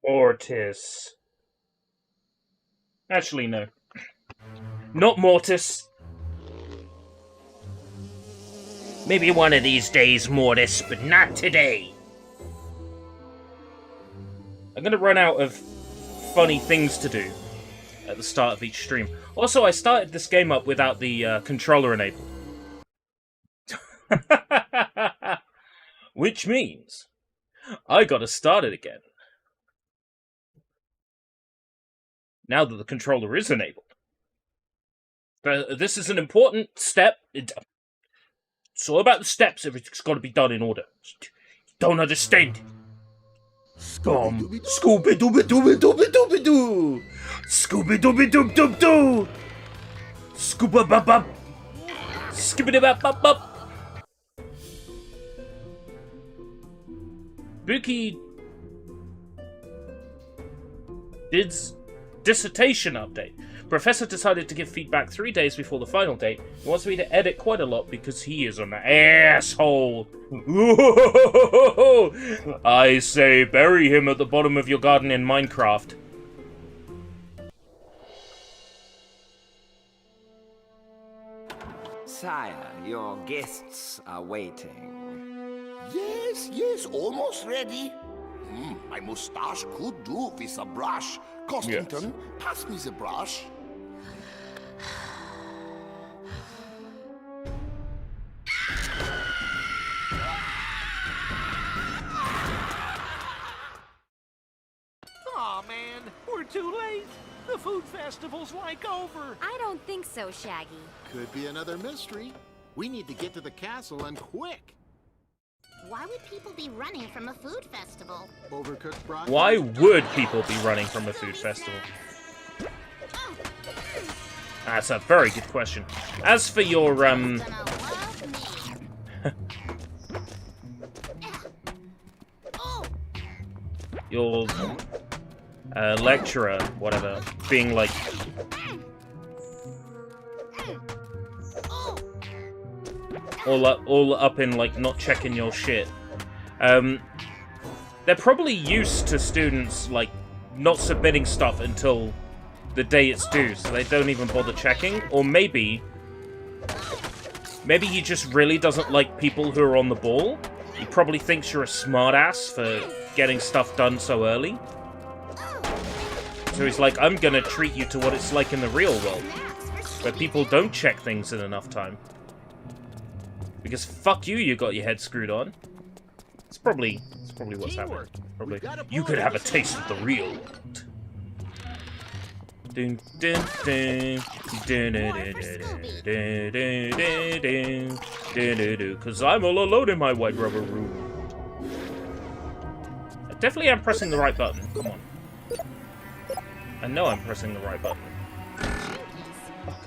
Mortis. Actually, no. Not Mortis. Maybe one of these days, Mortis, but not today. I'm gonna run out of funny things to do at the start of each stream. Also, I started this game up without the controller enabled. Which means I gotta start it again. Now that the controller is enabled. This is an important step. It's all about the steps. Everything's got to be done in order. Don't understand. Scooby-Dooby-Dooby-Dooby-Dooby-Doo! Scooby-Dooby-Doob-Doob-Doo! Scooba-Bub-Bub! Skibbity-Bub-Bub-Bub! Buki Did's dissertation update. Professor decided to give feedback 3 days before the final date. He wants me to edit quite a lot because he is an asshole. I say bury him at the bottom of your garden in Minecraft. Sire, your guests are waiting. Yes, almost ready. My moustache could do with a brush. Costington, pass me the brush. Aw, man, we're too late. The food festival's like over. I don't think so, Shaggy. Could be another mystery. We need to get to the castle and quick. Why would people be running from a food festival? Overcooked broccoli. Why would people be running from a food festival? That's a very good question. As for your, your, lecturer, whatever, being like... all up in, like, not checking your shit. They're probably used to students, like, not submitting stuff until the day it's due, so they don't even bother checking. Or maybe he just really doesn't like people who are on the ball. He probably thinks you're a smartass for getting stuff done so early. So he's like, I'm gonna treat you to what it's like in the real world, where people don't check things in enough time. Because fuck you, you got your head screwed on. It's probably what's happening. Probably. You could have a taste of the real world. Dun dun dun dun dun dun dun. Cause I'm all alone in my white rubber room. I definitely am pressing the right button. Come on. I know I'm pressing the right button.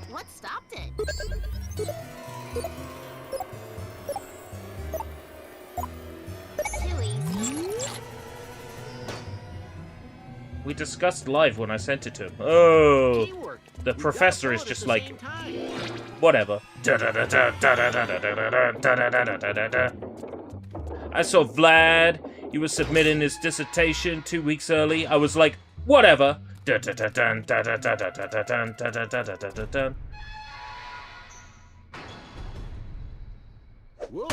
What stopped it? Too easy. We discussed live when I sent it to him. Oh, the professor is just like, whatever. I saw Vlad. He was submitting his dissertation 2 weeks early. I was like, whatever. Whoa,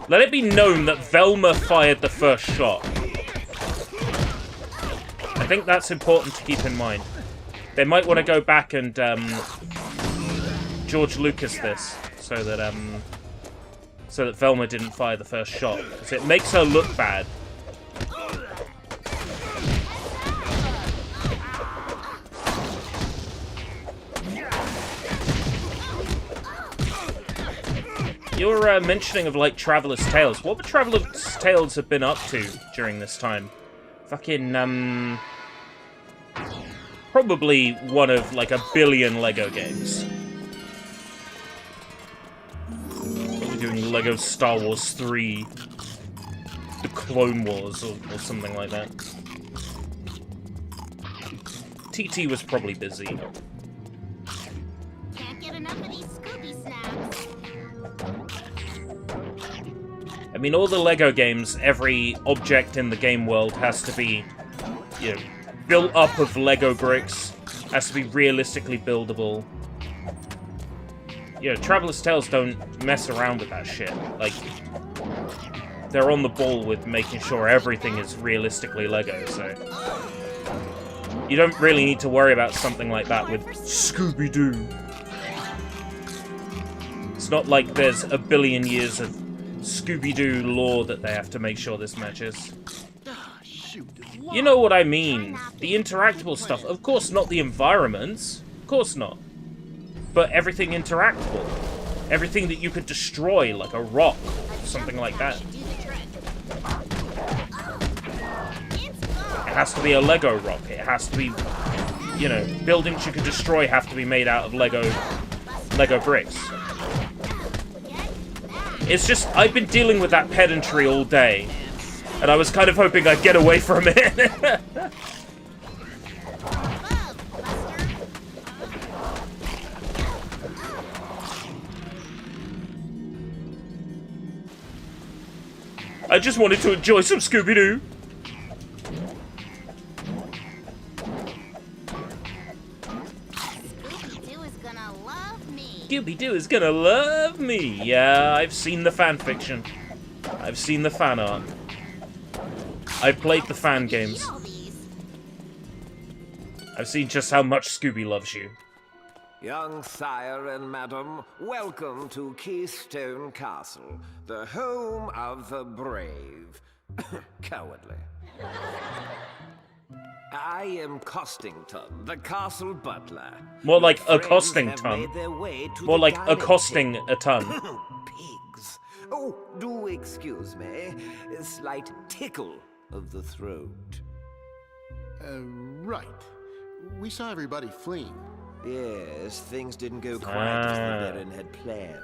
Let it be known that Velma fired the first shot. I think that's important to keep in mind. They might want to go back and George Lucas this so that Velma didn't fire the first shot, because it makes her look bad. Your mentioning of, like, Traveler's Tales. What would Traveler's Tales have been up to during this time? Fucking, probably one of, like, a billion Lego games. Probably doing Lego Star Wars 3, The Clone Wars, or something like that. TT was probably busy. Can't get enough of these Scooby snacks. I mean, all the Lego games, every object in the game world has to be, you know, built up of Lego bricks, has to be realistically buildable. You know, Traveler's Tales don't mess around with that shit. Like, they're on the ball with making sure everything is realistically Lego, so... You don't really need to worry about something like that with Scooby-Doo. It's not like there's a billion years of Scooby-Doo lore that they have to make sure this matches. You know what I mean. The interactable stuff. Of course not the environments. Of course not. But everything interactable. Everything that you could destroy, like a rock. Something like that. It has to be a Lego rock. It has to be, you know, buildings you could destroy have to be made out of Lego bricks. It's just, I've been dealing with that pedantry all day, and I was kind of hoping I'd get away from it. I just wanted to enjoy some Scooby-Doo. Scooby-Doo is gonna love me. Yeah, I've seen the fanfiction. I've seen the fan art. I've played the fan games. I've seen just how much Scooby loves you. Young sire and madam, welcome to Keystone Castle, the home of the brave. Cowardly. I am Costington, the castle butler. More like Your accosting friends have ton. made their way to More the like dining accosting table. a ton. Pigs. Oh, do excuse me. A slight tickle of the throat. Right. We saw everybody fleeing. Yes, things didn't go quite as the Baron had planned.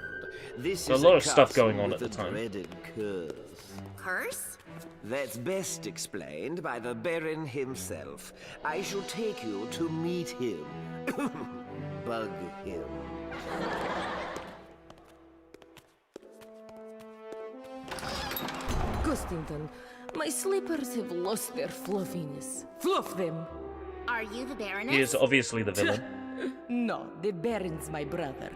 This is a lot of castle stuff going on with at the a time. dreaded curse. Curse? That's best explained by the Baron himself. I shall take you to meet him. Bug him. Gustington, my slippers have lost their fluffiness. Fluff them! Are you the Baroness? He is obviously the villain. No, the Baron's my brother.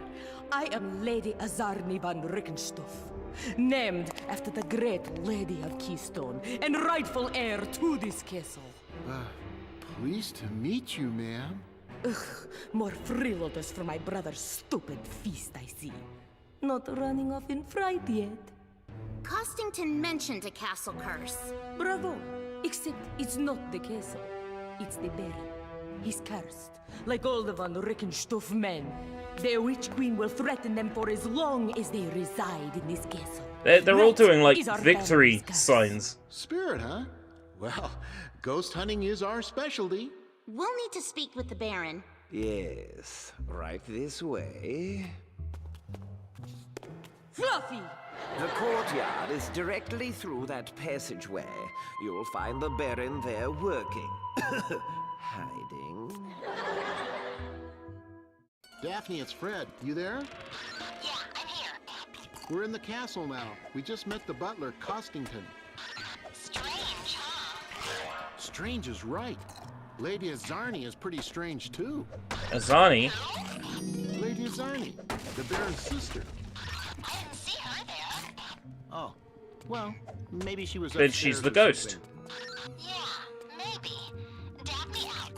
I am Lady Azarni van Rickenstoff, named after the great Lady of Keystone and rightful heir to this castle. Pleased to meet you, ma'am. Ugh, more freeloaders for my brother's stupid feast, I see. Not running off in fright yet. Costington mentioned a castle curse. Bravo! Except it's not the castle. It's the Baron. He's cursed, like all the Van Rickenstoff men. The Witch Queen will threaten them for as long as they reside in this castle. They're all doing, like, Is our victory family's curse. signs. Spirit, huh? Well, ghost hunting is our specialty. We'll need to speak with the Baron. Yes, right this way. Fluffy! The courtyard is directly through that passageway. You'll find the Baron there working. Hiding. Daphne, it's Fred. You there? Yeah, I'm here. We're in the castle now. We just met the butler, Costington. Strange, huh? Strange is right. Lady Azarni is pretty strange, too. Azani? Lady Azarni, the Baron's sister. I didn't see her there. Oh, well, maybe she was Then upstairs she's the or ghost. something. Yeah, maybe. Daphne out.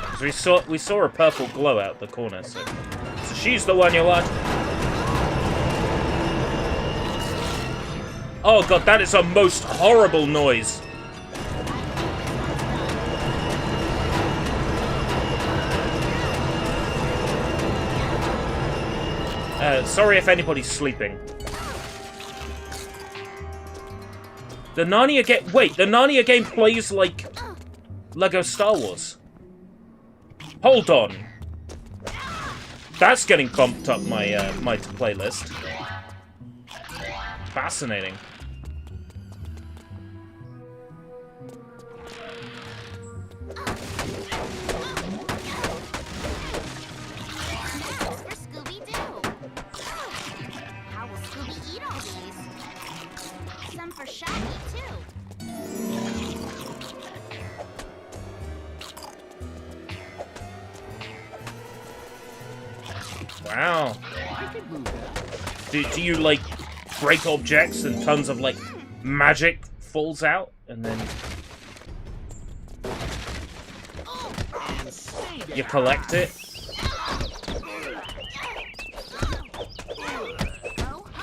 'Cause we saw a purple glow out the corner, so she's the one you want. Oh god, that is a most horrible noise. Sorry if anybody's sleeping. The Narnia game. Wait, the Narnia game plays like Lego Star Wars. Hold on. That's getting bumped up my my playlist. Fascinating. For Scooby-Doo. too. Wow. I can move that. Do you, like, break objects and tons of, like, magic falls out? And then And stay down. you collect it? Go home.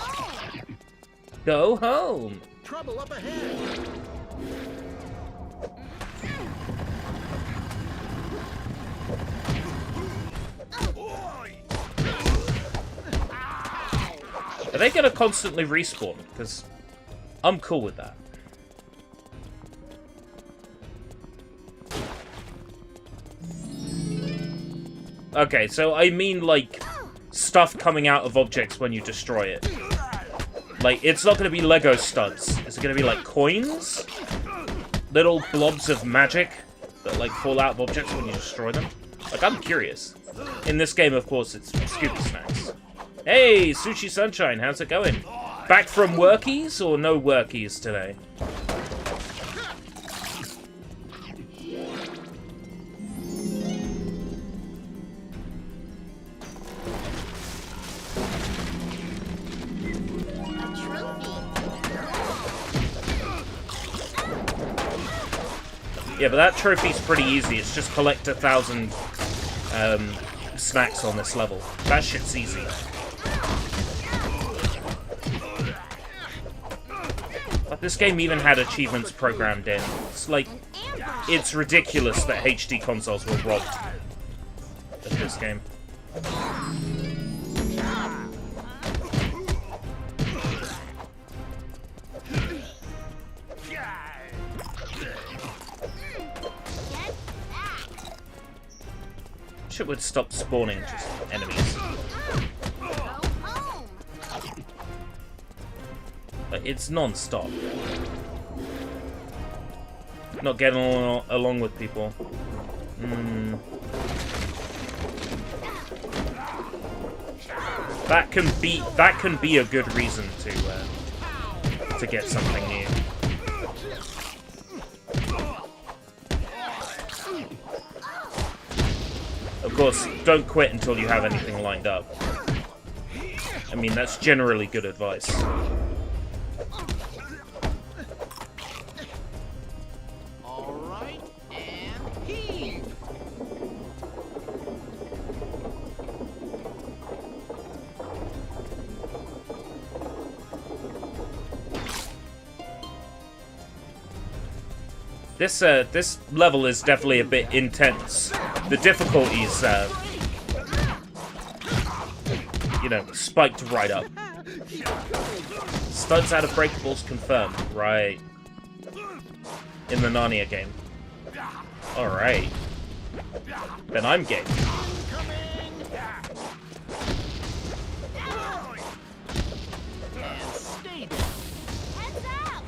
Go home. Trouble up ahead. Are they gonna constantly respawn? Because I'm cool with that. Okay, so I mean, like, stuff coming out of objects when you destroy it. Like, it's not gonna be Lego studs. Is it gonna be, like, coins? Little blobs of magic that, like, fall out of objects when you destroy them? Like, I'm curious. In this game, of course, it's Scooby Snacks. Hey, Sushi Sunshine, how's it going? Back from workies or no workies today? A trophy. Yeah, but that trophy's pretty easy. It's just collect 1,000 snacks on this level. That shit's easy. But this game even had achievements programmed in. It's like, it's ridiculous that HD consoles were robbed of this game. Shit would stop spawning just enemies. Go home. Like, it's non-stop. Not getting along with people. That can be a good reason to get something new. Of course, don't quit until you have anything lined up. I mean, that's generally good advice. All right, and heave. This level is definitely a bit intense. The difficulty's, you know, spiked right up. Studs out of breakables confirmed. Right. In the Narnia game. Alright. Then I'm game. And stay down. Heads up.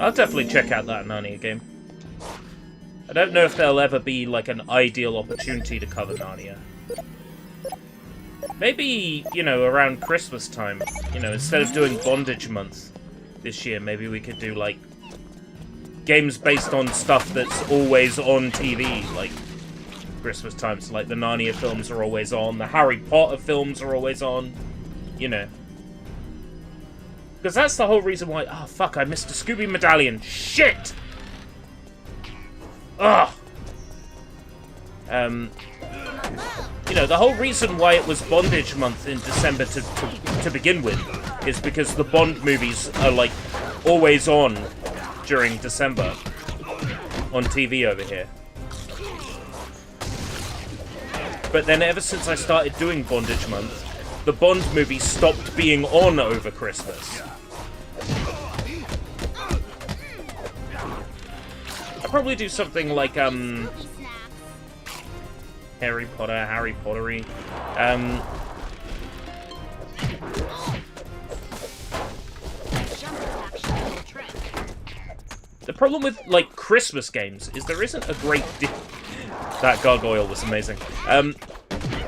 I'll definitely check out that Narnia game. I don't know if there'll ever be, like, an ideal opportunity to cover Narnia. Maybe, you know, around Christmas time. You know, instead of doing Bondage Month this year, maybe we could do, like, games based on stuff that's always on TV, like Christmas time. So, like, the Narnia films are always on, the Harry Potter films are always on, you know. Because that's the whole reason why... Oh, fuck, I missed a Scooby medallion. Shit! Ugh! You know, the whole reason why it was Bondage Month in December to begin with is because the Bond movies are, like, always on during December on TV over here. But then ever since I started doing Bondage Month, the Bond movies stopped being on over Christmas. I'll probably do something like, Scooby snacks. Harry Pottery. Jump attack should be a trick. The problem with, like, Christmas games is there isn't a great deal... That gargoyle was amazing.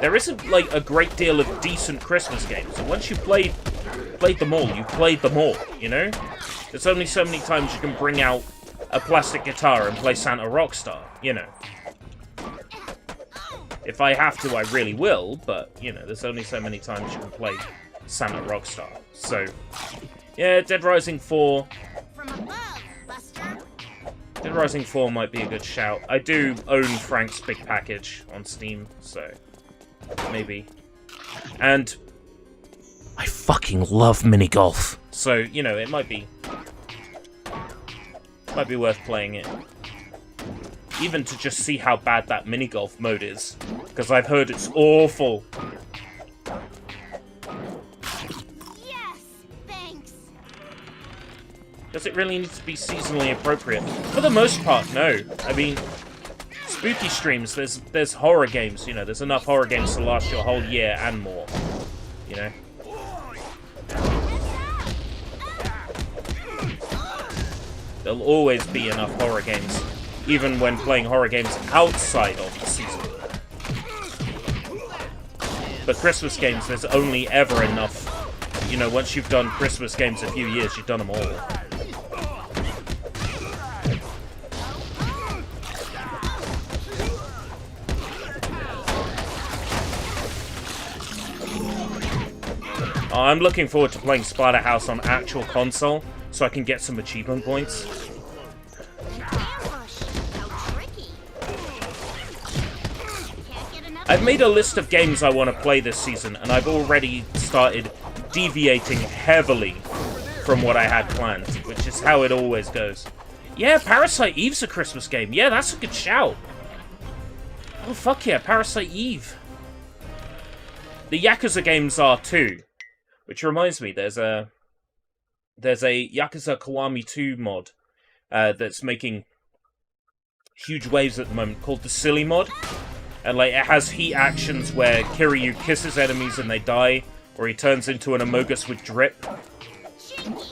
There isn't, like, a great deal of decent Christmas games. And once you've played them all, you've played them all, you know? There's only so many times you can bring out a plastic guitar and play Santa Rockstar, you know? If I have to, I really will, but, you know, there's only so many times you can play Santa Rockstar. So, yeah, Dead Rising 4... From above, Buster. Dead Rising 4 might be a good shout. I do own Frank's Big Package on Steam, so maybe. And I fucking love mini golf. So, you know, it might be worth playing it. Even to just see how bad that mini golf mode is. Because I've heard it's awful. Yes, thanks. Does it really need to be seasonally appropriate? For the most part, no. I mean, spooky streams, there's horror games, you know, there's enough horror games to last you a whole year and more. You know? There'll always be enough horror games, even when playing horror games outside of the season. But Christmas games, there's only ever enough. You know, once you've done Christmas games a few years, you've done them all. Oh, I'm looking forward to playing Spider House on actual console, so I can get some achievement points. An ambush. How tricky. Can't get enough. I've made a list of games I want to play this season, and I've already started deviating heavily from what I had planned, which is how it always goes. Yeah, Parasite Eve's a Christmas game. Yeah, that's a good shout. Oh, fuck yeah, Parasite Eve. The Yakuza games are too. Which reminds me, there's a Yakuza Kiwami 2 mod that's making huge waves at the moment called the Silly mod. And like it has heat actions where Kiryu kisses enemies and they die, or he turns into an Amogus with drip,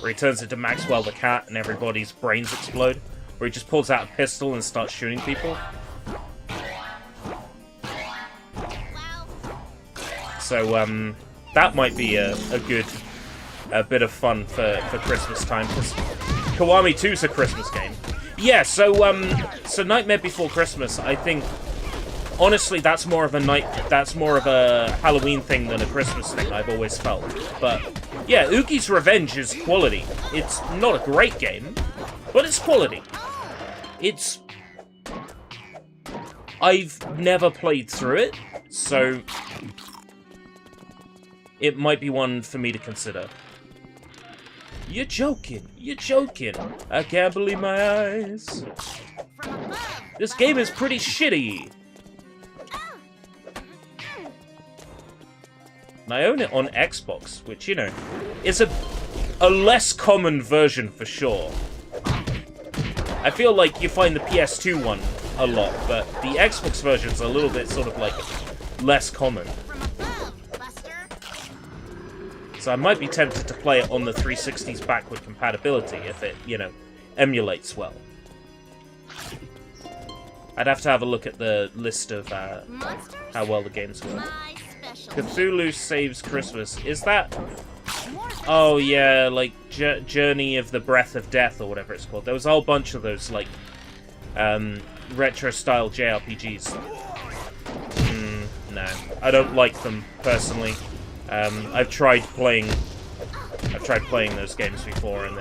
or he turns into Maxwell the cat and everybody's brains explode, or he just pulls out a pistol and starts shooting people. So that might be a good bit of fun for Christmas time, because Kiwami 2's a Christmas game. Yeah, so Nightmare Before Christmas, I think honestly that's more of a Halloween thing than a Christmas thing, I've always felt. But yeah, Uki's Revenge is quality. It's not a great game, but it's quality. I've never played through it, so it might be one for me to consider. You're joking. You're joking. I can't believe my eyes. This game is pretty shitty. And I own it on Xbox, which, you know, is a less common version for sure. I feel like you find the PS2 one a lot, but the Xbox version's a little bit sort of like less common. So I might be tempted to play it on the 360's backward compatibility if it, you know, emulates well. I'd have to have a look at the list of how well the games work. Cthulhu Saves Christmas. Is that... Oh yeah, like Journey of the Breath of Death or whatever it's called. There was a whole bunch of those, like, retro-style JRPGs. No, I don't like them, personally. I've tried playing those games before, and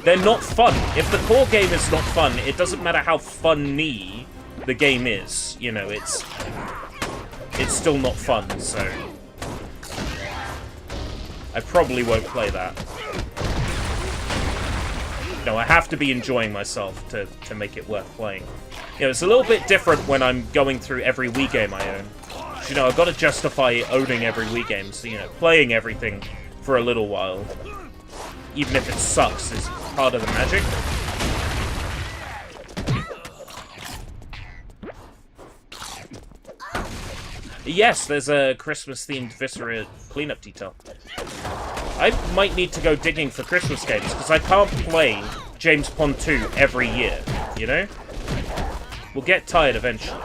they're not fun. If the core game is not fun, it doesn't matter how funny the game is. You know, it's still not fun. So I probably won't play that. No, I have to be enjoying myself to make it worth playing. You know, it's a little bit different when I'm going through every Wii game I own. You know, I've got to justify owning every Wii game, so, you know, playing everything for a little while, even if it sucks, is part of the magic. Yes, there's a Christmas-themed Viscera cleanup detail. I might need to go digging for Christmas games, because I can't play James Pond 2 every year, you know? We'll get tired eventually.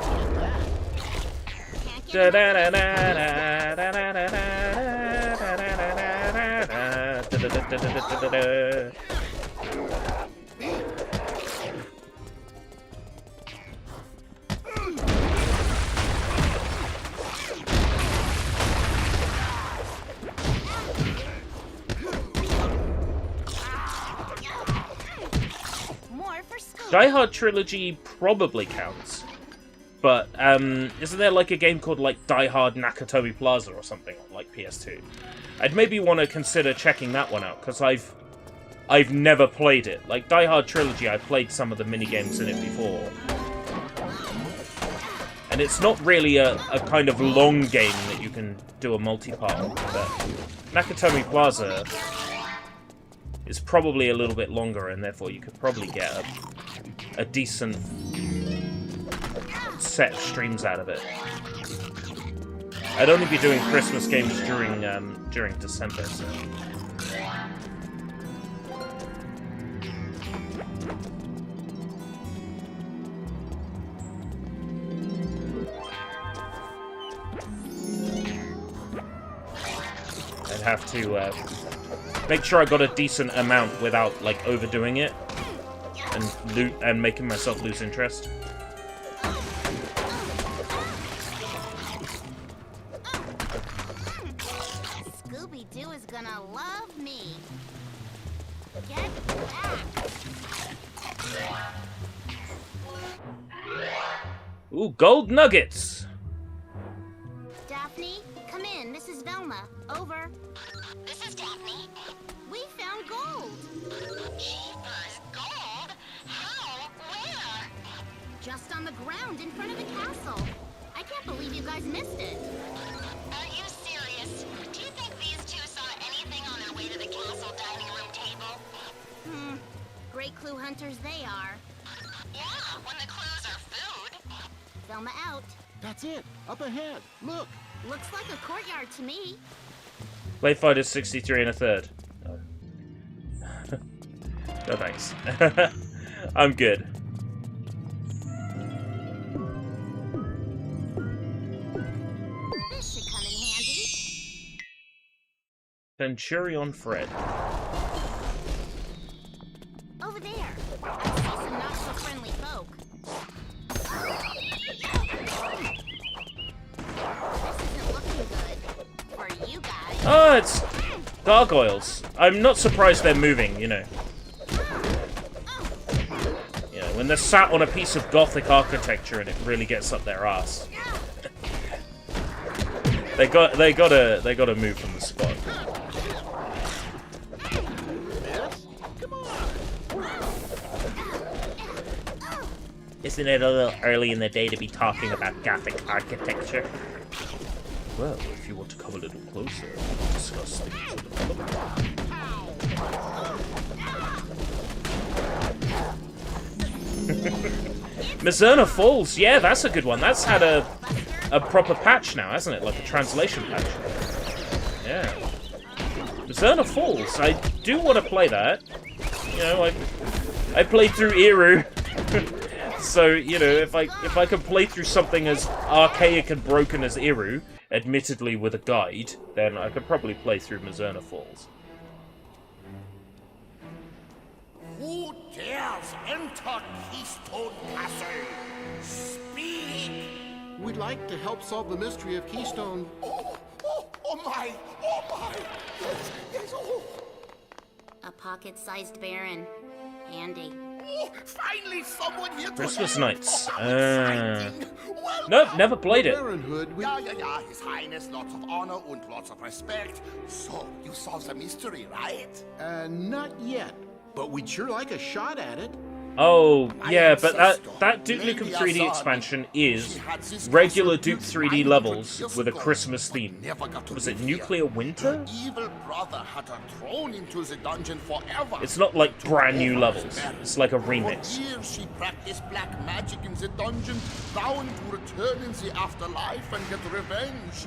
Die Hard Trilogy probably counts. But, isn't there like a game called like Die Hard Nakatomi Plaza or something on like PS2? I'd maybe want to consider checking that one out, because I've never played it. Like Die Hard Trilogy, I played some of the minigames in it before. And it's not really a kind of long game that you can do a multi-part on, but Nakatomi Plaza is probably a little bit longer, and therefore you could probably get a decent set of streams out of it. I'd only be doing Christmas games during December, so. I'd have to make sure I got a decent amount without like overdoing it and making myself lose interest. Scooby-Doo is gonna love me. Get back. Ooh, gold nuggets! Daphne, come in. This is Velma. Over. This is Daphne. We found gold. Jeepers, gold? How? Where? Just on the ground in front of the castle. I can't believe you guys missed it. Are you serious? Do you think these two saw anything on their way to the castle dining room table? Great clue hunters they are. Yeah, when the clues are food. Velma out. That's it. Up ahead. Look. Looks like a courtyard to me. Play Fighter 63 1/3. Oh. No thanks. I'm good. This should come in handy. Centurion Fred. Over there. I see some not so friendly folk. This isn't looking good for you guys. Oh, it's gargoyles. I'm not surprised they're moving, you know. Yeah, when they're sat on a piece of gothic architecture and it really gets up their ass. They gotta move from the spot. Isn't it a little early in the day to be talking about Gothic architecture? Well, if you want to come a little closer, we'll discuss things in the Mazerna Falls, yeah, that's a good one. That's had a proper patch now, hasn't it? Like a translation patch. Yeah. Mazerna Falls, I do want to play that. You know, I played through Eru. So, you know, if I can play through something as archaic and broken as Eru, admittedly with a guide, then I could probably play through Mazerna Falls. Who dares enter Keystone Castle? Speak! We'd like to help solve the mystery of Keystone. Oh my! Yes, oh. A pocket-sized baron. Handy. Oh, finally someone here to Christmas help. Nights. Exciting. Welcome. Nope, never played it. Baron Hood, we... Yeah, His Highness, lots of honor and lots of respect. So, you solved the mystery, right? Not yet. But we'd sure like a shot at it. Oh, yeah, but that Duke Nukem 3D expansion is regular Duke 3D levels with a Christmas theme. Was it Nuclear Winter? Evil brother had her thrown into the dungeon forever. It's not like brand new levels. It's like a remix. For years she practiced black magic in the dungeon, vowing to return in the afterlife and get revenge.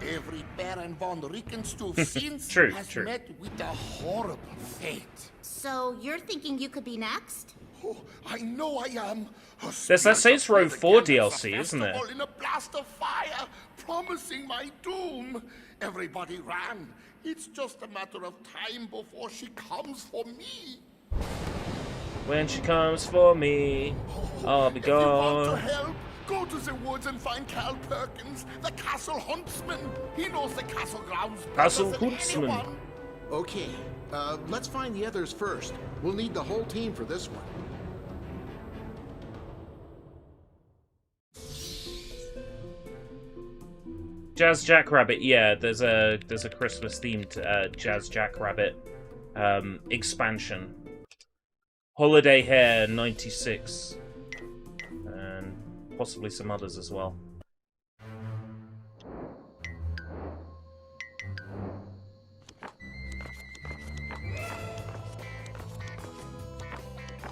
Every Baron von Rickenstuf since True, has true. met with a horrible fate. So you're thinking you could be next? Oh, I know I am. There's that Saints Row 4 DLC, isn't there? In a blast of fire, promising my doom. Everybody ran. It's just a matter of time before she comes for me. When she comes for me, I'll be If you want to gone. help, go to the woods and find Cal Perkins, the castle huntsman. He knows the castle grounds better Castle than huntsman. anyone. Okay, let's find the others first. We'll need the whole team for this one. Jazz Jackrabbit, yeah, there's a Christmas themed Jazz Jackrabbit expansion. Holiday Hair 96. And possibly some others as well.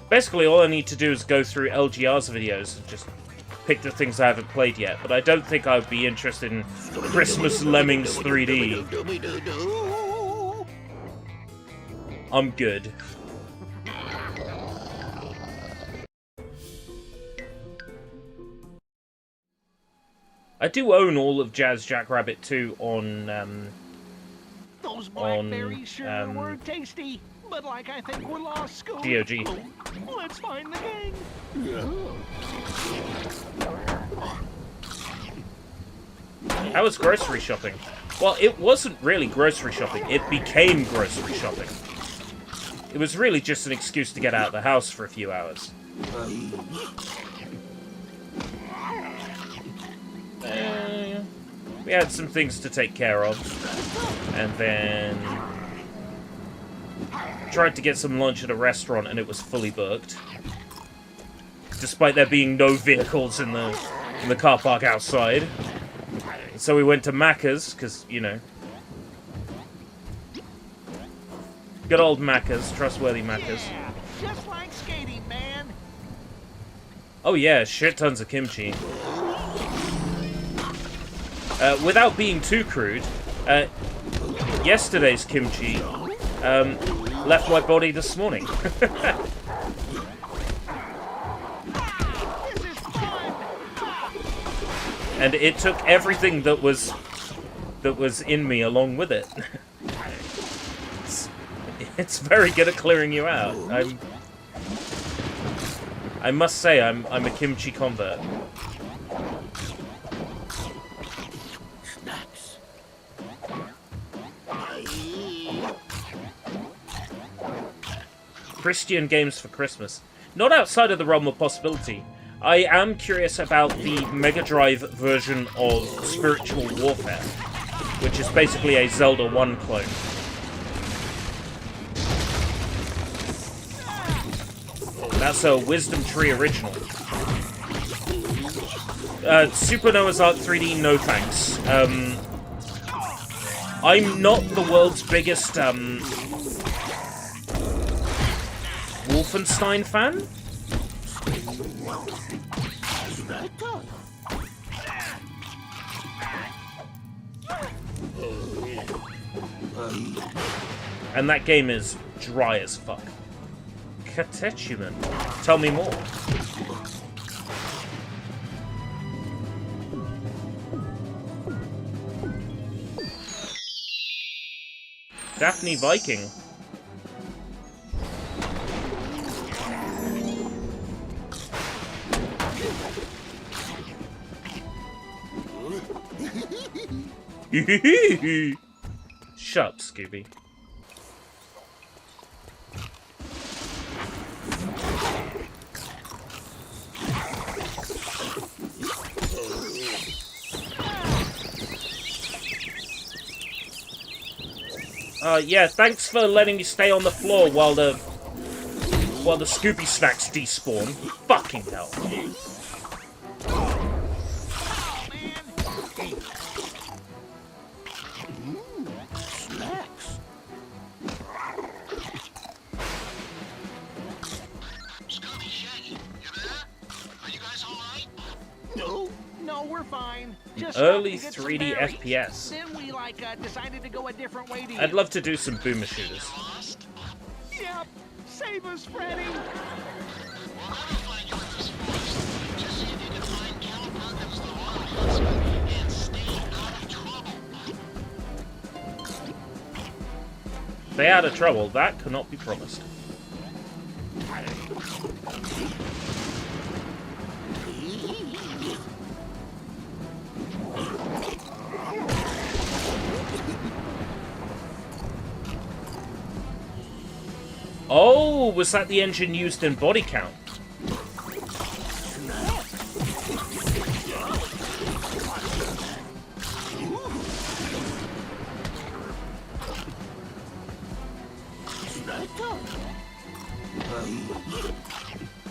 Basically, all I need to do is go through LGR's videos and just pick the things I haven't played yet, but I don't think I would be interested in Christmas Lemmings 3D. I'm good. I do own all of Jazz Jackrabbit 2 on Those blackberries sure were tasty. But like I think we're lost, Scooby. GOG. Let's find the gang. How was grocery shopping? Well, it wasn't really grocery shopping. It became grocery shopping. It was really just an excuse to get out of the house for a few hours. We had some things to take care of. And then tried to get some lunch at a restaurant and it was fully booked. Despite there being no vehicles in the car park outside. So we went to Macca's, because, you know. Good old Macca's, trustworthy Macca's. Yeah, just like skating, man. Oh yeah, shit tons of kimchi. Without being too crude, yesterday's kimchi left my body this morning. This is fun. And it took everything that was in me along with it. It's very good at clearing you out. I must say I'm a kimchi convert. Christian games for Christmas. Not outside of the realm of possibility. I am curious about the Mega Drive version of Spiritual Warfare, which is basically a Zelda 1 clone. That's a Wisdom Tree original. Super Noah's Ark 3D, no thanks. I'm not the world's biggest Wolfenstein fan. And that game is dry as fuck. Catechumen. Tell me more. Daphne Viking. Shut up, Scooby. Yeah, thanks for letting me stay on the floor while the Scooby snacks despawn. Fucking hell. Snacks. Scooby, Shaggy, you there? Are you guys all right? No, No, we're fine. Just Early stopped to 3D get some berries. FPS. Then we decided to go a different way to I'd love to do some boomer shooters. Yep. Save us, Freddy. Stay out of trouble. That cannot be promised. Oh, was that the engine used in Body Count?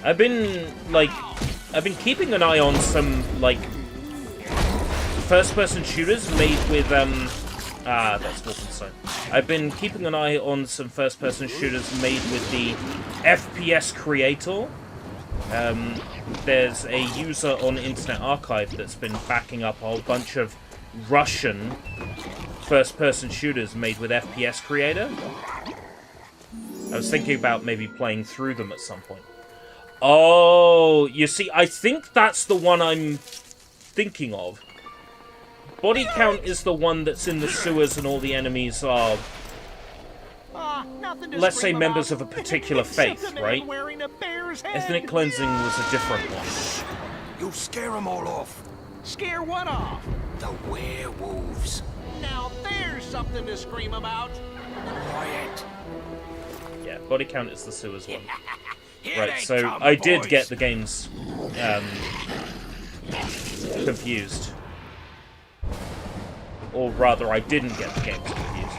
I've been keeping an eye on some, first-person shooters made with, that's Wolfenstein. I've been keeping an eye on some first-person shooters made with the FPS Creator. There's a user on Internet Archive that's been backing up a whole bunch of Russian first-person shooters made with FPS Creator. I was thinking about maybe playing through them at some point. Oh, you see, I think that's the one I'm thinking of. Body Count is the one that's in the sewers and all the enemies are, let's say, members of a particular faith, right? Ethnic Cleansing was a different one. You'll scare them all off. Scare what off? The werewolves. Now there's something to scream about. Quiet. Yeah, Body Count is the sewers one. Right, so I did get the games confused. Or rather, I didn't get the games confused.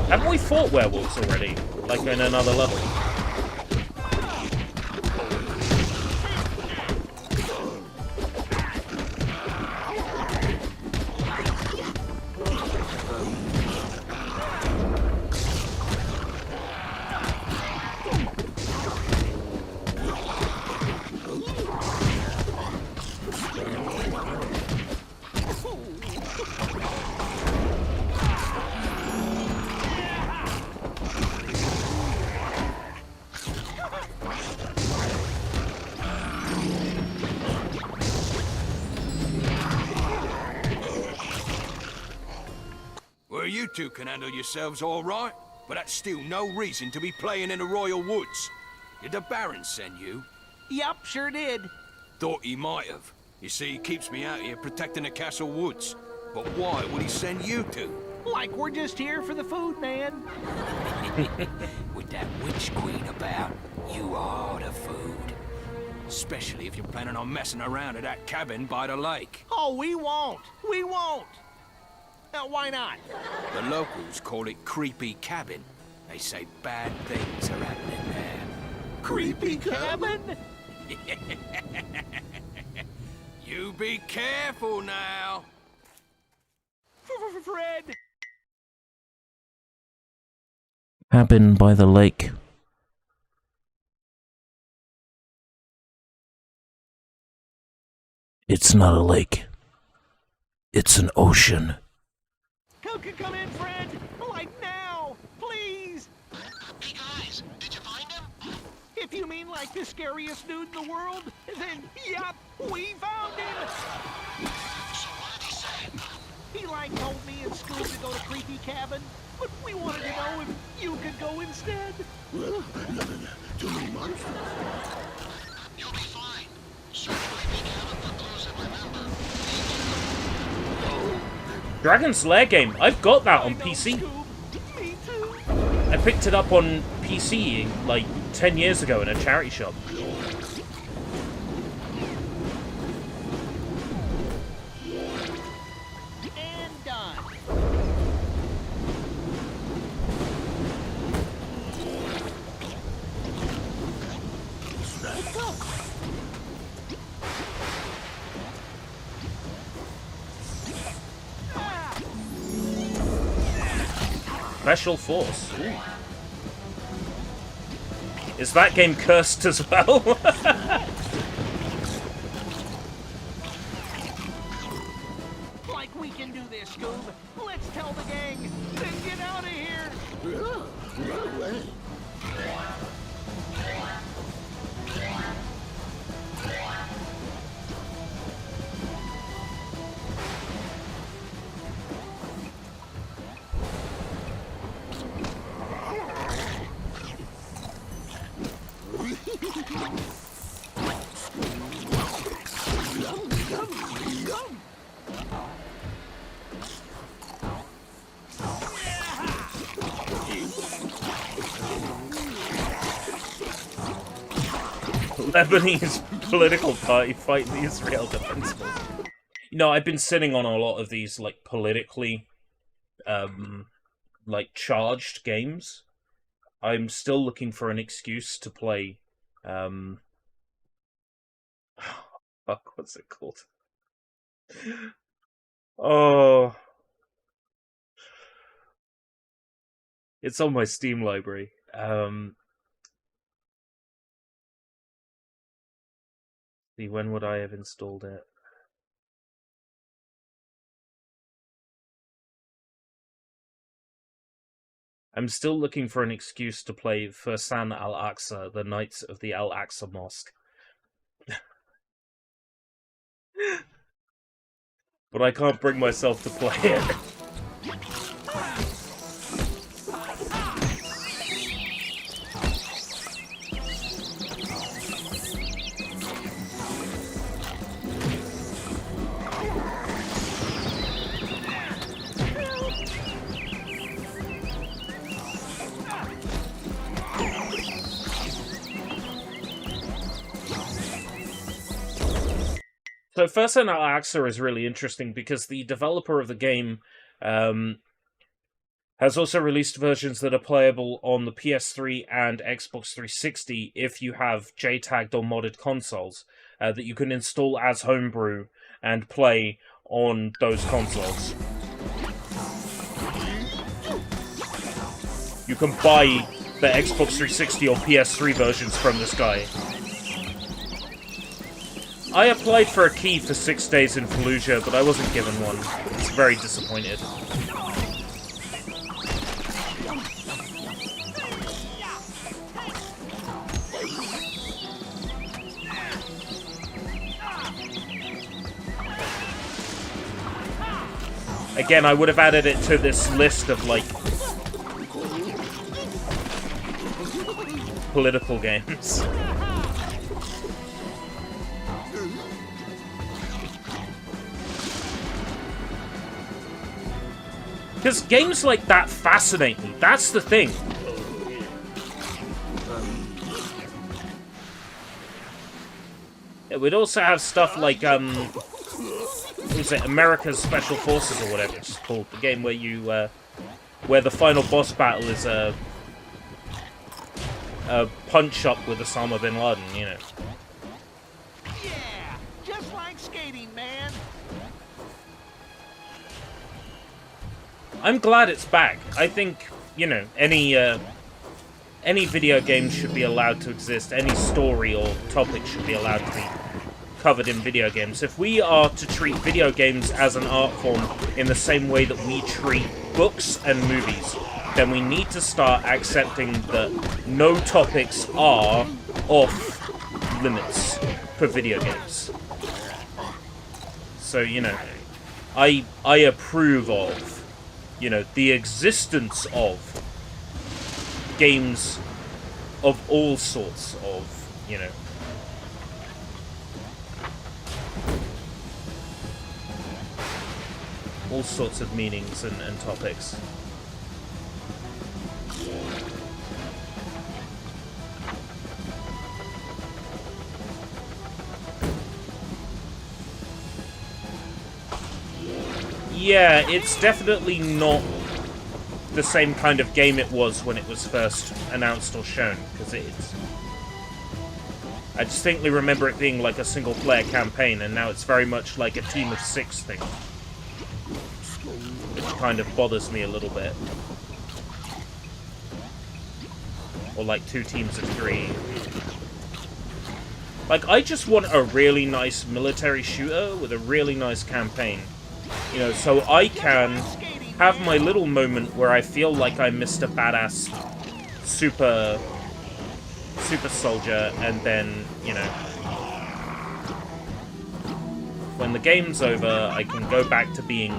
Haven't we fought werewolves already? Like in another level? You two can handle yourselves all right, but that's still no reason to be playing in the Royal Woods. Did the Baron send you? Yep, sure did. Thought he might have. You see, he keeps me out here protecting the castle woods. But why would he send you two? Like we're just here for the food, man. With that witch queen about, you are the food. Especially if you're planning on messing around at that cabin by the lake. Oh, we won't. We won't. Now, why not? The locals call it Creepy Cabin. They say bad things are happening there. Creepy Cabin? You be careful now. Fred. Cabin by the lake. It's not a lake. It's an ocean. Come in, Fred! Like now! Please! Hey guys, did you find him? If you mean like the scariest dude in the world, then yep, we found him! So what did he say? He told me and Scoob to go to Creepy Cabin, but we wanted to know if you could go instead. Well, too many months. You'll be fine. Search Creepy Cabin for clues and remember. Dragon's Lair game. I've got that on PC. Me too. I picked it up on PC like 10 years ago in a charity shop. And done. Special Force. Ooh. Is that game cursed as well? Like we can do this, Scoob. Let's tell the gang. Then get out of here. No way. Lebanese political party fighting the Israel Defense Force. You know, I've been sitting on a lot of these, like, politically, like, charged games. I'm still looking for an excuse to play, fuck, what's it called? Oh. It's on my Steam library. See, when would I have installed it? I'm still looking for an excuse to play Fursan al-Aqsa, the Knights of the Al-Aqsa Mosque. But I can't bring myself to play it. So Fursan al-Aqsa is really interesting because the developer of the game has also released versions that are playable on the PS3 and Xbox 360 if you have JTAGged or modded consoles that you can install as homebrew and play on those consoles. You can buy the Xbox 360 or PS3 versions from this guy. I applied for a key for 6 days in Fallujah, but I wasn't given one. I was very disappointed. Again, I would have added it to this list of, like, political games. Because games like that fascinate me. That's the thing. Yeah, we'd also have stuff like, what was it, America's Special Forces or whatever it's called. The game where you, where the final boss battle is a punch-up with Osama bin Laden, you know. Yeah, just like skating, man. I'm glad it's back. I think, you know, any video game should be allowed to exist. Any story or topic should be allowed to be covered in video games. If we are to treat video games as an art form in the same way that we treat books and movies, then we need to start accepting that no topics are off limits for video games. So, you know, I approve of, you know, the existence of games of all sorts of, you know, all sorts of meanings and topics. Yeah, it's definitely not the same kind of game it was when it was first announced or shown, because it's... I distinctly remember it being like a single-player campaign, and now it's very much like a team of 6 thing. Which kind of bothers me a little bit. Or like 2 teams of 3. Like, I just want a really nice military shooter with a really nice campaign. You know, so I can have my little moment where I feel like I'm Mr. Badass super soldier, and then, you know, when the game's over, I can go back to being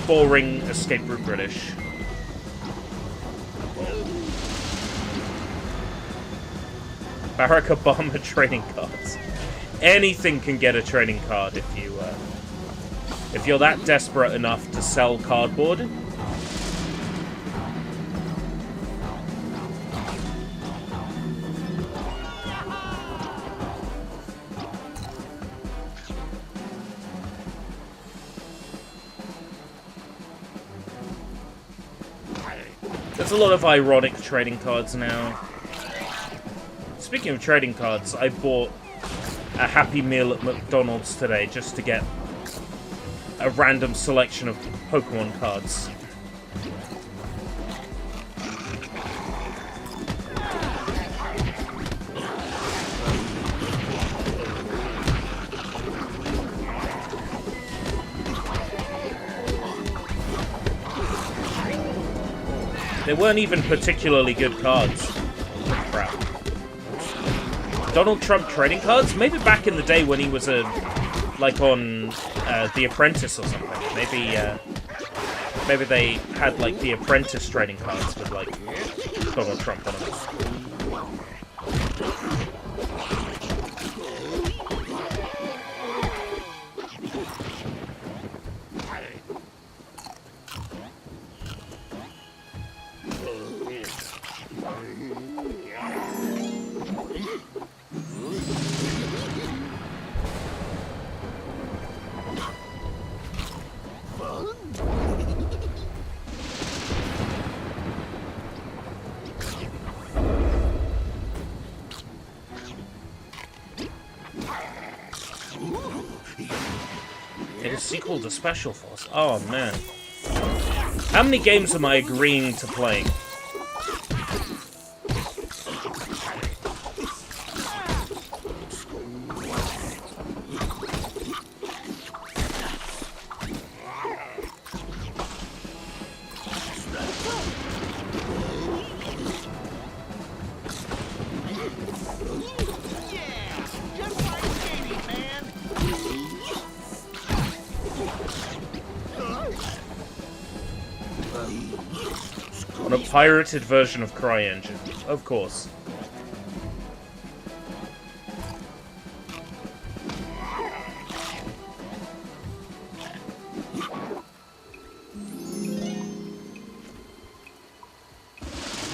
boring escape route British. Barack Obama trading cards. Anything can get a trading card if you're that desperate enough to sell cardboard. There's a lot of ironic trading cards now. Speaking of trading cards, I bought a Happy Meal at McDonald's today just to get a random selection of Pokemon cards. They weren't even particularly good cards. Crap. Donald Trump trading cards? Maybe back in the day when he was like on The Apprentice or something. Maybe they had like The Apprentice trading cards with like Donald Trump on them. Sequel to Special Force. Oh man. How many games am I agreeing to play? On a pirated version of CryEngine, of course.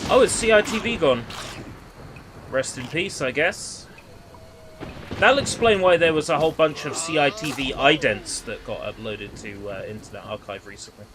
Oh, is CITV gone? Rest in peace, I guess. That'll explain why there was a whole bunch of CITV idents that got uploaded to Internet Archive recently.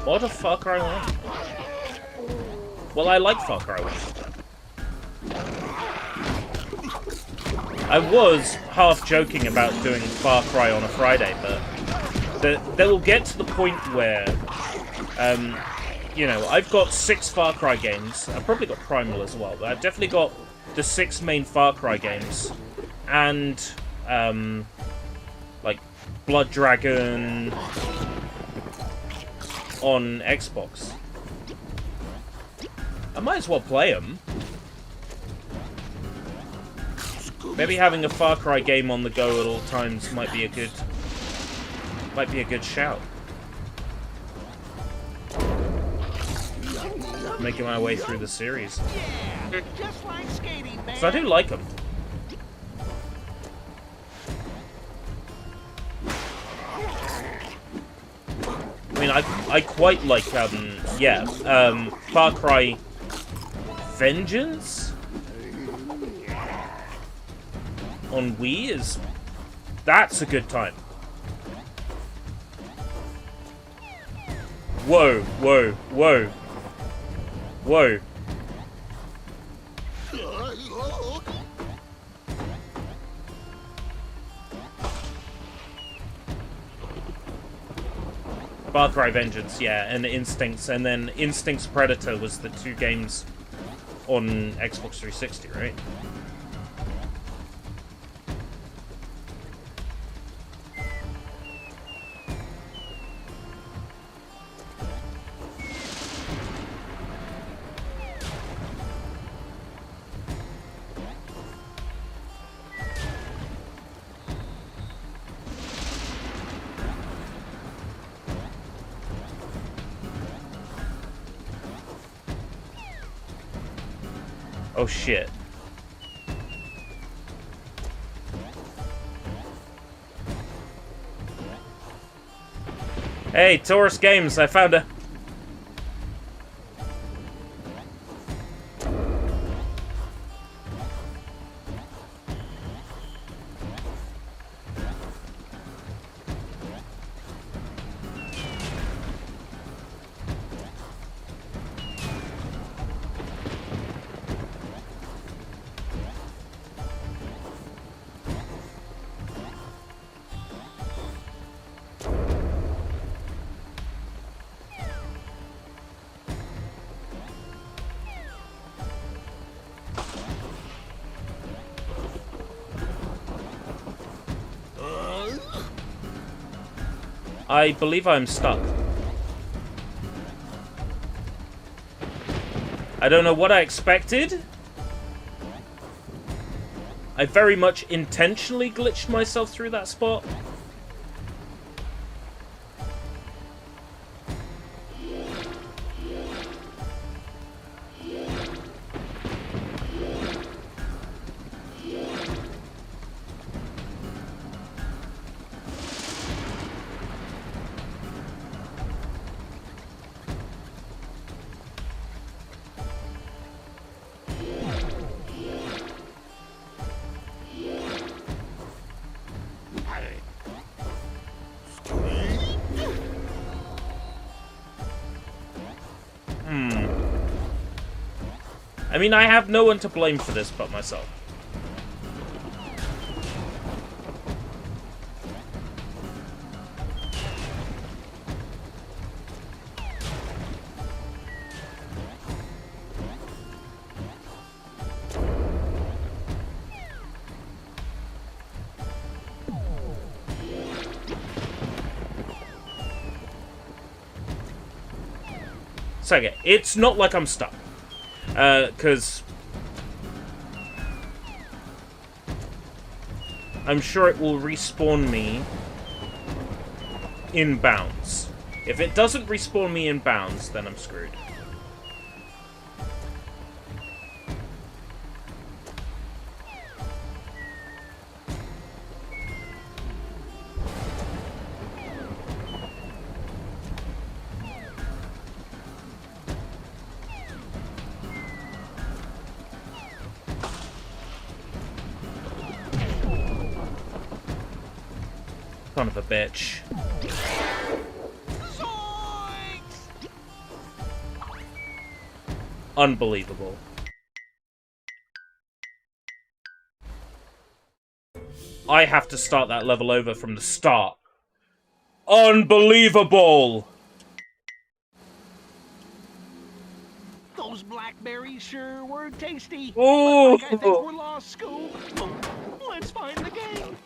What a Far Cry 1. Well, I like Far Cry 1. I was half joking about doing Far Cry on a Friday, but they will get to the point where, you know, I've got 6 Far Cry games. I've probably got Primal as well, but I've definitely got the 6 main Far Cry games, and like Blood Dragon on Xbox. I might as well play them. Maybe having a Far Cry game on the go at all times might be a good shout. Making my way through the series. Just like skating, man. So I do like them. I mean, I quite like, Far Cry Vengeance? on Wii is... That's a good time. Whoa, whoa, whoa. Whoa. Far Cry Vengeance, yeah, and Instincts, and then Instincts Predator was the 2 games on Xbox 360, right? Oh shit. Hey, Taurus Games, I found a... I believe I'm stuck. I don't know what I expected. I very much intentionally glitched myself through that spot. I mean, I have no one to blame for this but myself. Second, it's not like I'm stuck. Because I'm sure it will respawn me in bounds. If it doesn't respawn me in bounds, then I'm screwed. Son of a bitch. Unbelievable. I have to start that level over from the start. Unbelievable! Those blackberries sure were tasty. Ooh. But like I think we're lost, Scoop. Let's find the game.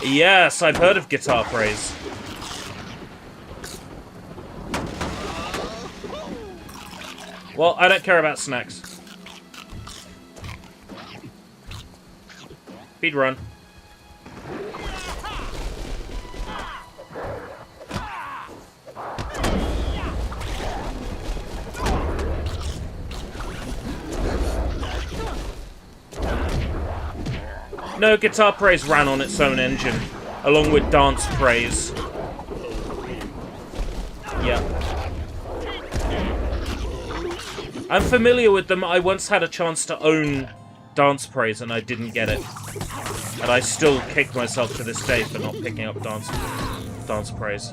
Yes, I've heard of guitar praise. Well, I don't care about snacks. Speed run. No, guitar praise ran on its own engine, along with dance praise. Yeah. I'm familiar with them. I once had a chance to own Dance Praise and I didn't get it. And I still kick myself to this day for not picking up Dance Praise.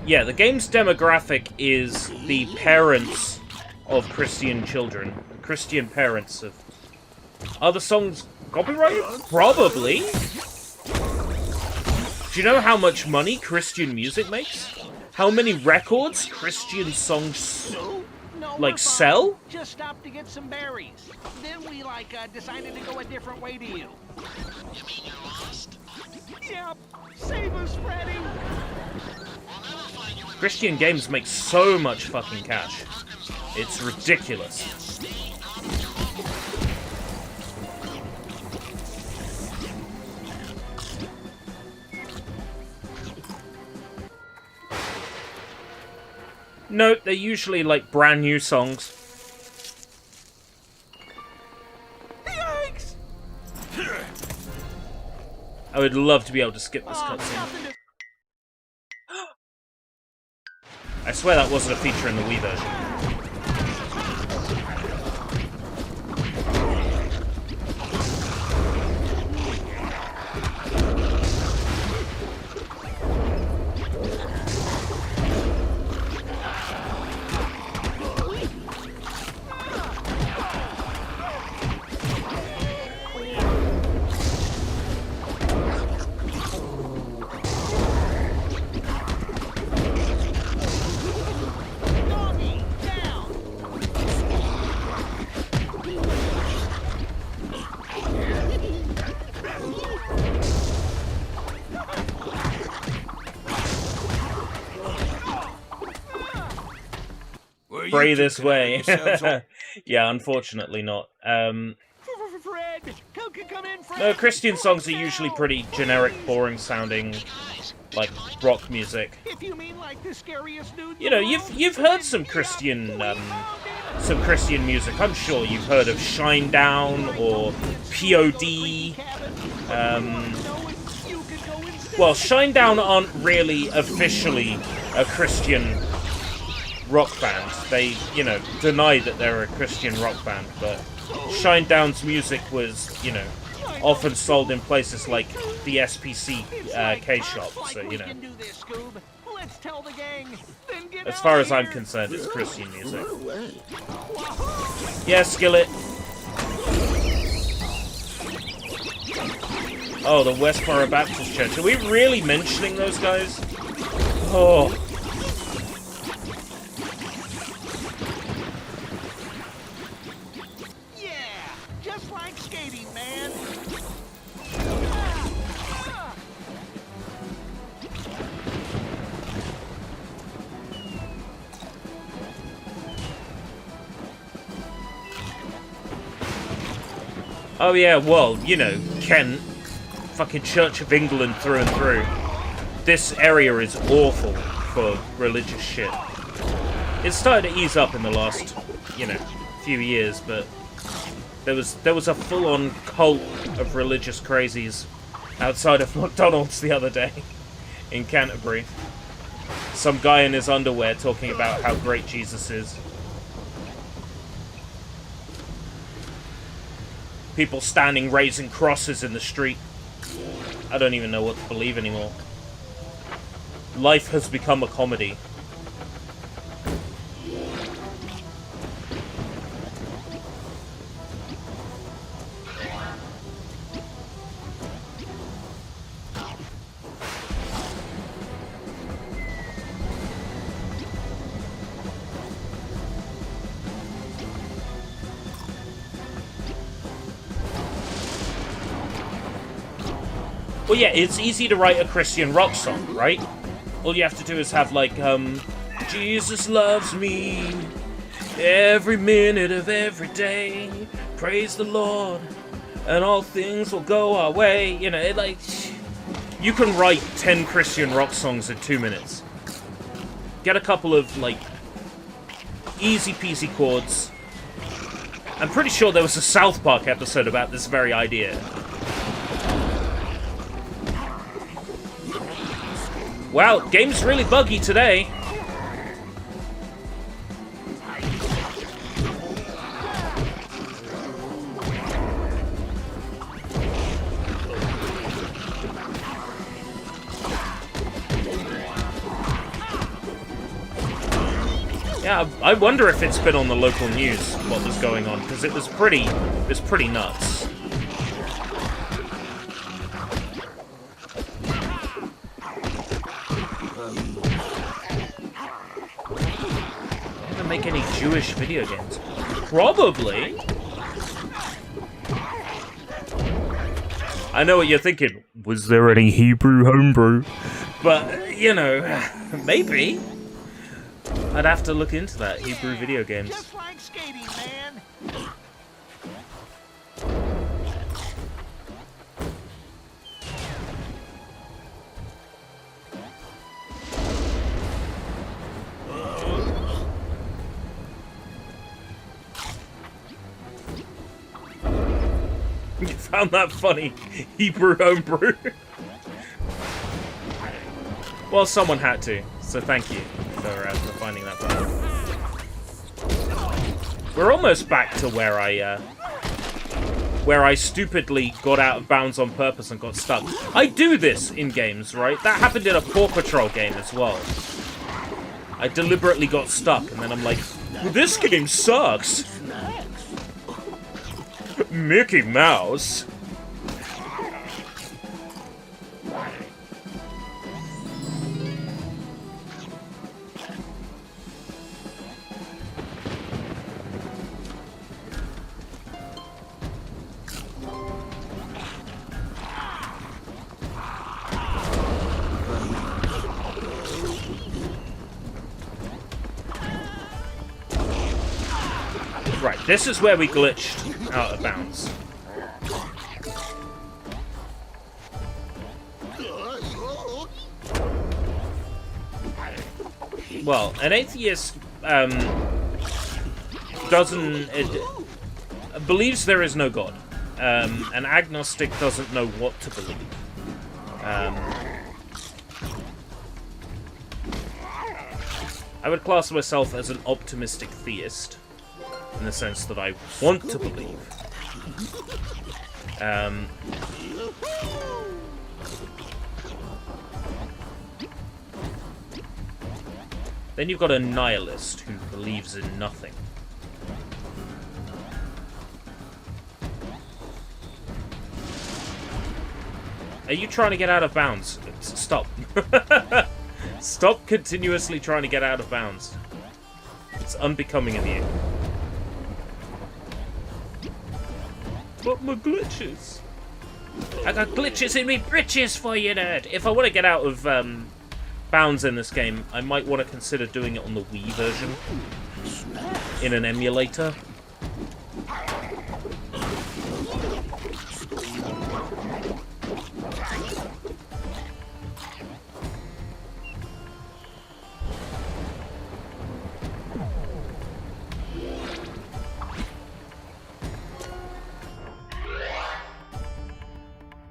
Yeah, the game's demographic is the parents of Christian children. Christian parents of... Are the songs copyrighted? Probably. Do you know how much money Christian music makes? How many records Christian songs, like, sell? Just stopped to get some berries. Then we, decided to go a different way to you. You mean you're lost? Yep. Save us, Freddy. Christian games make so much fucking cash. It's ridiculous. No, they're usually like brand new songs. Yikes! I would love to be able to skip this cutscene. I swear that wasn't a feature in the Wii version. Pray this way. Yeah, unfortunately not. No, Christian songs are usually pretty generic, boring sounding, like rock music. You know, you've heard some Christian music. I'm sure you've heard of Shinedown or POD. Well, Shinedown aren't really officially a Christian rock band. They, you know, deny that they're a Christian rock band, but Shinedown's music was, you know, often sold in places like the SPC K-shop, so, you know. As far as I'm concerned, it's Christian music. Yeah, Skillet. Oh, the Westboro Baptist Church. Are we really mentioning those guys? Oh. Oh yeah, well, you know, Kent. Fucking Church of England through and through. This area is awful for religious shit. It's started to ease up in the last, you know, few years, but there was a full-on cult of religious crazies outside of McDonald's the other day in Canterbury. Some guy in his underwear talking about how great Jesus is. People standing raising crosses in the street. I don't even know what to believe anymore. Life has become a comedy. Well, yeah, it's easy to write a Christian rock song, right? All you have to do is have, like, Jesus loves me every minute of every day. Praise the Lord. and all things will go our way. You know, like, you can write 10 Christian rock songs in 2 minutes. Get a couple of, like, easy peasy chords. I'm pretty sure there was a South Park episode about this very idea. Wow, game's really buggy today. Yeah, I wonder if it's been on the local news what was going on, because it was pretty nuts. Gonna make any Jewish video games? Probably. I know what you're thinking. Was there any Hebrew homebrew? But, you know, maybe. I'd have to look into that, Hebrew video games. Just like skating, man. You found that funny, Hebrew homebrew? Well, someone had to, so thank you for finding that funny. We're almost back to where I stupidly got out of bounds on purpose and got stuck. I do this in games, right? That happened in a Paw Patrol game as well. I deliberately got stuck, and then I'm like, well, this game sucks. Mickey Mouse. Right, this is where we glitched out of bounds. Well, an atheist believes there is no God. An agnostic doesn't know what to believe. I would class myself as an optimistic theist, in the sense that I want to believe. Then you've got a nihilist who believes in nothing. Are you trying to get out of bounds? Stop. Stop continuously trying to get out of bounds. It's unbecoming of you. But my glitches. I got glitches in me britches for you, nerd. If I want to get out of bounds in this game, I might want to consider doing it on the Wii version in an emulator.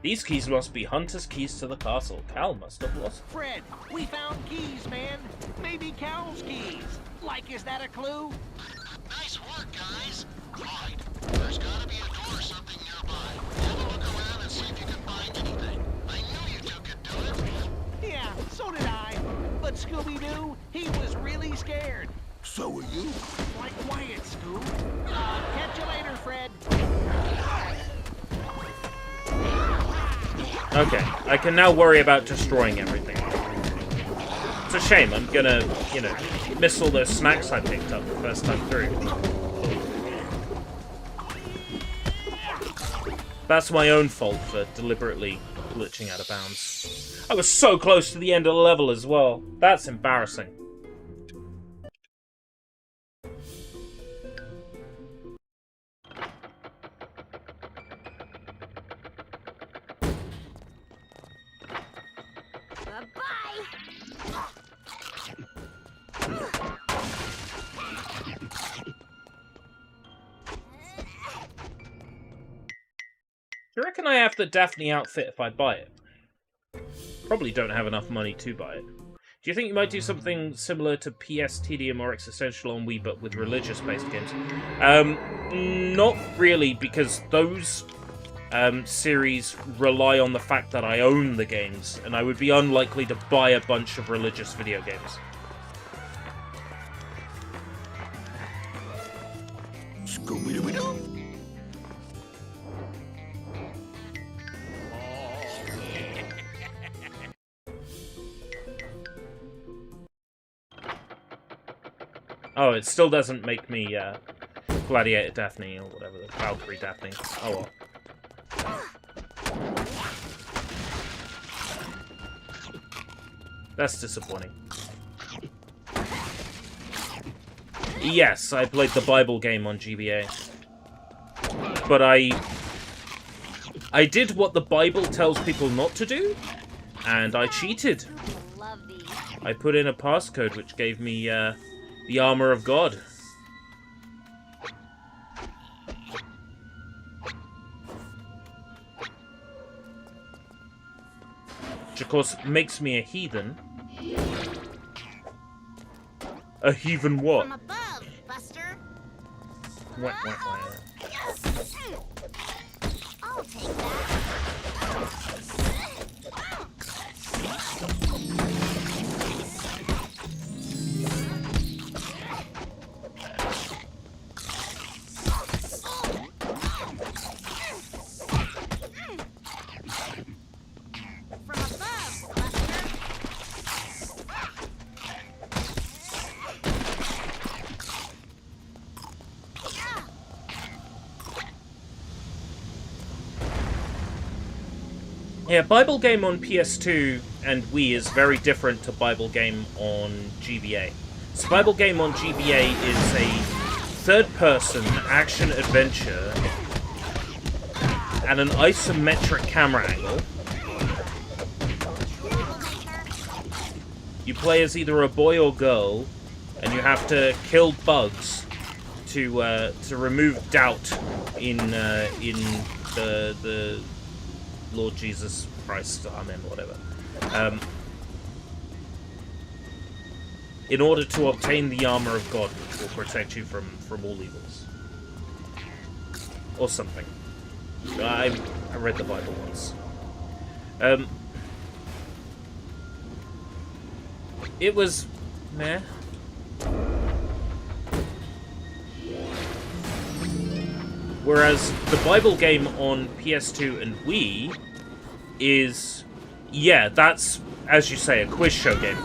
These keys must be Hunter's keys to the castle. Cal must have lost. Fred, we found keys, man. Maybe Cal's keys. Like, is that a clue? Nice work, guys. Right. There's gotta be a door or something nearby. Have a look around and see if you can find anything. I knew you two could do it. Yeah, so did I. But Scooby-Doo, he was really scared. So are you. Like quiet, Scoob. Catch you later, Fred. Okay, I can now worry about destroying everything. It's a shame, I'm gonna, you know, miss all those snacks I picked up the first time through. That's my own fault for deliberately glitching out of bounds. I was so close to the end of the level as well. That's embarrassing. reckon I have the Daphne outfit if I buy it? Probably don't have enough money to buy it. Do you think you might do something similar to PS, TDM, or Existential on Wii, but with religious-based games? Not really, because those series rely on the fact that I own the games, and I would be unlikely to buy a bunch of religious video games. Scooby-Doo. Oh, it still doesn't make me Gladiator Daphne, or whatever, Valkyrie Daphne. Oh well. That's disappointing. Yes, I played the Bible game on GBA. But I did what the Bible tells people not to do, and I cheated. I put in a passcode which gave me the armor of God. Which of course makes me a heathen. A heathen what? From above, Buster. Wah, wah, wah. I'll take that. From above, Buster. Yeah, Bible game on PS2 and Wii is very different to Bible game on GBA. So Bible game on GBA is a third-person action-adventure at an isometric camera angle. You play as either a boy or girl, and you have to kill bugs to remove doubt in the Lord Jesus Christ, Amen, whatever. In order to obtain the armor of God, which will protect you from all evils. Or something. I read the Bible once. It was meh. Whereas the Bible game on PS2 and Wii is, yeah, that's, as you say, a quiz show game.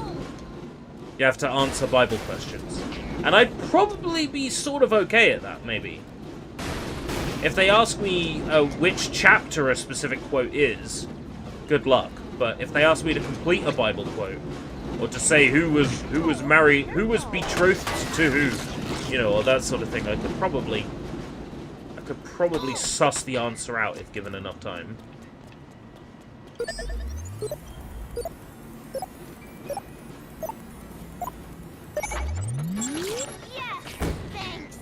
You have to answer Bible questions. And I'd probably be sort of okay at that, maybe. If they ask me which chapter a specific quote is, good luck. But if they ask me to complete a Bible quote, or to say who was married, who was betrothed to who, you know, or that sort of thing, I could probably suss the answer out if given enough time. Yes, thanks.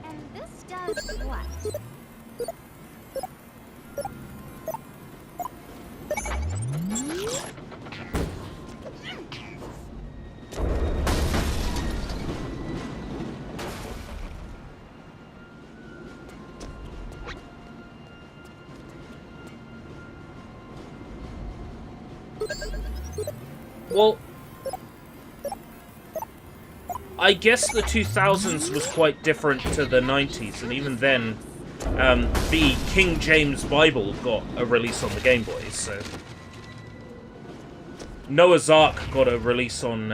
And this does what? Well, I guess the 2000s was quite different to the 90s, and even then, the King James Bible got a release on the Game Boy, so... Noah's Ark got a release on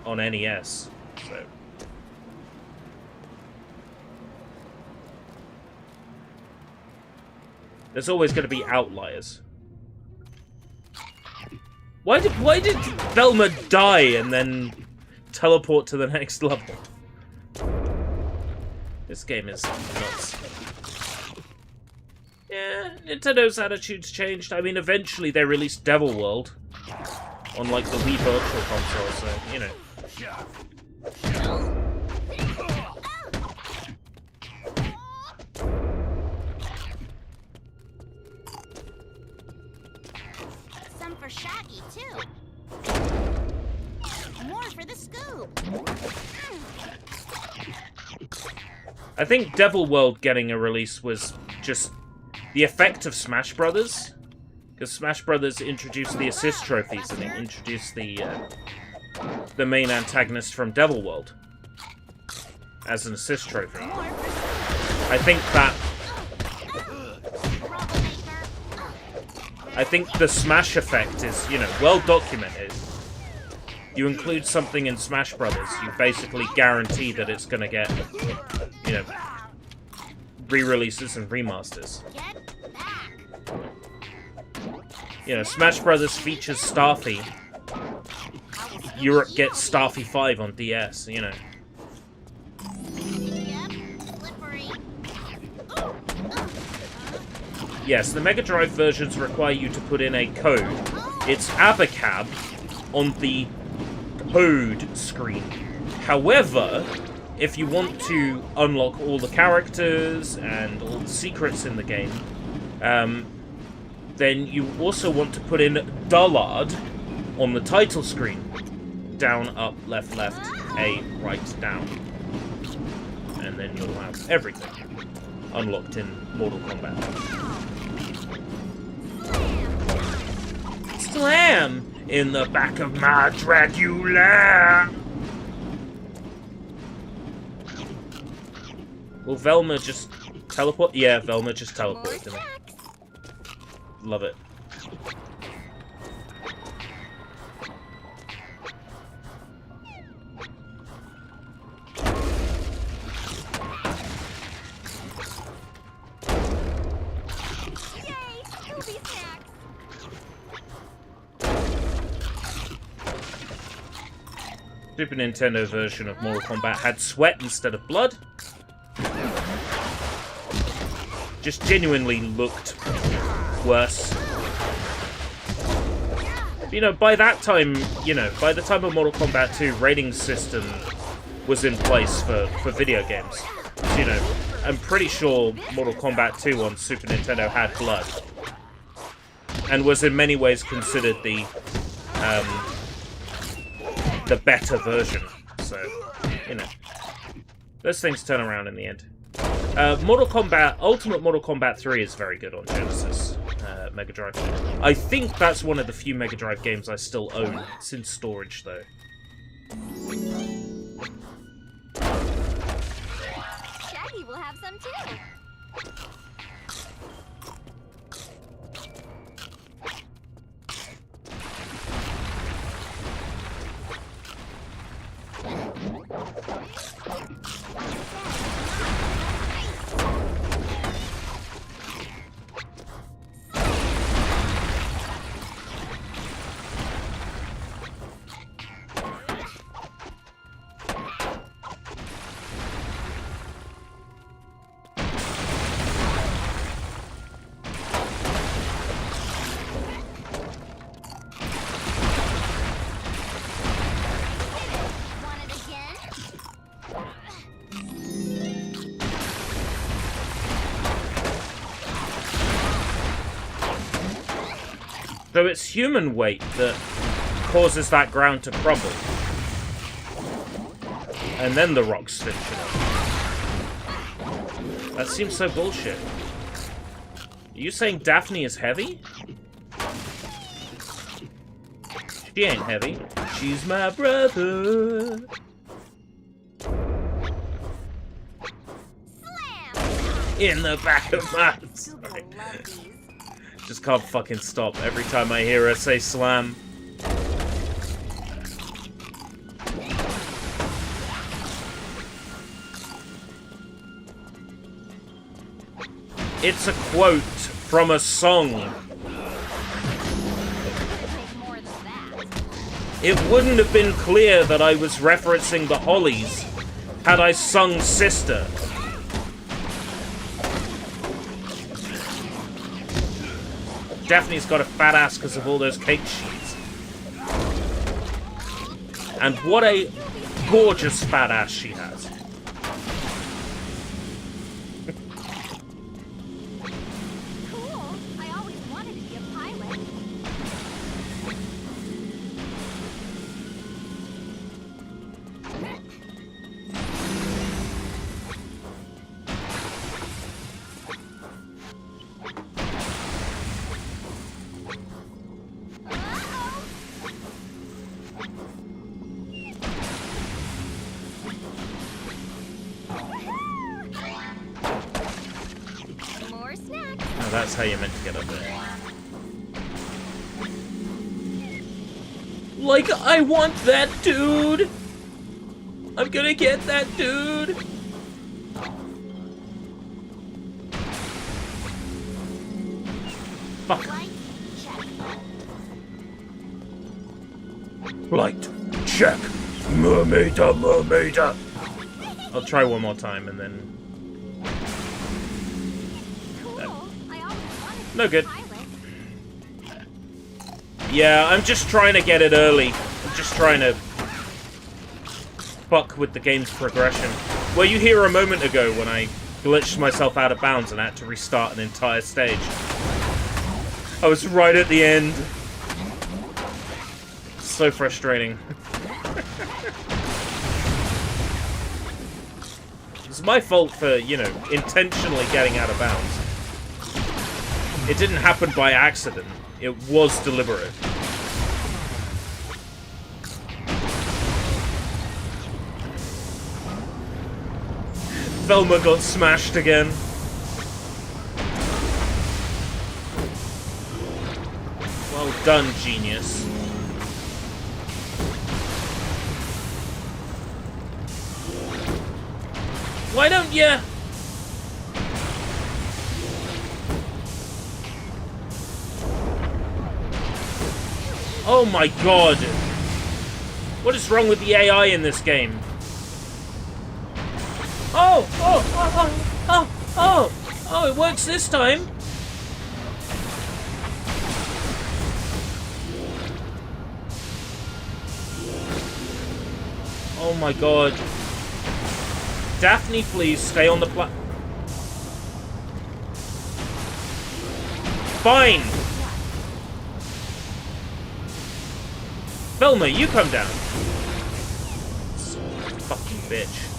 NES, so... There's always going to be outliers. Why did Velma die and then teleport to the next level? This game is nuts. Yeah, Nintendo's attitudes changed. I mean, eventually they released Devil World on, like, the Wii Virtual Console, so, you know. Some for Shaggy, too. More for the Scoob. I think Devil World getting a release was just the effect of Smash Brothers, because Smash Brothers introduced the assist trophies and it introduced the main antagonist from Devil World as an assist trophy. I think the Smash effect is, you know, well documented. You include something in Smash Brothers, you basically guarantee that it's gonna get, you know, re-releases and remasters. You know, Smash Brothers features Starfy. Europe gets Starfy 5 on DS, you know. Yes, the Mega Drive versions require you to put in a code. It's abacab on the code screen. However, if you want to unlock all the characters and all the secrets in the game, then you also want to put in Dullard on the title screen. Down, up, left, left, A, right, down. And then you'll have everything unlocked in Mortal Kombat. Slam! In the back of my Dracula! Will Velma just teleport? Yeah, Velma just teleported to me. Love it. Super Nintendo version of Mortal Kombat had sweat instead of blood. Just genuinely looked worse. You know, by that time, you know, by the time of Mortal Kombat 2, rating system was in place for video games. So, you know, I'm pretty sure Mortal Kombat 2 on Super Nintendo had blood. And was in many ways considered the better version. So, you know, those things turn around in the end. Ultimate Mortal Kombat 3 is very good on Genesis, Mega Drive. I think that's one of the few Mega Drive games I still own. It's in storage, though. Shaggy will have some, too. So it's human weight that causes that ground to crumble. And then the rocks finish it up. That seems so bullshit. Are you saying Daphne is heavy? She ain't heavy. She's my brother. In the back of my... Sorry. Just can't fucking stop every time I hear her say slam. It's a quote from a song. It wouldn't have been clear that I was referencing the Hollies had I sung Sister. Daphne's got a fat ass because of all those cake sheets. And what a gorgeous fat ass she has. Cool. I always wanted to be a pilot. More snacks. Oh, that's how you're meant to get up there. Like, I want that dude! I'm gonna get that dude! Fuck. Light check. Light. Check. Mermaida, mermaida. I'll try one more time and then... Cool. I always wanted to No be good. a pilot. Yeah, I'm just trying to get it early. I'm just trying to fuck with the game's progression. Well, you hear a moment ago when I glitched myself out of bounds and I had to restart an entire stage. I was right at the end. So frustrating. It's my fault for, you know, intentionally getting out of bounds. It didn't happen by accident. It was deliberate. Velma got smashed again. Well done, genius. Why don't you... Oh my god! What is wrong with the AI in this game? Oh! Oh! Oh! Oh! Oh! Oh! It works this time! Oh my god. Daphne, please stay on the Fine! Velma, you come down. Fucking bitch.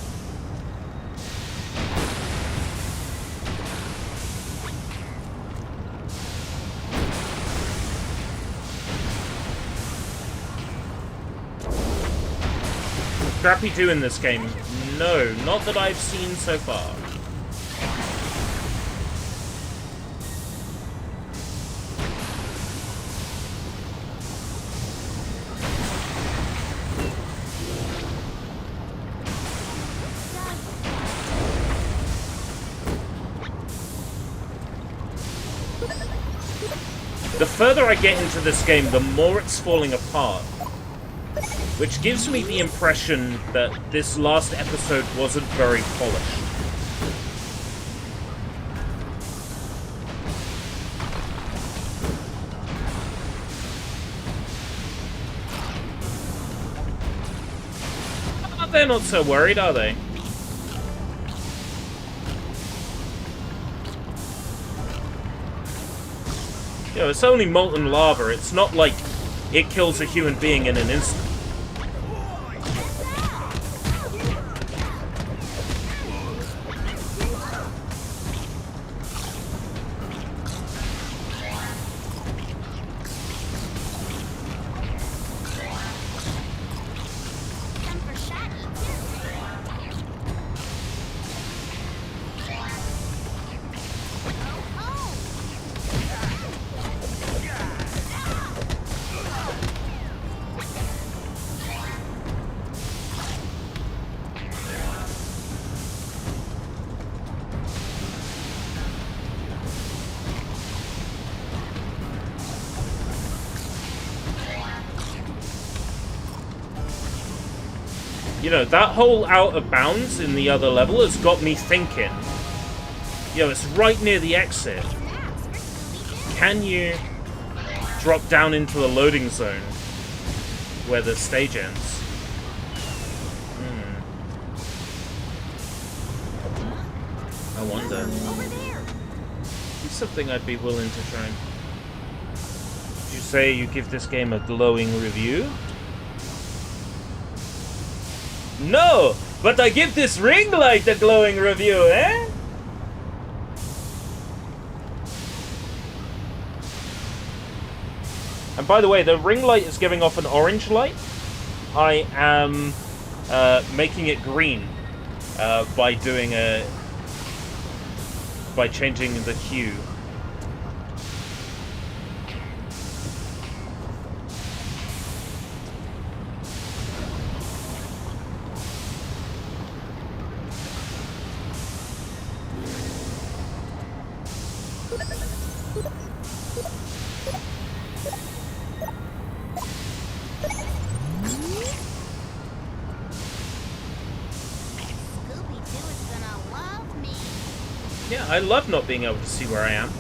Scrappy-Doo in this game? No, not that I've seen so far. The further I get into this game, the more it's falling apart. Which gives me the impression that this last episode wasn't very polished. They're not so worried, are they? You know, it's only molten lava. It's not like it kills a human being in an instant. Some for Shaggy, too. Oh! You know, that whole out of bounds in the other level has got me thinking. You know, it's right near the exit. Snaps for Scooby-Doo. Can you drop down into the loading zone where the stage ends. I wonder. Over there. It's something I'd be willing to try. Did you say you give this game a glowing review? No, but I give this ring light a glowing review, eh? And by the way, the ring light is giving off an orange light. I am making it green by changing the hue. Scooby-Doo is gonna love me. Yeah, I love not being able to see where I am.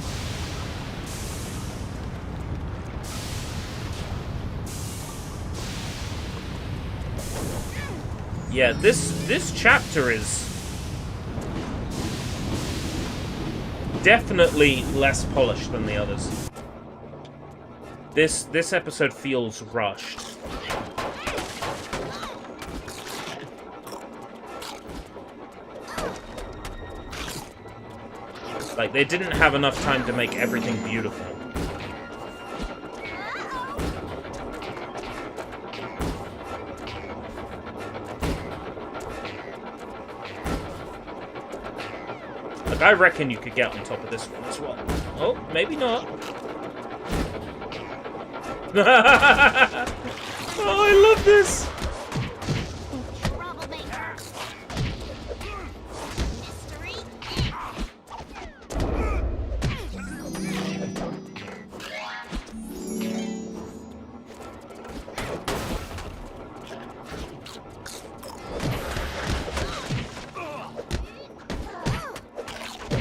Yeah, this chapter is definitely less polished than the others. This episode feels rushed. Like, they didn't have enough time to make everything beautiful. Like, I reckon you could get on top of this one as well. Oh, maybe not. Oh, I love this! Troublemaker. Mystery.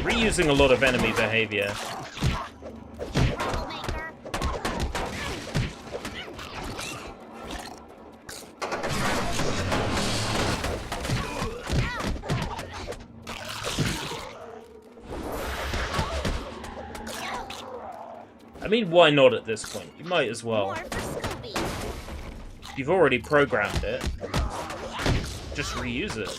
Reusing a lot of enemy behavior. Troublemaker. I mean, why not at this point? You might as well. More for Scooby. You've already programmed it. Just reuse it.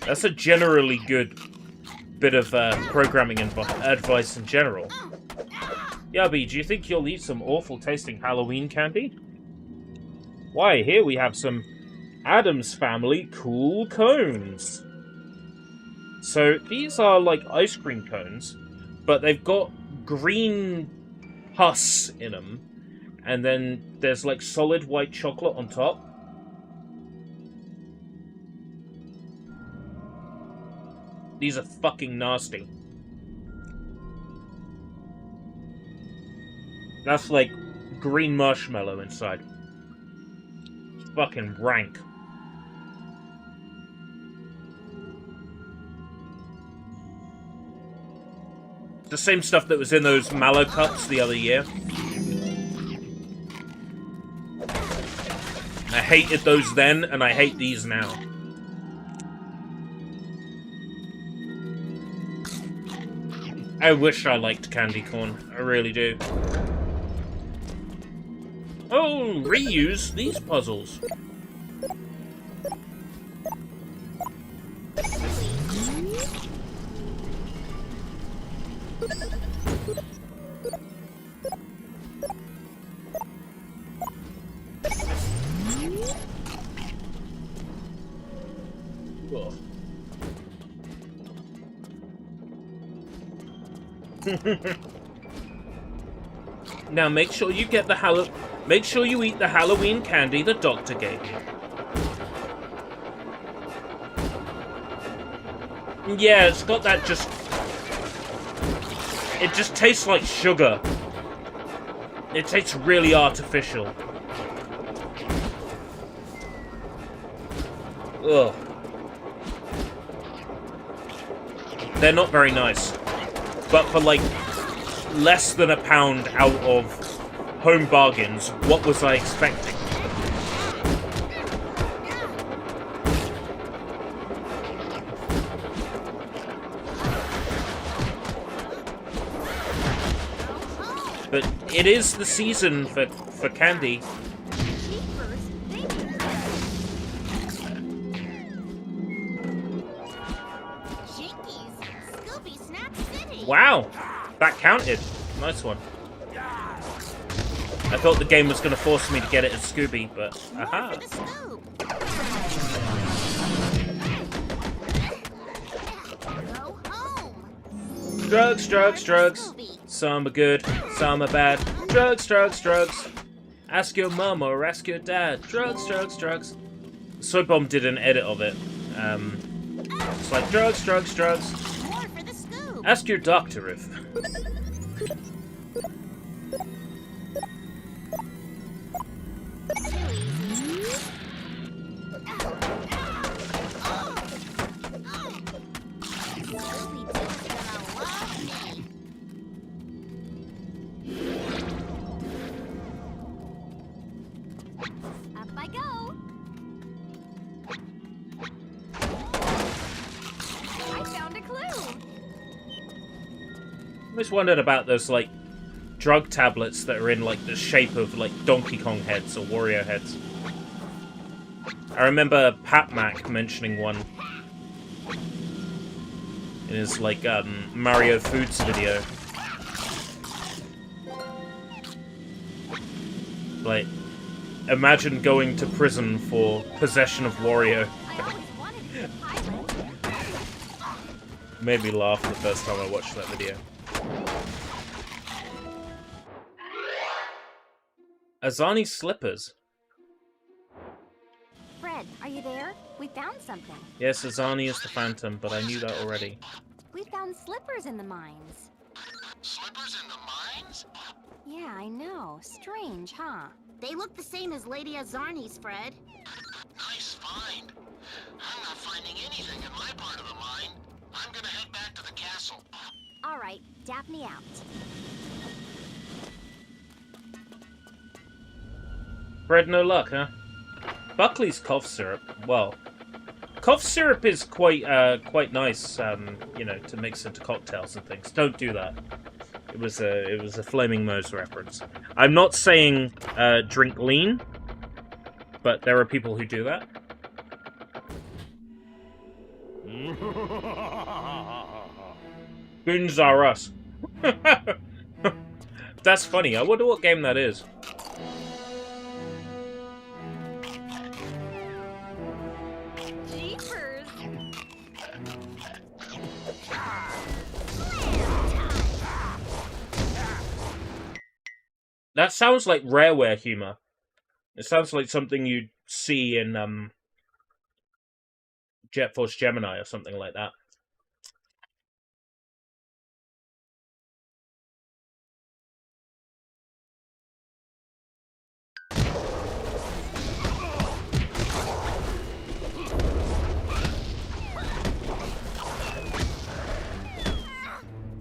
That's a generally good bit of programming advice in general. Yubby, do you think you'll eat some awful tasting Halloween candy? Why, here we have some Addams Family cool cones. So these are like ice cream cones, but they've got green pus in them, and then there's like solid white chocolate on top. These are fucking nasty. That's like green marshmallow inside. It's fucking rank. The same stuff that was in those mallow cups the other year. I hated those then, and I hate these now. I wish I liked candy corn. I really do. Oh, reuse these puzzles. Ugh. Now make sure you get the make sure you eat the Halloween candy the doctor gave you. Yeah, it's got that it just tastes like sugar. It tastes really artificial. Ugh. They're not very nice. But for like less than £1 out of Home Bargains. What was I expecting? But it is the season for candy. Wow, that counted. Nice one. I thought the game was going to force me to get it as Scooby, but aha. Drugs, drugs, drugs. Some are good, some are bad. Drugs, drugs, drugs. Ask your mum or ask your dad. Drugs, drugs, drugs. Soap Bomb did an edit of it. It's like drugs, drugs, drugs. Ask your doctor if. Up I go. I found a clue. I always wondered about those, like, drug tablets that are in, like, the shape of, like, Donkey Kong heads or Wario heads. I remember Pat Mac mentioning one in his, like, Mario Foods video. Like, imagine going to prison for possession of Wario. Made me laugh the first time I watched that video. Azani's slippers. Fred, are you there? We found something. Yes, Azani is the Phantom, but I knew that already. We found slippers in the mines. Slippers in the mines? Yeah, I know. Strange, huh? They look the same as Lady Azarni's, Fred. Nice find. I'm not finding anything in my part of the mine. I'm gonna head back to the castle. All right, Daphne out. Fred, no luck, huh? Buckley's cough syrup. Well, cough syrup is quite nice, you know, to mix into cocktails and things. Don't do that. It was a Flaming Moe's reference. I'm not saying drink lean, but there are people who do that. Goons are us. That's funny. I wonder what game that is. Jeepers! That sounds like Rareware humor. It sounds like something you'd see in Jet Force Gemini or something like that.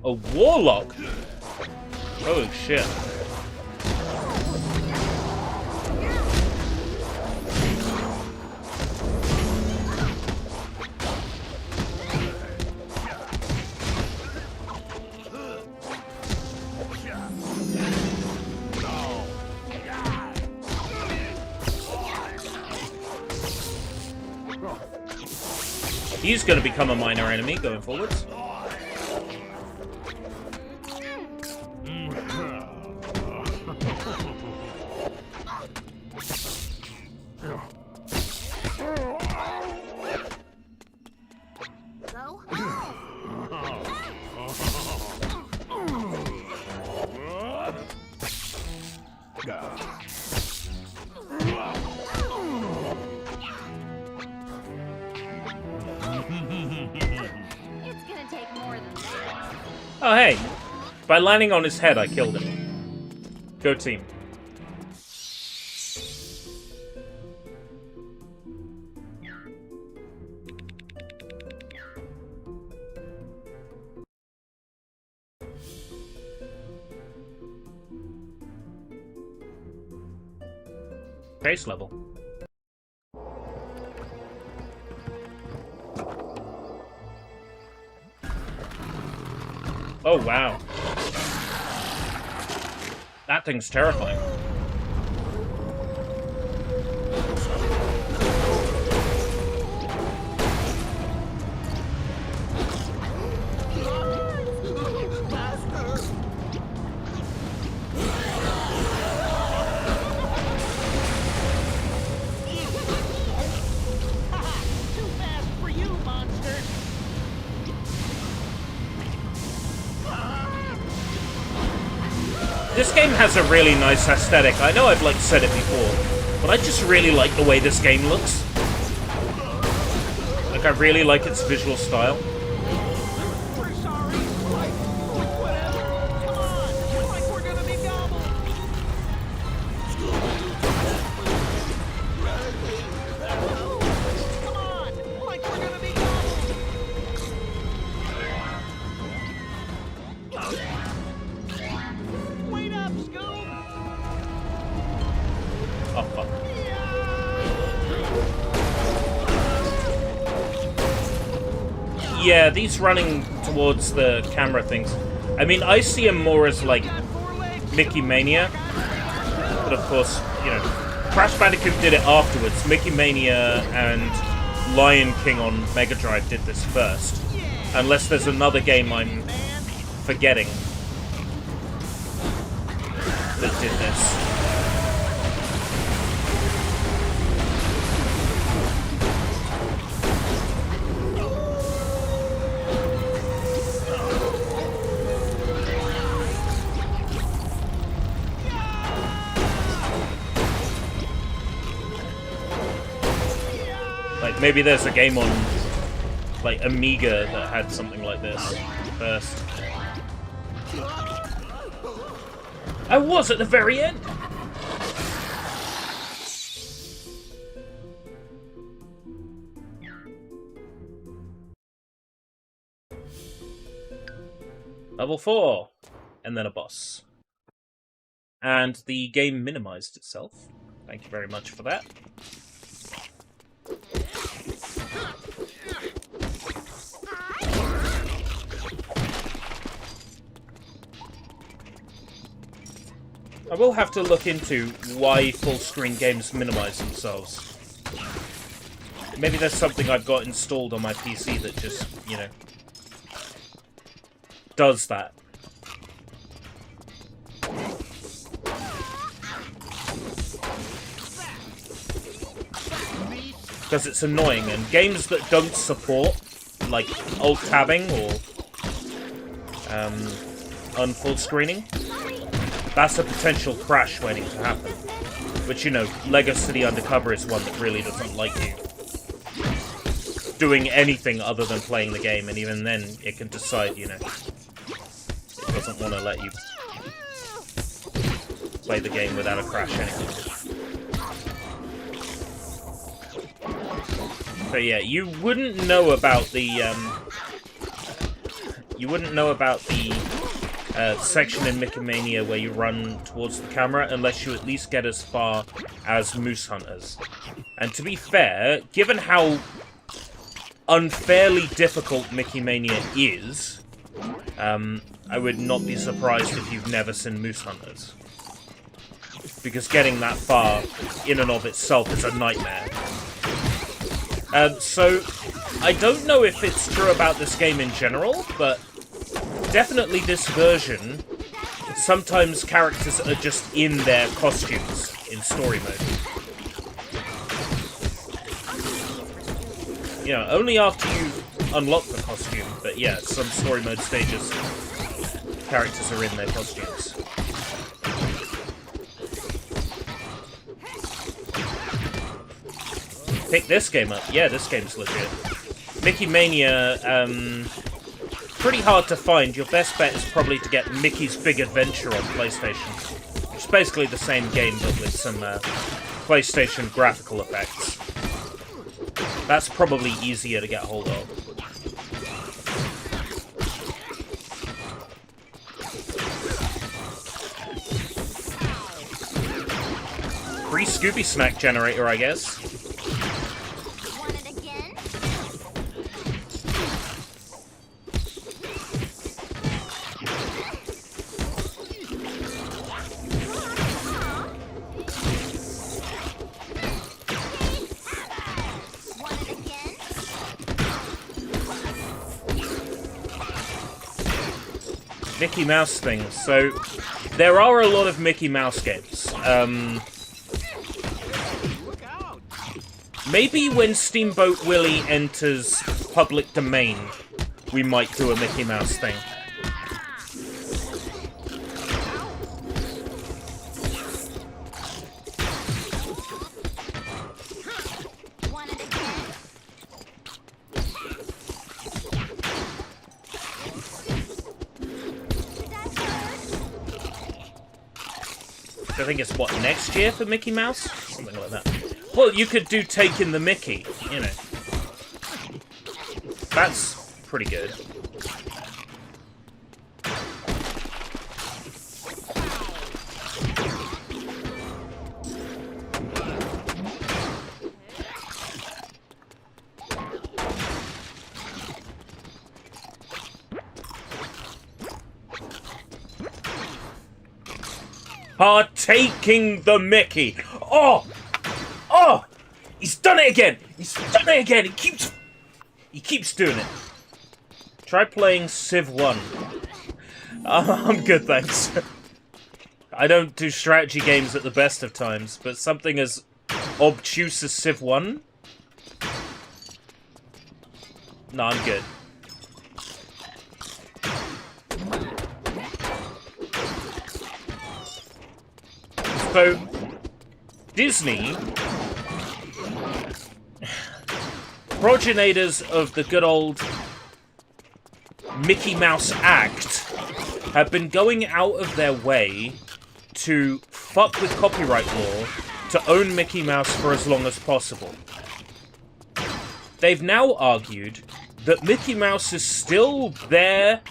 A warlock? Holy shit. He's going to become a minor enemy going forwards. Go home! It's gonna take more than that. Oh, hey. By landing on his head, I killed him. Go team. chase level. Oh, wow. That thing's terrifying. Too fast for you, monster. This game has a really nice aesthetic. I know I've said it before, but I just really like the way this game looks. Like, I really like its visual style. We're sorry. Like whatever. Come on. Like we're gonna be gobbled. Come on. Like we're gonna be gobbled. Wait up, Scoob. Oh, fuck. Yeah, these running towards the camera things. I mean, I see them more as, like, Mickey Mania. But of course, you know, Crash Bandicoot did it afterwards. Mickey Mania and Lion King on Mega Drive did this first. Unless there's another game I'm forgetting that did this. Like, maybe there's a game on, like, Amiga that had something like this first. I was at the very end! Level 4! And then a boss. And the game minimized itself. Thank you very much for that. I will have to look into why full-screen games minimize themselves. Maybe there's something I've got installed on my PC that just, you know, does that. Because it's annoying, and games that don't support, like, alt-tabbing or unfull screening, that's a potential crash waiting to happen. Which, you know, Lego City Undercover is one that really doesn't like you doing anything other than playing the game, and even then it can decide, you know, it doesn't want to let you play the game without a crash anyway. So yeah, you wouldn't know about the section in Mickey Mania where you run towards the camera unless you at least get as far as Moose Hunters. And to be fair, given how unfairly difficult Mickey Mania is, I would not be surprised if you've never seen Moose Hunters. Because getting that far in and of itself is a nightmare. So, I don't know if it's true about this game in general, but definitely this version, sometimes characters are just in their costumes in story mode. You know, only after you unlock the costume, but yeah, some story mode stages, characters are in their costumes. Pick this game up. Yeah, this game's legit. Mickey Mania, pretty hard to find. Your best bet is probably to get Mickey's Big Adventure on PlayStation. Which is basically the same game, but with some PlayStation graphical effects. That's probably easier to get hold of. free Scooby snack generator, I guess. Want it again? Want it again? Mickey Mouse things. So, there are a lot of Mickey Mouse games. Maybe when Steamboat Willie enters public domain, we might do a Mickey Mouse thing. Want it again? Did that hurt? I think it's, what, next year for Mickey Mouse? Something like that. Well, you could do Taking the Mickey, you know. That's pretty good. Partaking the Mickey. Oh! Oh! He's done it again! He's done it again! He keeps doing it. Try playing Civ 1. I'm good, thanks. I don't do strategy games at the best of times, but something as obtuse as Civ 1? No, I'm good. So, Disney, progenitors of the good old Mickey Mouse Act, have been going out of their way to fuck with copyright law to own Mickey Mouse for as long as possible. They've now argued that Mickey Mouse is still their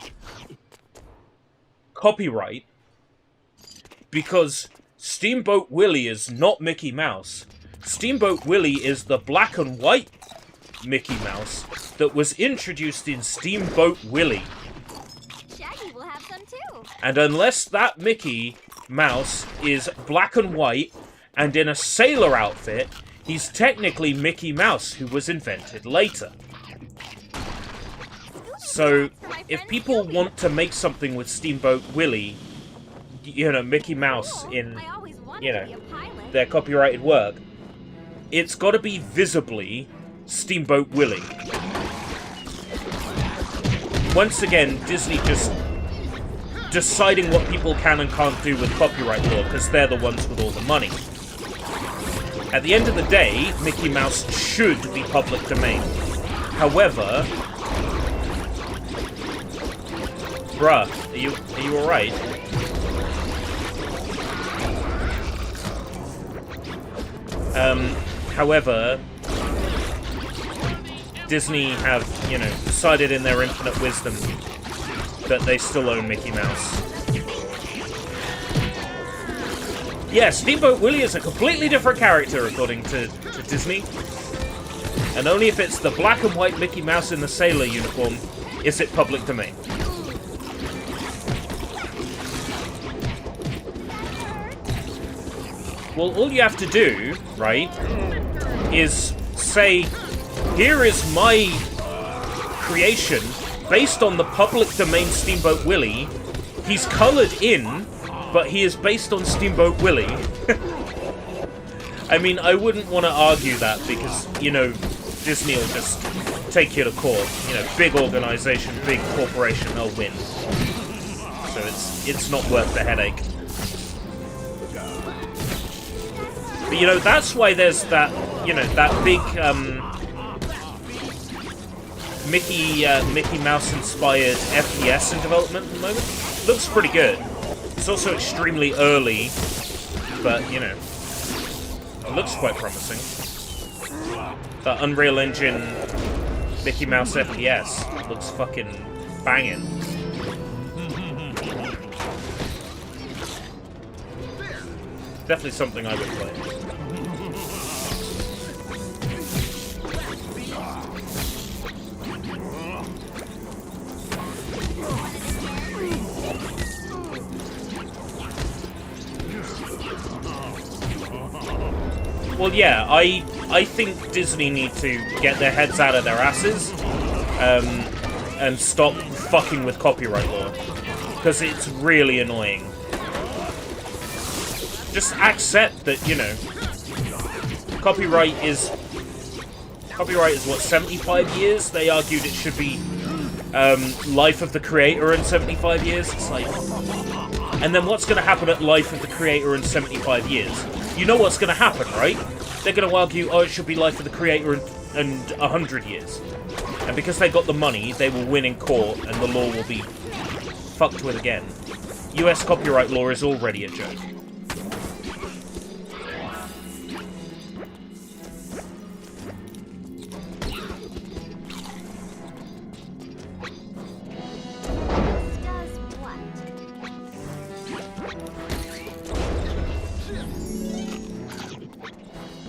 copyright because Steamboat Willie is not Mickey Mouse. Steamboat Willie is the black and white Mickey Mouse that was introduced in Steamboat Willie. Shaggy will have some too. And unless that Mickey Mouse is black and white and in a sailor outfit, he's technically Mickey Mouse, who was invented later. So, if people want to make something with Steamboat Willie, you know, Mickey Mouse in, you know, their copyrighted work, it's got to be visibly Steamboat Willie. Once again, Disney just deciding what people can and can't do with copyright law, because they're the ones with all the money. At the end of the day, Mickey Mouse should be public domain. However, bruh, are you alright? However, Disney have, you know, decided in their infinite wisdom that they still own Mickey Mouse. Yeah, Steamboat Willie is a completely different character, according to Disney. And only if it's the black and white Mickey Mouse in the sailor uniform is it public domain. Well, all you have to do, right, is say, here is my creation based on the public domain Steamboat Willie. He's coloured in, but he is based on Steamboat Willie. I mean, I wouldn't want to argue that because, you know, Disney will just take you to court. You know, big organisation, big corporation, they'll win. So it's not worth the headache. But, you know, that's why there's that, you know, that big, Mickey Mouse-inspired FPS in development at the moment. Looks pretty good. It's also extremely early, but, you know, it looks quite promising. The Unreal Engine Mickey Mouse FPS looks fucking banging. Definitely something I would play. Well, yeah, I think Disney need to get their heads out of their asses and stop fucking with copyright law. Because it's really annoying. Just accept that, you know, copyright is what, 75 years? They argued it should be life of the creator in 75 years. It's like, and then what's going to happen at life of the creator in 75 years? You know what's going to happen, right? They're going to argue, oh, it should be life of the creator in 100 years. And because they got the money, they will win in court, and the law will be fucked with again. US copyright law is already a joke.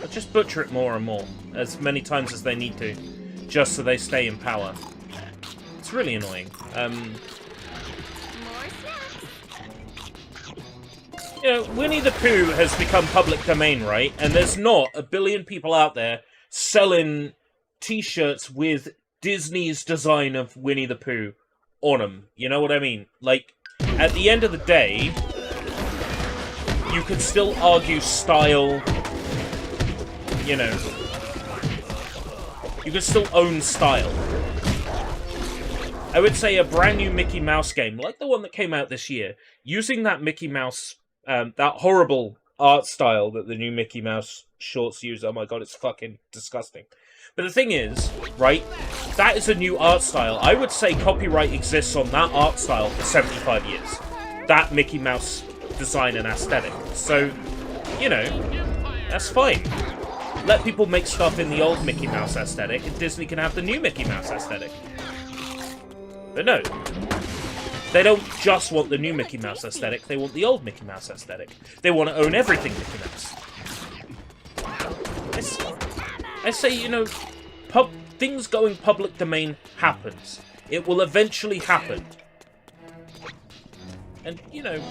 Just butcher it more and more, as many times as they need to, just so they stay in power. It's really annoying. You know, Winnie the Pooh has become public domain, right? And there's not a billion people out there selling t-shirts with Disney's design of Winnie the Pooh on them. You know what I mean? Like, at the end of the day, you can still argue style. You know, you can still own style. I would say a brand new Mickey Mouse game, like the one that came out this year, using that Mickey Mouse, that horrible art style that the new Mickey Mouse shorts use. Oh my god, it's fucking disgusting. But the thing is, right, that is a new art style. I would say copyright exists on that art style for 75 years. That Mickey Mouse design and aesthetic. So, you know, that's fine. Let people make stuff in the old Mickey Mouse aesthetic, and Disney can have the new Mickey Mouse aesthetic. But no. They don't just want the new Mickey Mouse aesthetic, they want the old Mickey Mouse aesthetic. They want to own everything Mickey Mouse. I say, you know, things going public domain happens. It will eventually happen. And, you know,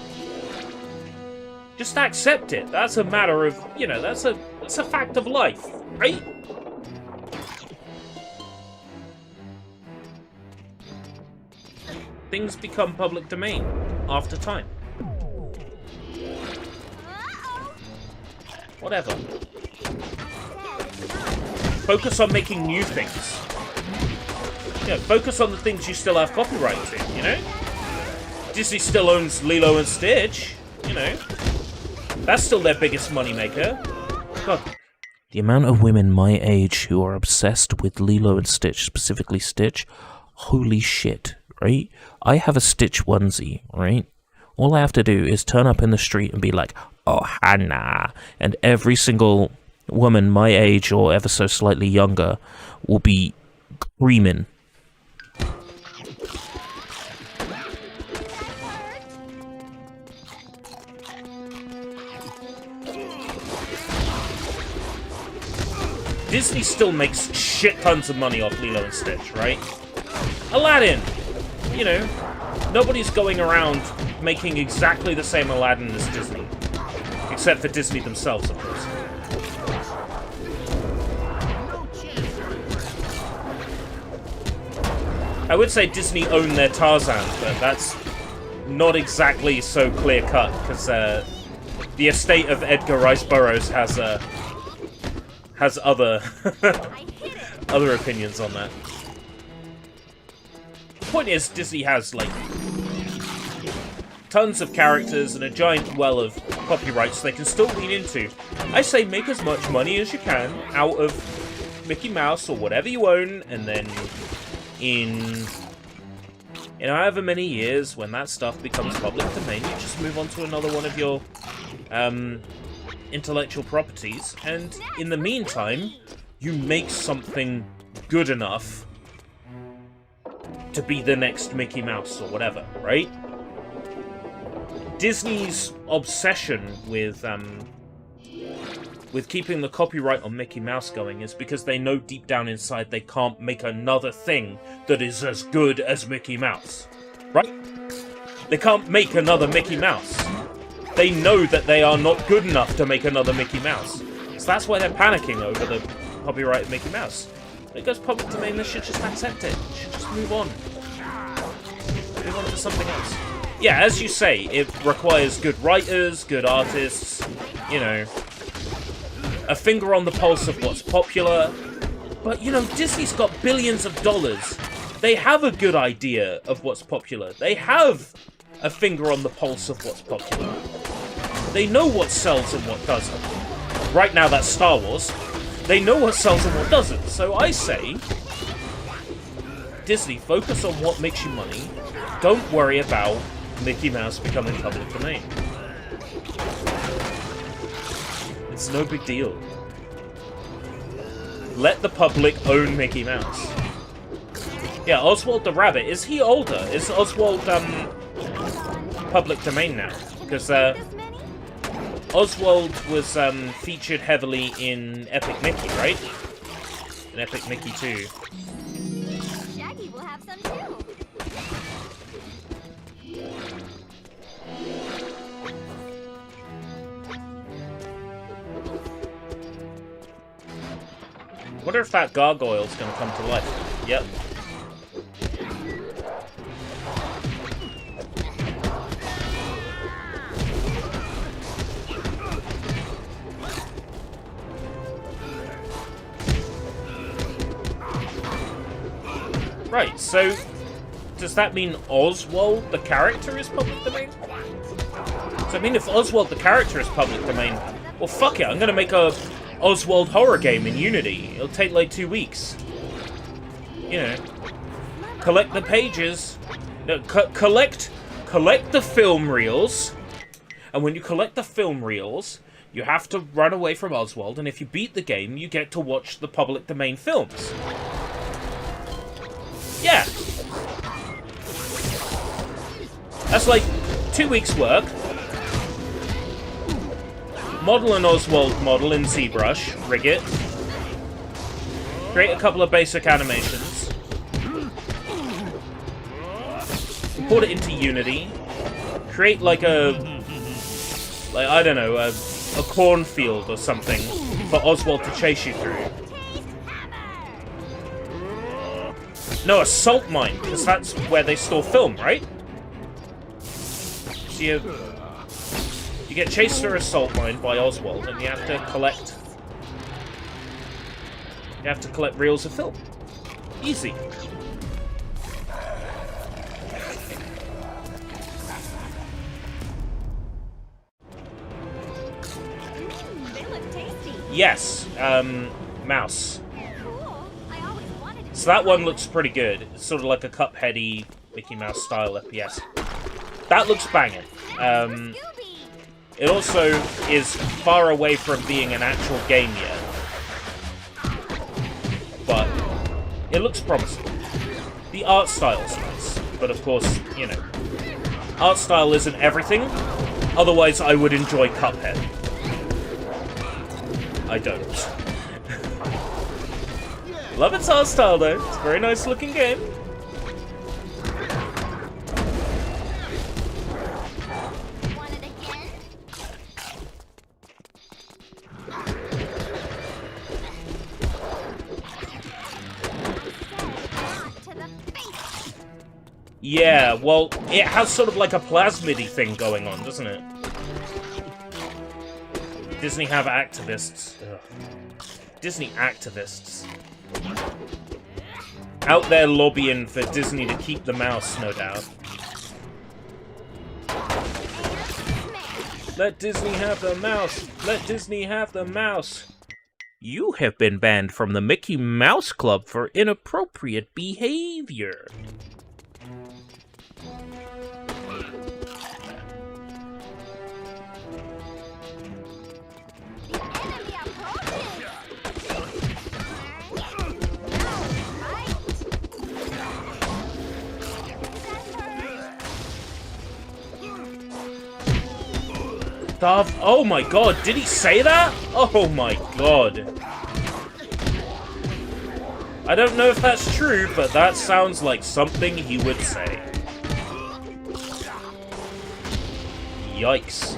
just accept it. That's a matter of, you know, that's a fact of life, right? Things become public domain after time. Whatever. Focus on making new things. Yeah, focus on the things you still have copyright to, you know? Disney still owns Lilo and Stitch, you know? That's still their biggest moneymaker. God. The amount of women my age who are obsessed with Lilo and Stitch, specifically Stitch, holy shit, right? I have a Stitch onesie, right? All I have to do is turn up in the street and be like, oh, Hannah. And every single woman my age or ever so slightly younger will be screaming. Disney still makes shit tons of money off Lilo and Stitch, right? Aladdin! You know, nobody's going around making exactly the same Aladdin as Disney. Except for Disney themselves, of course. I would say Disney owned their Tarzan, but that's not exactly so clear-cut, because the estate of Edgar Rice Burroughs has other other opinions on that. The point is, Disney has, like, tons of characters and a giant well of copyrights they can still lean into. I say make as much money as you can out of Mickey Mouse or whatever you own, and then in however many years, when that stuff becomes public domain, you just move on to another one of your intellectual properties, and in the meantime, you make something good enough to be the next Mickey Mouse or whatever, right? Disney's obsession with keeping the copyright on Mickey Mouse going is because they know deep down inside they can't make another thing that is as good as Mickey Mouse, right? They can't make another Mickey Mouse. They know that they are not good enough to make another Mickey Mouse. So because that's why they're panicking over the copyright of Mickey Mouse. When it goes public domain, they should just accept it. They should just move on. Move on to something else. Yeah, as you say, it requires good writers, good artists, you know, a finger on the pulse of what's popular. But, you know, Disney's got billions of dollars. They have a good idea of what's popular. They have a finger on the pulse of what's popular. They know what sells and what doesn't. Right now, that's Star Wars. They know what sells and what doesn't. So I say, Disney, focus on what makes you money. Don't worry about Mickey Mouse becoming public domain. It's no big deal. Let the public own Mickey Mouse. Yeah, Oswald the Rabbit. Is he older? Is Oswald, public domain now? Because, Oswald was, featured heavily in Epic Mickey, right? In Epic Mickey 2. Shaggy will have some too. Wonder if that gargoyle's gonna come to life. Yep. Right, so does that mean Oswald the character is public domain? So I mean, if Oswald the character is public domain, well fuck it, I'm gonna make a Oswald horror game in Unity. It'll take like 2 weeks. You know, collect the pages, no, collect the film reels, and when you collect the film reels, you have to run away from Oswald, and if you beat the game, you get to watch the public domain films. Yeah. That's like 2 weeks' work. Model an Oswald model in ZBrush, rig it. Create a couple of basic animations. Import it into Unity. Create like I don't know, a cornfield or something for Oswald to chase you through. No, a salt mine, because that's where they store film, right? So you get chased through a salt mine by Oswald, and you have to collect... You have to collect reels of film. Easy. They look tasty. Yes, mouse. Cool. I always wanted to. So that one looks pretty good. It's sort of like a Cupheady Mickey Mouse style FPS. That looks banging. It also is far away from being an actual game yet. But it looks promising. The art style's nice. But of course, you know, art style isn't everything. Otherwise, I would enjoy Cuphead. I don't. Love its art style, though. It's a very nice looking game. Want it again? To the face. Yeah, well, it has sort of like a plasmidy thing going on, doesn't it? Disney have activists. Ugh. Disney activists. Out there lobbying for Disney to keep the mouse, no doubt. Let Disney have the mouse! Let Disney have the mouse! You have been banned from the Mickey Mouse Club for inappropriate behavior. Enemy approaches. Oh my god, did he say that? Oh my god. I don't know if that's true, but that sounds like something he would say. Yikes.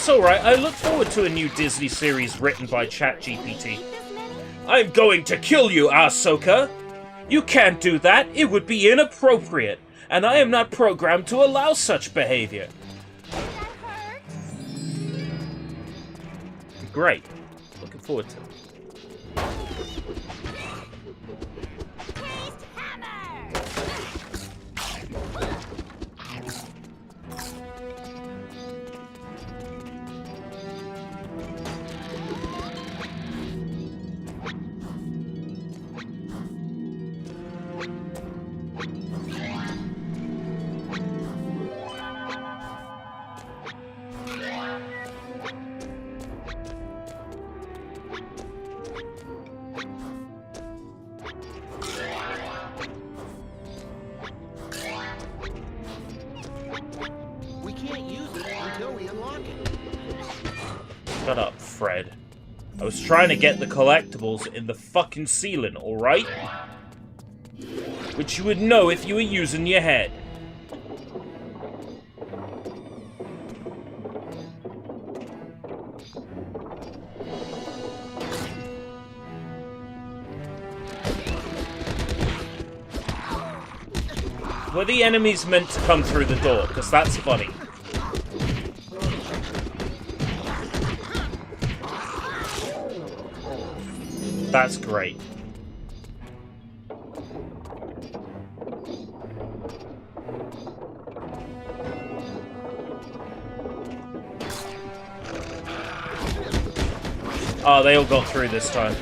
That's alright, I look forward to a new Disney series written by ChatGPT. I'm going to kill you, Ahsoka! You can't do that, it would be inappropriate, and I am not programmed to allow such behavior. Great. Looking forward to it. We can't use it until we unlock it. Shut up, Fred. I was trying to get the collectibles in the fucking ceiling, alright? Which you would know if you were using your head. Were the enemies meant to come through the door? Because that's funny. That's great. Oh, they all got through this time.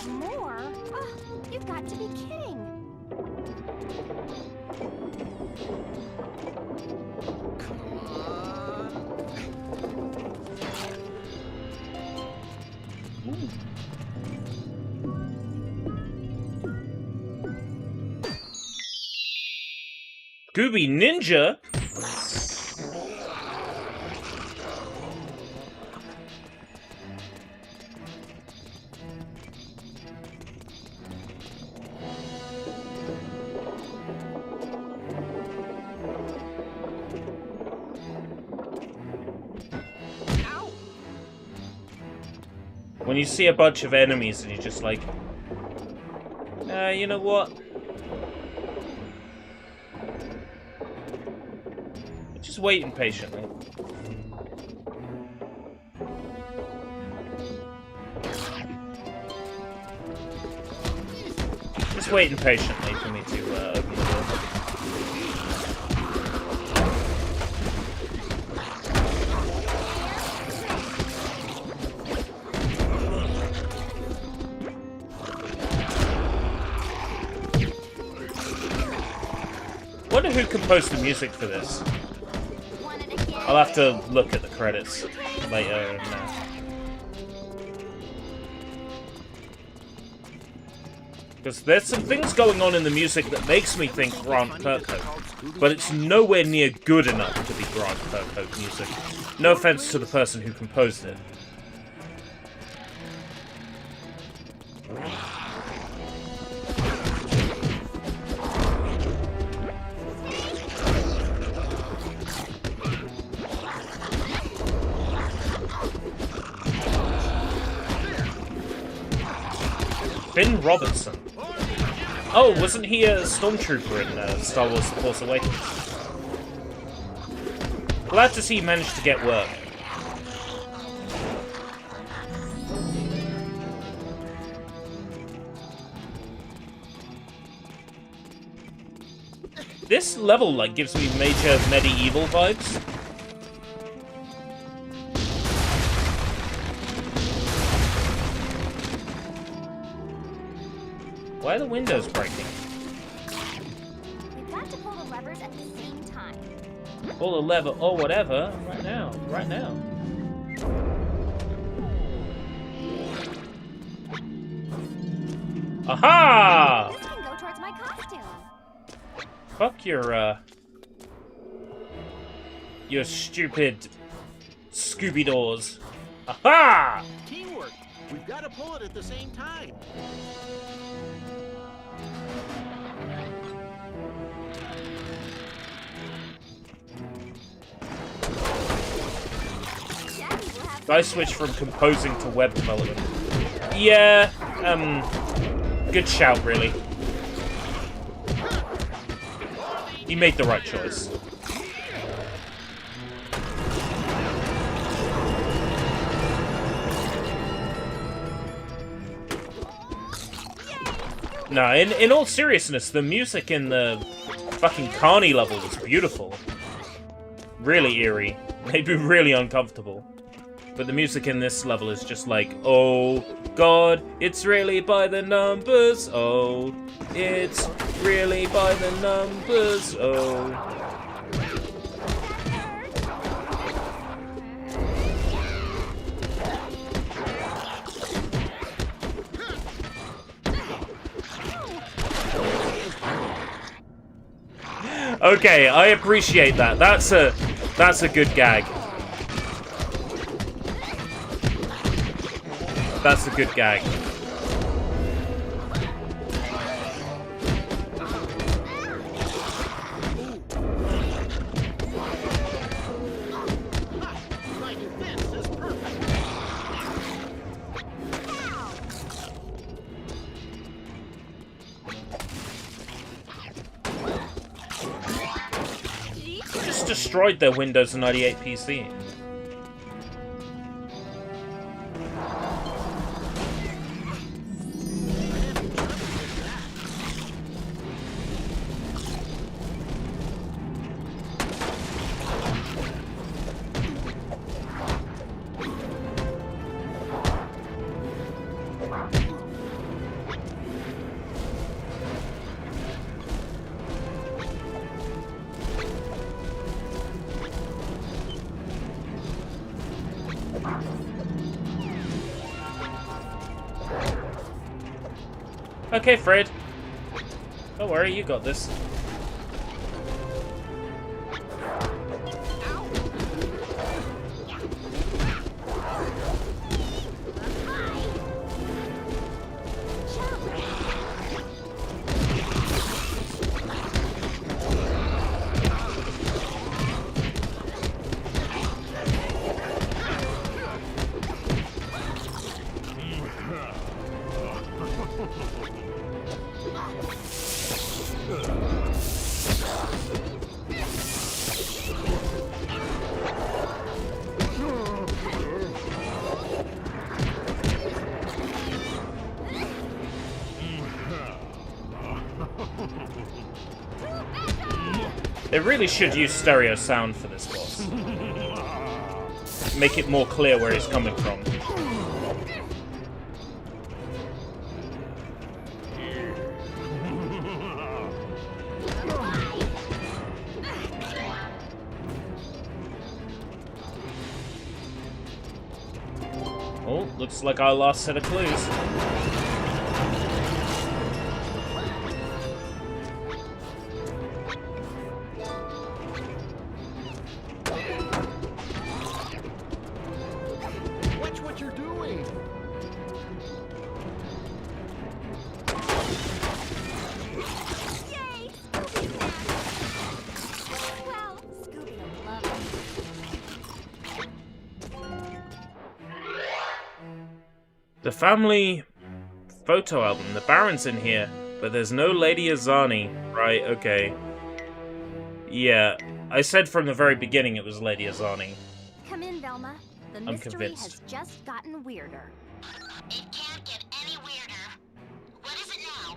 More? Oh, you've got to be kidding. Scooby Ninja? When you see a bunch of enemies and you're just like, you know what? Just waiting patiently. Just waiting patiently for me to open the door. Wonder who composed the music for this. I'll have to look at the credits later. Because there's some things going on in the music that makes me think Grant Kirkhope, but it's nowhere near good enough to be Grant Kirkhope music. No offense to the person who composed it. Finn Robertson. Oh, wasn't he a stormtrooper in Star Wars: The Force Awakens? Glad to see he managed to get work. This level, like, gives me major medieval vibes. Why are the windows breaking? We've got to pull the levers at the same time. Pull the lever or whatever. Right now. Right now. Aha! This can go towards my costume. Fuck your stupid Scooby-Doors. Aha! Teamwork. We've got to pull it at the same time. I switched from composing to web development. Yeah, good shout, really. He made the right choice. No, in all seriousness, the music in the fucking Carney level was beautiful. Really eerie. Made me really uncomfortable. But the music in this level is just like, oh god, it's really by the numbers, oh, it's really by the numbers, oh. Okay, I appreciate that. That's a good gag. That's a good gag. Just destroyed their Windows 98 PC. Okay, Fred. Don't worry, you got this. They really should use stereo sound for this boss. Make it more clear where he's coming from. Oh, looks like our last set of clues. The family photo album. The Baron's in here, but there's no Lady Azani. Right, okay. Yeah, I said from the very beginning it was Lady Azani. Come in, Velma. The I'm mystery convinced. has just gotten weirder. It can't get any weirder. What is it now?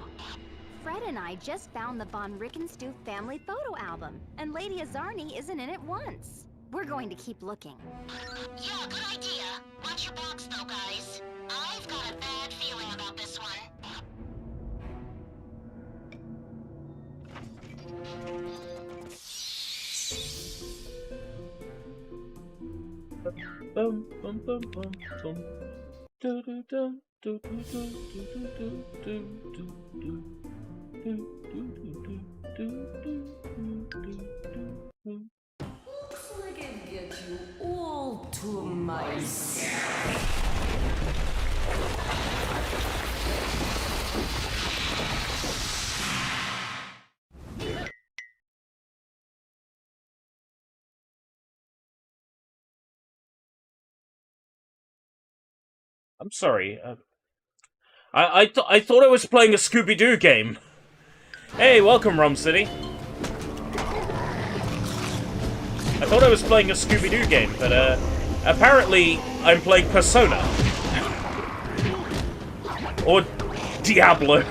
Fred and I just found the Von Rickenstoof family photo album, and Lady Azarni isn't in it once. We're going to keep looking. Yeah, good idea. Watch your backs though, guys. I've got a bad feeling about this one. Bum, bum, bum, bum, bum. Do, do, do, do, do, do, do, do, do, do, do, do, do, do, do, do. Looks like I get you all to myself. I'm sorry. I thought I was playing a Scooby-Doo game. Hey, welcome, Rum City. I thought I was playing a Scooby-Doo game, but apparently I'm playing Persona. Or Diablo.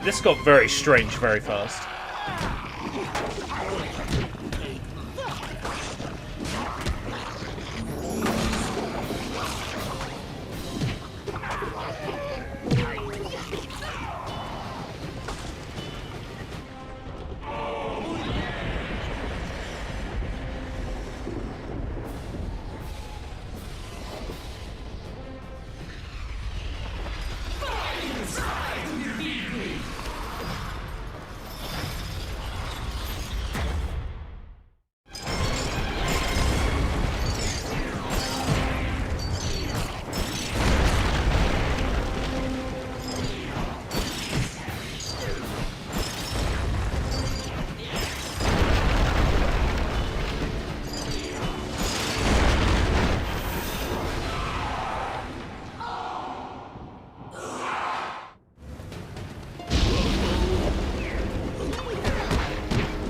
This got very strange very fast.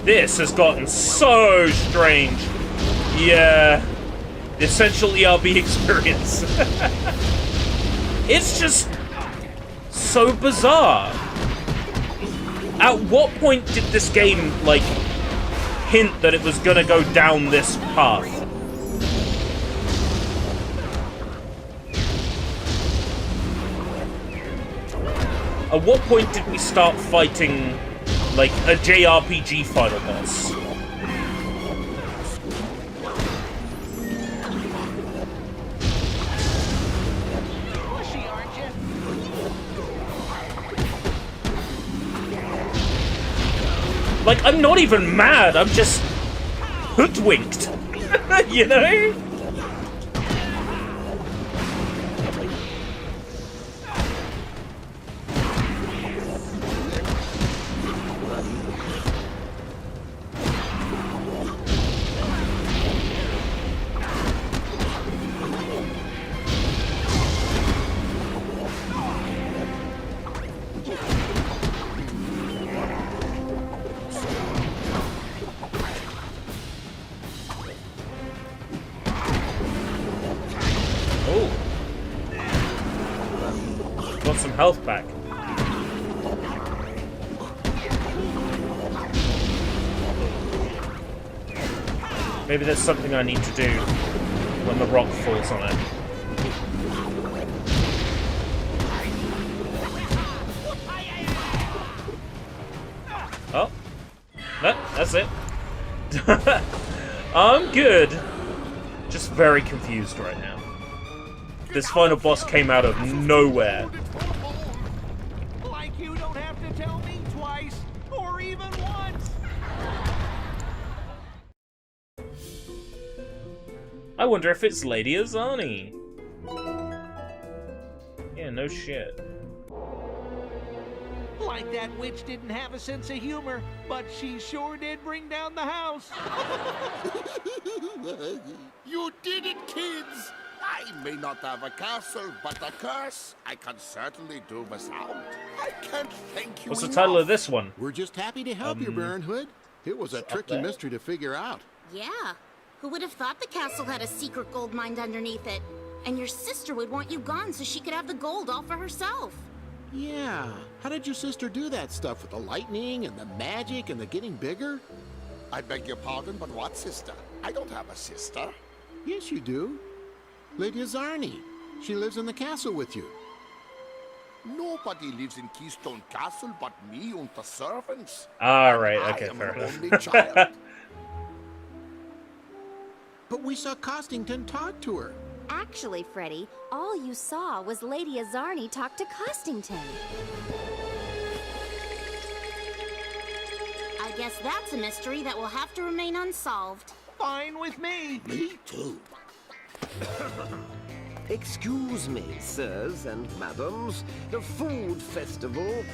This has gotten so strange. Yeah. The essential ERB experience. It's just so bizarre. At what point did this game, like, hint that it was gonna go down this path? At what point did we start fighting, like, a JRPG final boss? Pushy, aren't you? Like, I'm not even mad, I'm just hoodwinked. You know? Got some health back. Maybe there's something I need to do when the rock falls on it. Oh. No, that's it. I'm good. Just very confused right now. This final boss came out of nowhere. Like you don't have to tell me twice, or even once. I wonder if it's Lady Azani. Yeah, no shit. Like that witch didn't have a sense of humor, but she sure did bring down the house. You did it, kids! I may not have a castle, but a curse I can certainly do without. I can't thank you What's the enough. title of this one? We're just happy to help you, Baron Hood. It was a tricky there. mystery to figure out. Yeah. Who would have thought the castle had a secret gold mine underneath it? And your sister would want you gone so she could have the gold all for herself. Yeah. How did your sister do that stuff with the lightning and the magic and the getting bigger? I beg your pardon, but what sister? I don't have a sister. Yes, you do. Lady Azarni. She lives in the castle with you. Nobody lives in Keystone Castle but me and the servants. Alright, okay, I am fair an enough. only child. But we saw Costington talk to her. Actually, Freddy, all you saw was Lady Azarni talk to Costington. I guess that's a mystery that will have to remain unsolved. Fine with me. Me too. Excuse me, sirs and madams. The food festival,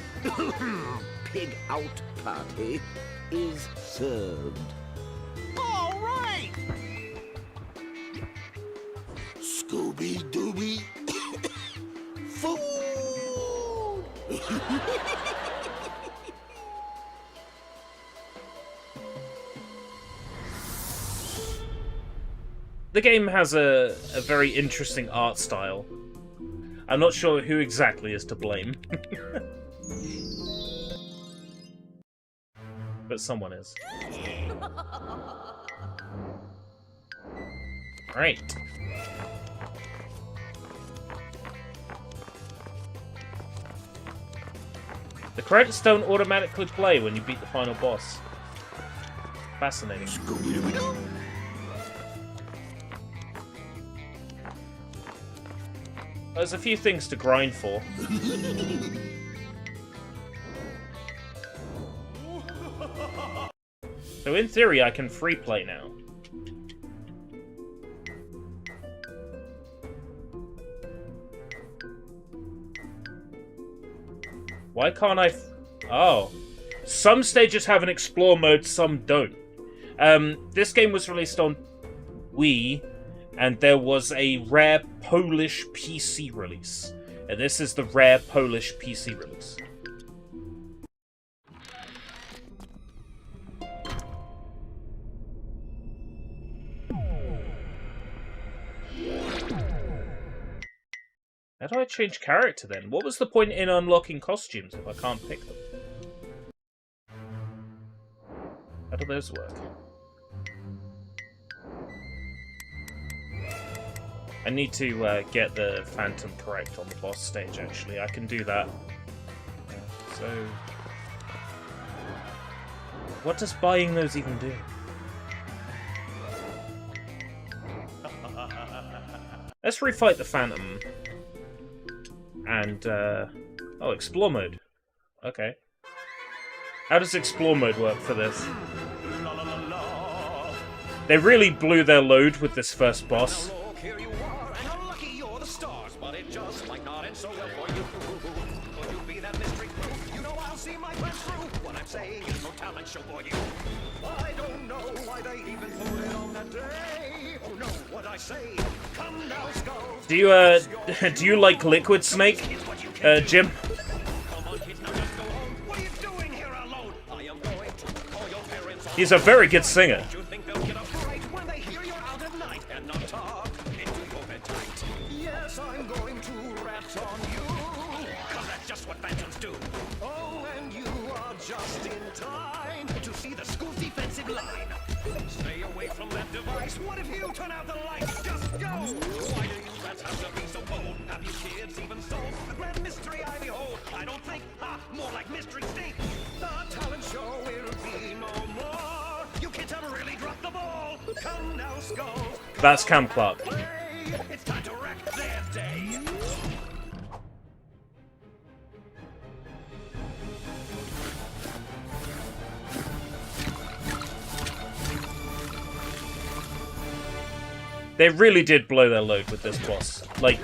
pig out party, is served. All right. Scooby-Dooby. Food! The game has a very interesting art style. I'm not sure who exactly is to blame. But someone is. Right. The credits don't automatically play when you beat the final boss. Fascinating. Scooby-Doo. There's a few things to grind for. So in theory, I can free play now. Why can't I... Oh. Some stages have an explore mode, some don't. This game was released on Wii, and there was a rare Polish PC release. And this is the rare Polish PC release. How do I change character then? What was the point in unlocking costumes if I can't pick them? How do those work? I need to get the Phantom correct on the boss stage, actually. I can do that. So... what does buying those even do? Let's refight the Phantom. And, oh, Explore mode. Okay. How does Explore mode work for this? They really blew their load with this first boss. Here you are, and unlucky you're the stars, but it just might not end so well for you. Could you be that mystery crew? You know I'll see my plan through. What I'm saying is no talent show for you. I don't know why they even put it on that day. Oh no, what I say? Come now, skulls. Do you like Liquid Snake, Jim? Come on, kids, now just go home. What are you doing here alone? I am going to call your parents. He's a very good singer. You think they'll get a fright when they hear you're out at night and not talk into your bed tight? Yes, I'm going to rat on you, cause that's just what phantoms do. Oh, and you are just in time to see the school's defensive line. Stay away from that device. What if you turn out the lights? Just go! Why do you rats have to be so bold? Have you kids even sold the grand mystery I behold? I don't think, more like mystery stink. The talent show will be no more. You kids have really dropped the ball. Come now, skulls. That's Cam Clark. It's time to wreck their day. They really did blow their load with this boss. Like,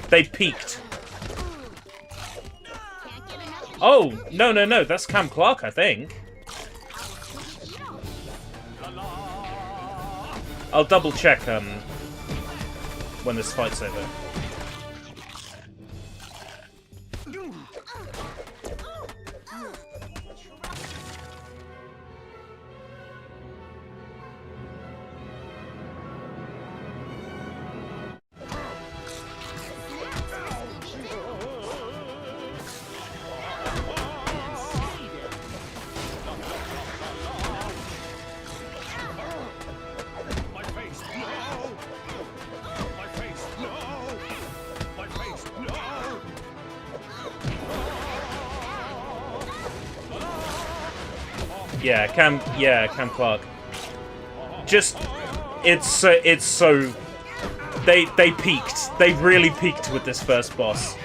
they peaked. Oh, no, that's Cam Clark, I think. I'll double check when this fight's over. Yeah, Cam Clark. Just, it's so They peaked. They really peaked with this first boss.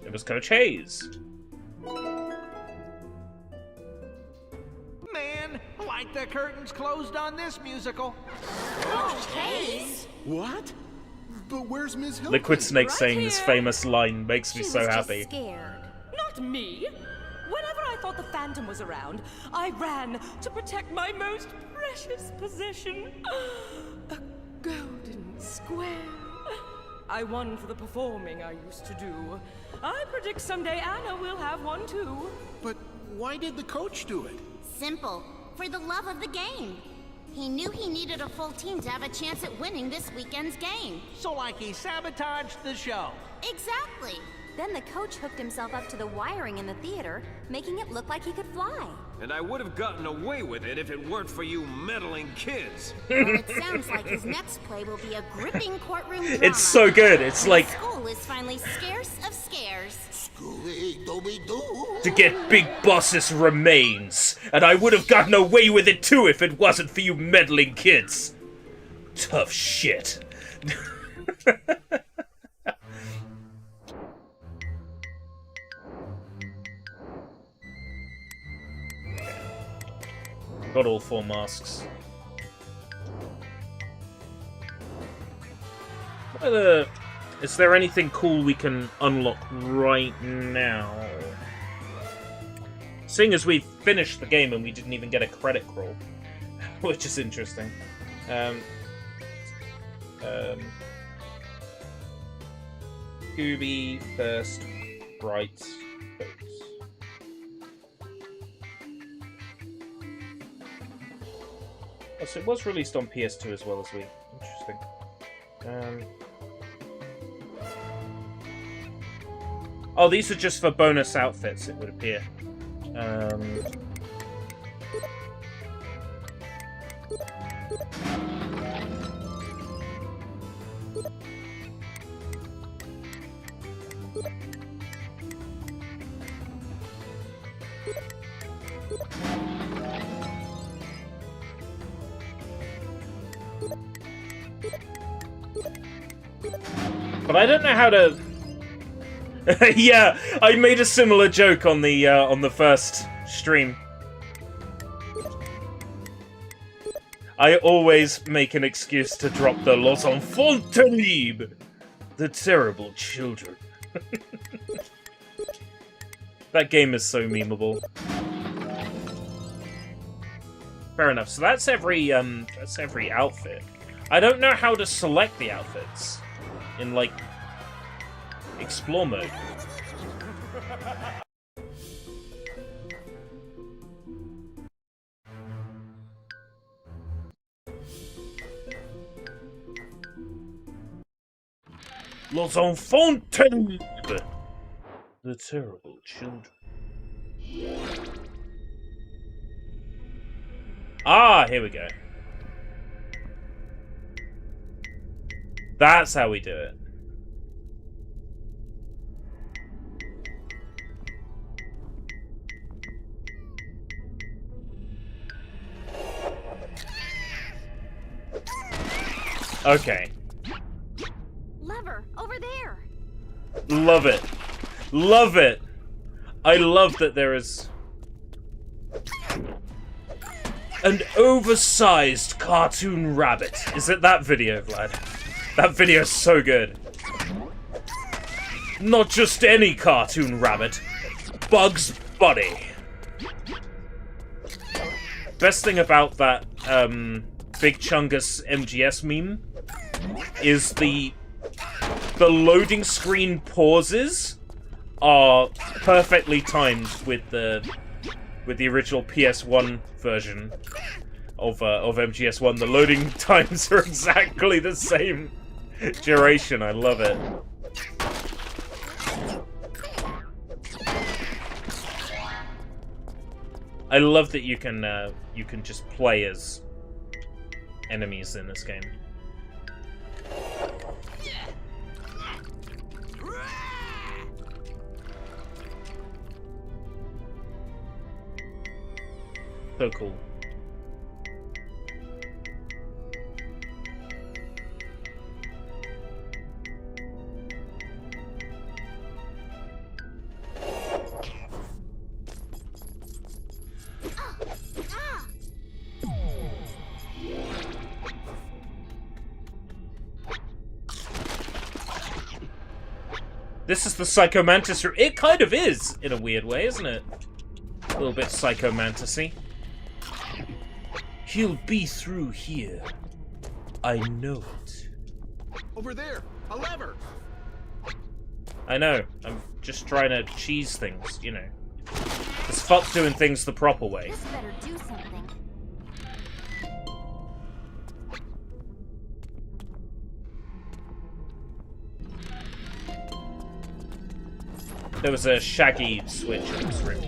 It was Coach Hayes. Man, like the curtains closed on this musical. Coach Hayes? What? But where's Ms. Hilton? Liquid Snake Right saying this here. famous line makes me She so was happy. just scared. Not me. Whenever I thought the Phantom was around, I ran to protect my most precious possession. A golden square. I won for the performing I used to do. I predict someday Anna will have one too. But why did the coach do it? Simple. For the love of the game. He knew he needed a full team to have a chance at winning this weekend's game. So like he sabotaged the show. Exactly. Then the coach hooked himself up to the wiring in the theater, making it look like he could fly. And I would have gotten away with it if it weren't for you meddling kids. Well, it sounds like his next play will be a gripping courtroom drama. It's so good. It's like School is finally scarce of scares. Scooby-Dooby-Doo. to get Big Boss's remains, and I would have gotten away with it too if it wasn't for you meddling kids. Tough shit. Got all 4 masks. Is there anything cool we can unlock right now? Seeing as we've finished the game and we didn't even get a credit crawl, which is interesting. Scooby first, Frights, Frights. Oh, so it was released on PS2 as well as we. Interesting. Oh, these are just for bonus outfits, it would appear. But I don't know how to... Yeah, I made a similar joke on the first stream. I always make an excuse to drop the Los Enfants Terribles, the terrible children. That game is so memeable. Fair enough. So that's every outfit. I don't know how to select the outfits in like explore mode. Los Enfants Terribles, the terrible children. Ah, here we go. That's how we do it. Okay. Lever, over there. Love it. Love it. I love that there is an oversized cartoon rabbit. Is it that video, Vlad? That video is so good. Not just any cartoon rabbit. Bugs Bunny. Best thing about that Big Chungus MGS meme is the loading screen pauses are perfectly timed with the with the original PS1 version of MGS1. The loading times are exactly the same duration. I love it. I love that you can just play as enemies in this game. So cool. This is the Psycho Mantis room. It kind of is, in a weird way, isn't it? A little bit Psycho Mantis-y. He'll be through here. I know it. Over there, a lever. I know. I'm just trying to cheese things, you know. It's fuck doing things the proper way. This better do something. There was a shaggy switch in this room.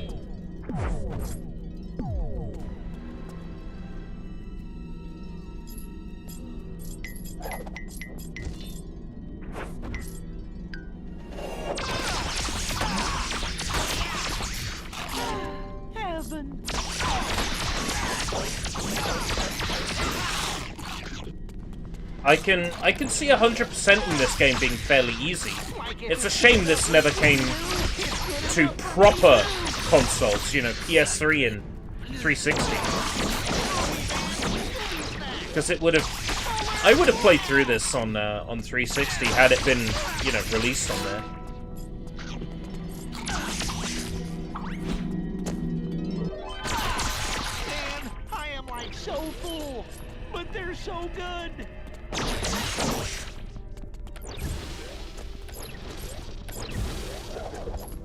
Heaven. I can see 100% in this game being fairly easy. It's a shame this never came to proper consoles, you know, PS3 and 360. Because it would have, I would have played through this on 360 had it been, you know, released on there. Man, I am like so full, but they're so good.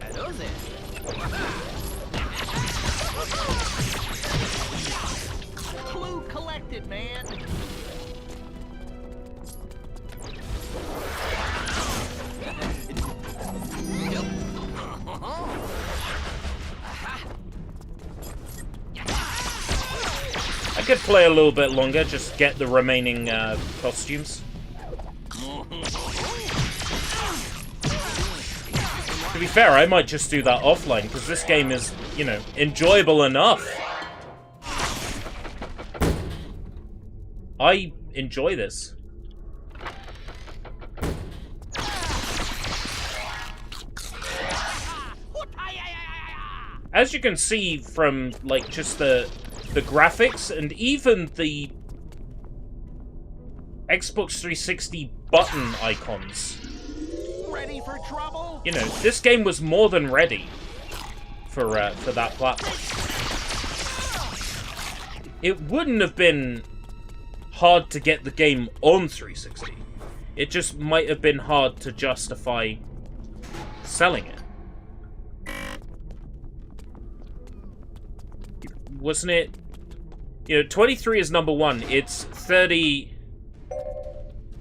Hello there. Clue collected, man. I could play a little bit longer, just get the remaining costumes. To be fair, I might just do that offline, because this game is, you know, enjoyable enough. I enjoy this. As you can see from, like, just the graphics and even the Xbox 360 button icons. Ready for trouble? You know, this game was more than ready for that platform. It wouldn't have been hard to get the game on 360. It just might have been hard to justify selling it. Wasn't it? You know, 23 is number 1. It's 30...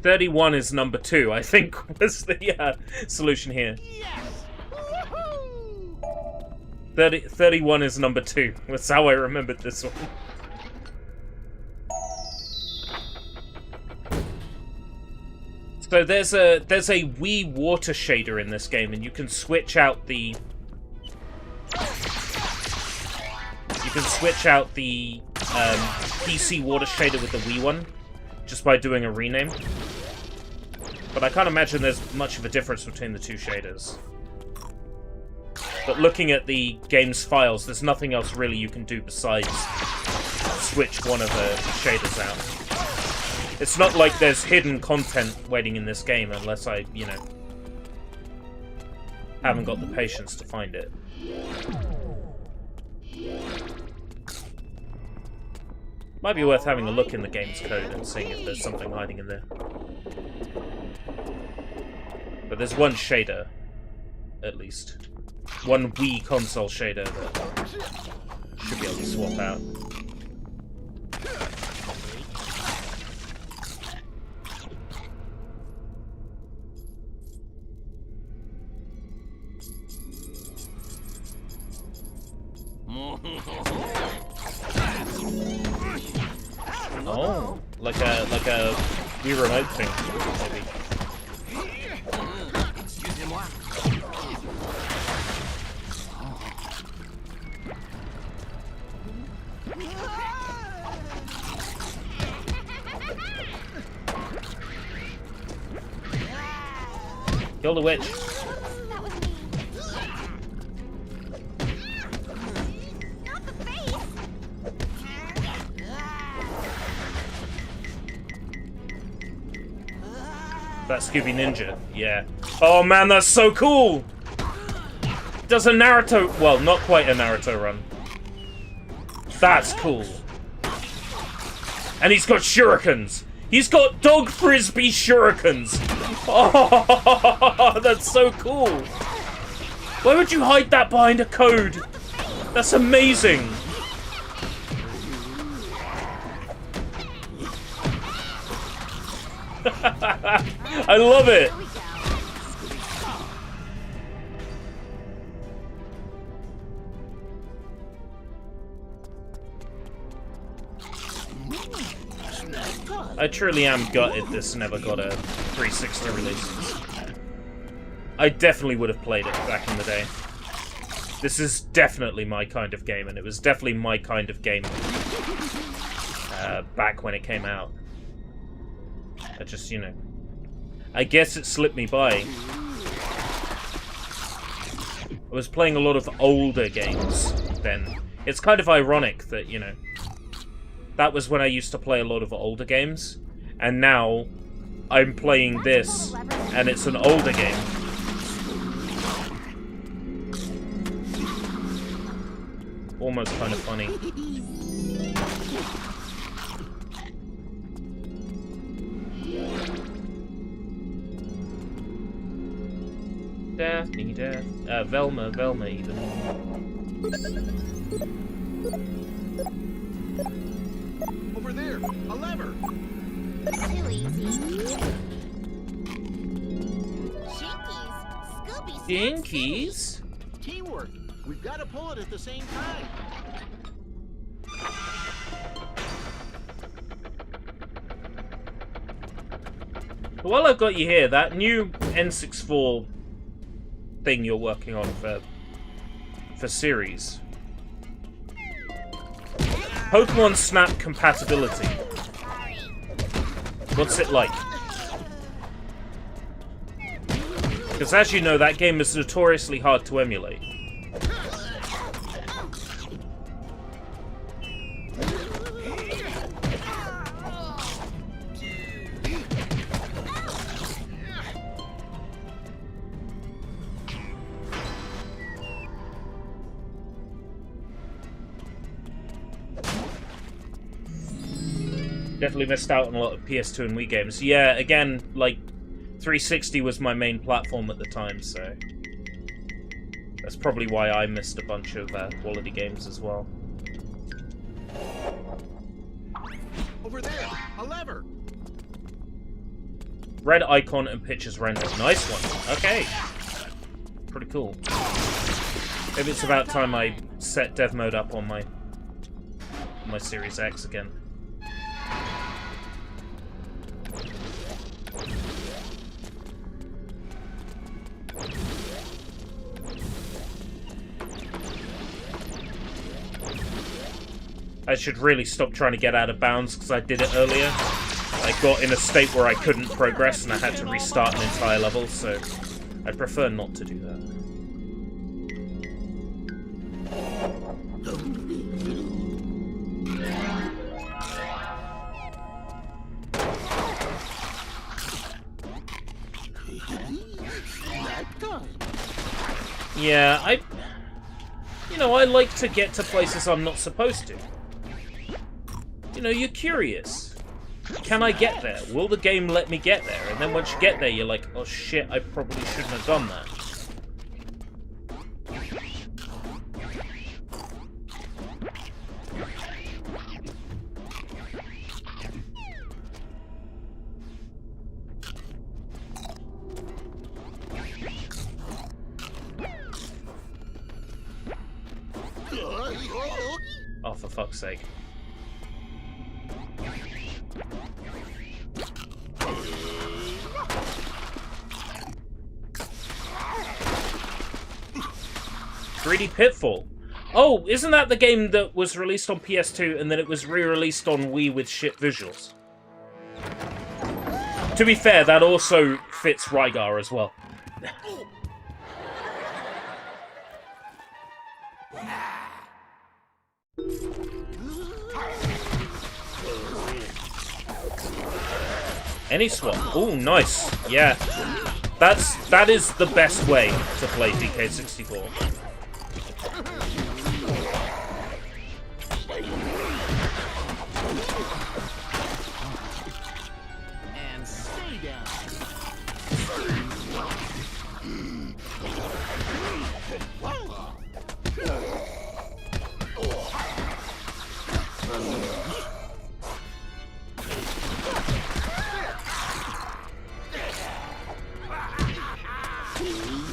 31 is number 2, I think, was the solution here. Yes! 31 is number 2. That's how I remembered this one. So there's a Wii water shader in this game, and you can switch out the PC water shader with the Wii one, just by doing a rename. But I can't imagine there's much of a difference between the two shaders. But looking at the game's files, there's nothing else really you can do besides switch one of the shaders out. It's not like there's hidden content waiting in this game unless I, you know, haven't got the patience to find it. Might be worth having a look in the game's code and seeing if there's something hiding in there. But there's one shader, at least. One Wii console shader that Should be able to swap out. Oh, like a Wii remote thing, maybe. Kill the witch. That was me. Not the face. That Scooby Ninja, yeah. Oh man, that's so cool! Does a Naruto, well, not quite a Naruto run. That's cool. And he's got shurikens. He's got dog frisbee shurikens. Oh, that's so cool. Why would you hide that behind a code? That's amazing. I love it. I truly am gutted this never got a 360 release. I definitely would have played it back in the day. This is definitely my kind of game, and it was definitely my kind of game back when it came out. I just, you know, I guess it slipped me by. I was playing a lot of older games then. It's kind of ironic that, you know, that was when I used to play a lot of older games, and now I'm playing this, and it's an older game. Almost kind of funny. Daphne, Velma even. Over there, a lever. Too easy. Jinkies. Scooby. Jinkies? Teamwork. We've got to pull it at the same time. While I've got you here, that new N64 thing you're working on for series. Pokemon Snap compatibility. What's it like? Because as you know, that game is notoriously hard to emulate. Definitely missed out on a lot of PS2 and Wii games. Yeah, again, like, 360 was my main platform at the time, so that's probably why I missed a bunch of quality games as well. Over there, a lever. Red icon and pictures rendered. Nice one. Okay. Pretty cool. Maybe it's about time I set dev mode up on my Series X again. I should really stop trying to get out of bounds because I did it earlier. I got in a state where I couldn't progress and I had to restart an entire level, so I'd prefer not to do that. Yeah, I like to get to places I'm not supposed to. You know, you're curious. Can I get there? Will the game let me get there? And then once you get there, you're like, oh shit, I probably shouldn't have done that. Oh, for fuck's sake. Greedy Pitfall. Oh, isn't that the game that was released on PS2 and then it was re-released on Wii with shit visuals? To be fair, that also fits Rygar as well. Any swap? Oh, nice. Yeah. That is the best way to play DK64. And stay down.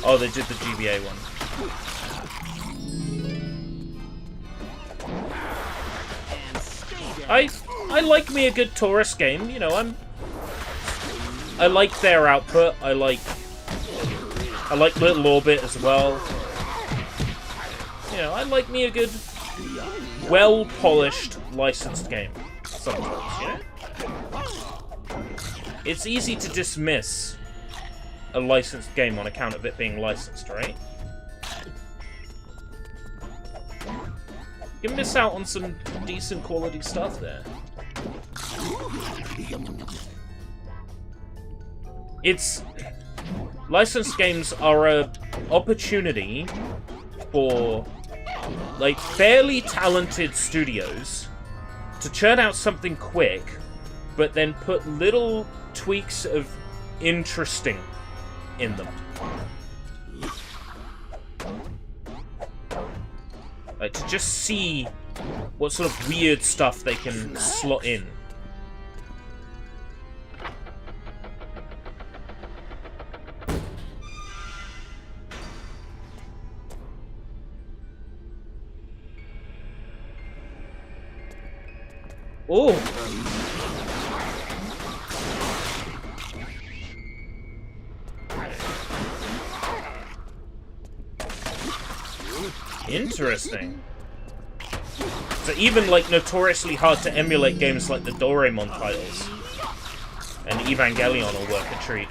Oh, they did the GBA one. I like me a good tourist game. You know, I like their output. I like Little Orbit as well. You know, I like me a good, well-polished, licensed game. Sometimes, you know? It's easy to dismiss a licensed game on account of it being licensed, right? You miss out on some decent quality stuff there. It's... licensed games are a opportunity for, like, fairly talented studios to churn out something quick, but then put little tweaks of interesting in them. Like, to just see what sort of weird stuff they can slot in. Oh! Interesting. So even, like, notoriously hard to emulate games like the Doraemon titles and Evangelion will work a treat.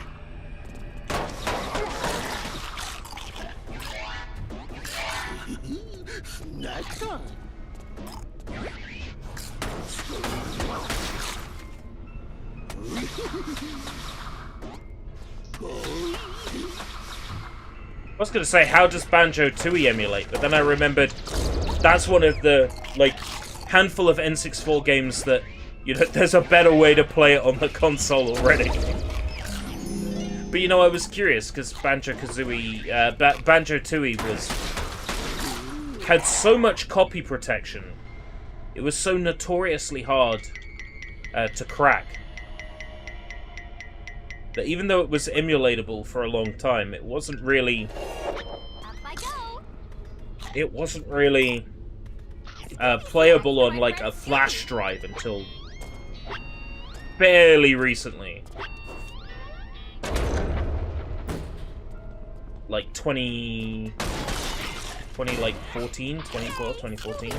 Snack time. I was gonna say, how does Banjo-Tooie emulate? But then I remembered that's one of the, like, handful of N64 games that, you know, there's a better way to play it on the console already. But, you know, I was curious, because Banjo-Kazooie, Banjo-Tooie had so much copy protection. It was so notoriously hard to crack. That even though it was emulatable for a long time, it wasn't really... It wasn't really playable on, like, a flash drive until fairly recently. Like 2014, 2012, 2014.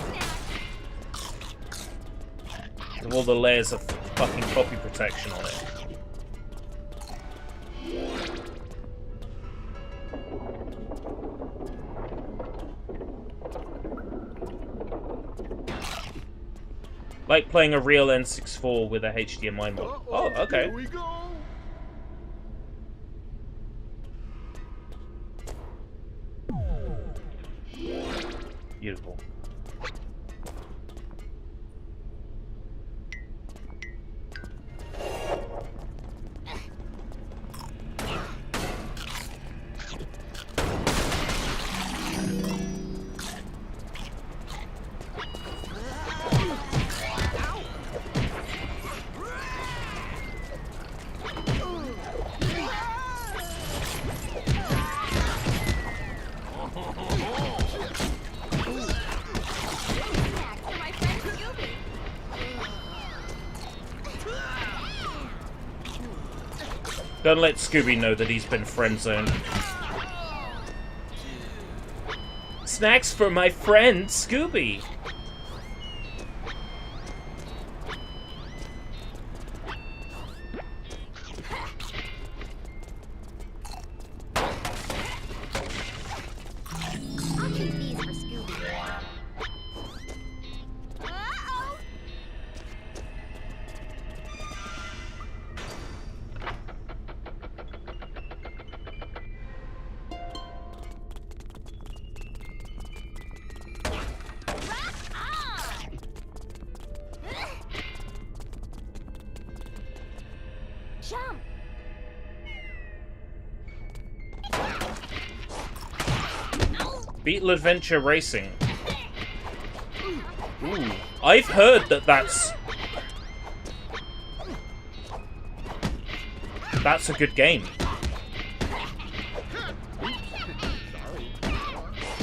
With all the layers of fucking copy protection on it. Like playing a real N64 with a HDMI mod. Oh, okay. Here we go. Beautiful. Don't let Scooby know that he's been friend-zoned. Snacks for my friend, Scooby! I'll keep these for Scooby. Uh-oh! Jump! Beetle Adventure Racing. Ooh. I've heard that that's a good game.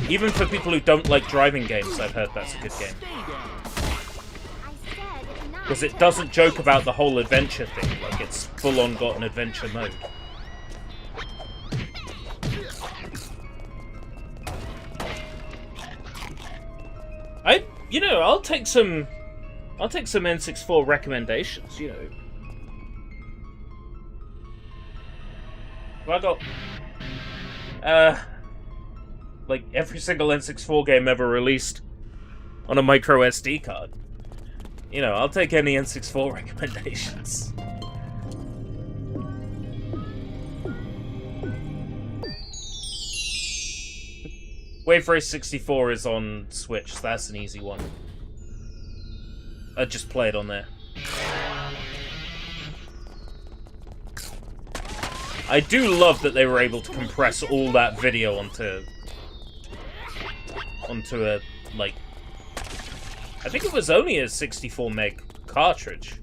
Even for people who don't like driving games, I've heard that's a good game. Because it doesn't joke about the whole adventure thing, like it's full-on got an adventure mode. I'll take some N64 recommendations, you know. I got like every single N64 game ever released on a micro SD card. You know, I'll take any N64 recommendations. Wave Race 64 is on Switch, so that's an easy one. I just play it on there. I do love that they were able to compress all that video onto a, like, I think it was only a 64 meg cartridge.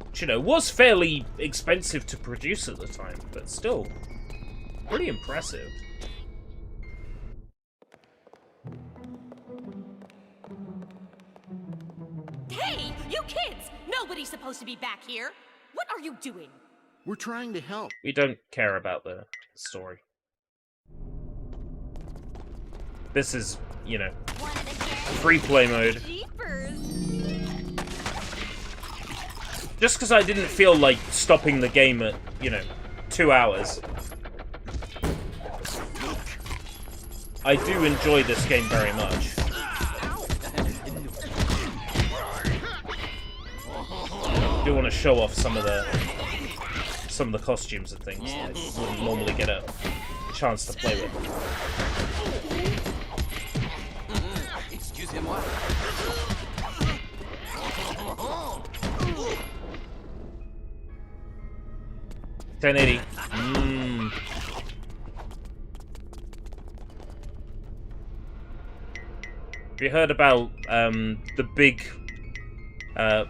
Which, you know, was fairly expensive to produce at the time, but still pretty impressive. Hey, you kids! Nobody's supposed to be back here. What are you doing? We're trying to help. We don't care about the story. This is, you know, free play mode. Just because I didn't feel like stopping the game at, you know, 2 hours. I do enjoy this game very much. I do want to show off some of the costumes and things that I wouldn't normally get a chance to play with. Excusez-moi. 1080. Have you heard about the big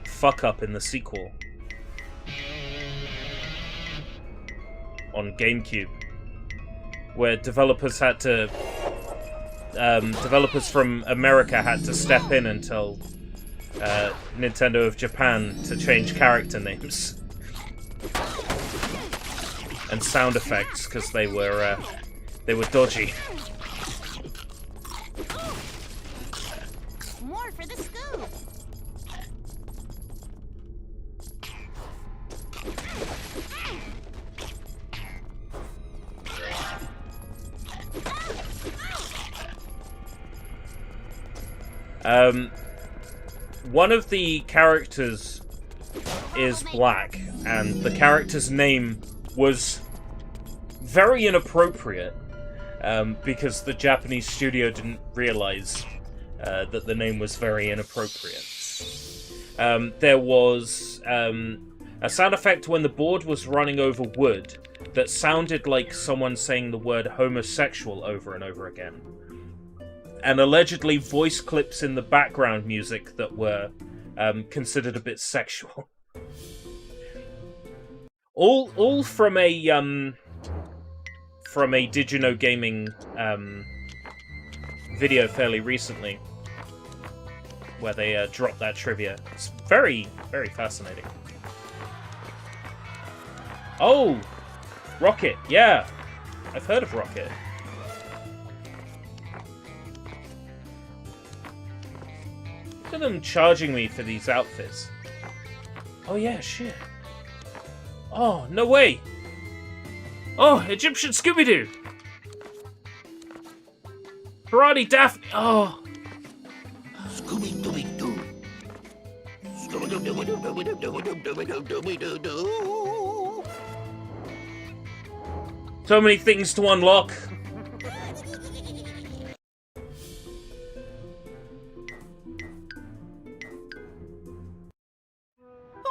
fuck up in the sequel on GameCube, where developers had to developers from America had to step in and tell Nintendo of Japan to change character names and sound effects because they were dodgy. More for the scoop. One of the characters is black, and the character's name was very inappropriate, because the Japanese studio didn't realize that the name was very inappropriate. There was a sound effect when the board was running over wood that sounded like someone saying the word homosexual over and over again. And allegedly voice clips in the background music that were considered a bit sexual. All from a Did You Know Gaming video fairly recently, where they dropped that trivia. It's very, very fascinating. Oh! Rocket, yeah. I've heard of Rocket. Look at them charging me for these outfits. Oh yeah, shit. Oh, no way! Oh, Egyptian Scooby-Doo! Karate Daphne! Oh! Scooby-Dooby-Doo. Scooby-Dooby-Doo. So many things to unlock.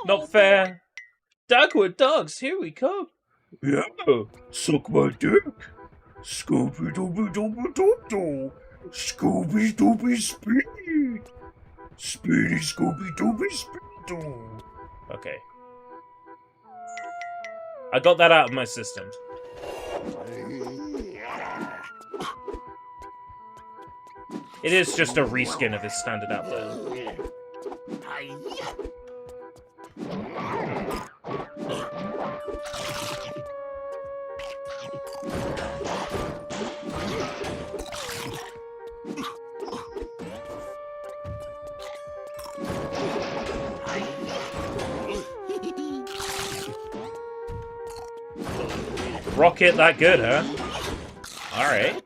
Not fair. Dagwood dogs, here we come. Yeah, suck my dick. Scooby-Dooby-Dooby-Doo-Doo. Scooby-Dooby Speed. Speedy Scooby-Dooby Speed-Doo. Okay. I got that out of my system. It is just a reskin of his standard outfit. Rocket that good, huh? Alright.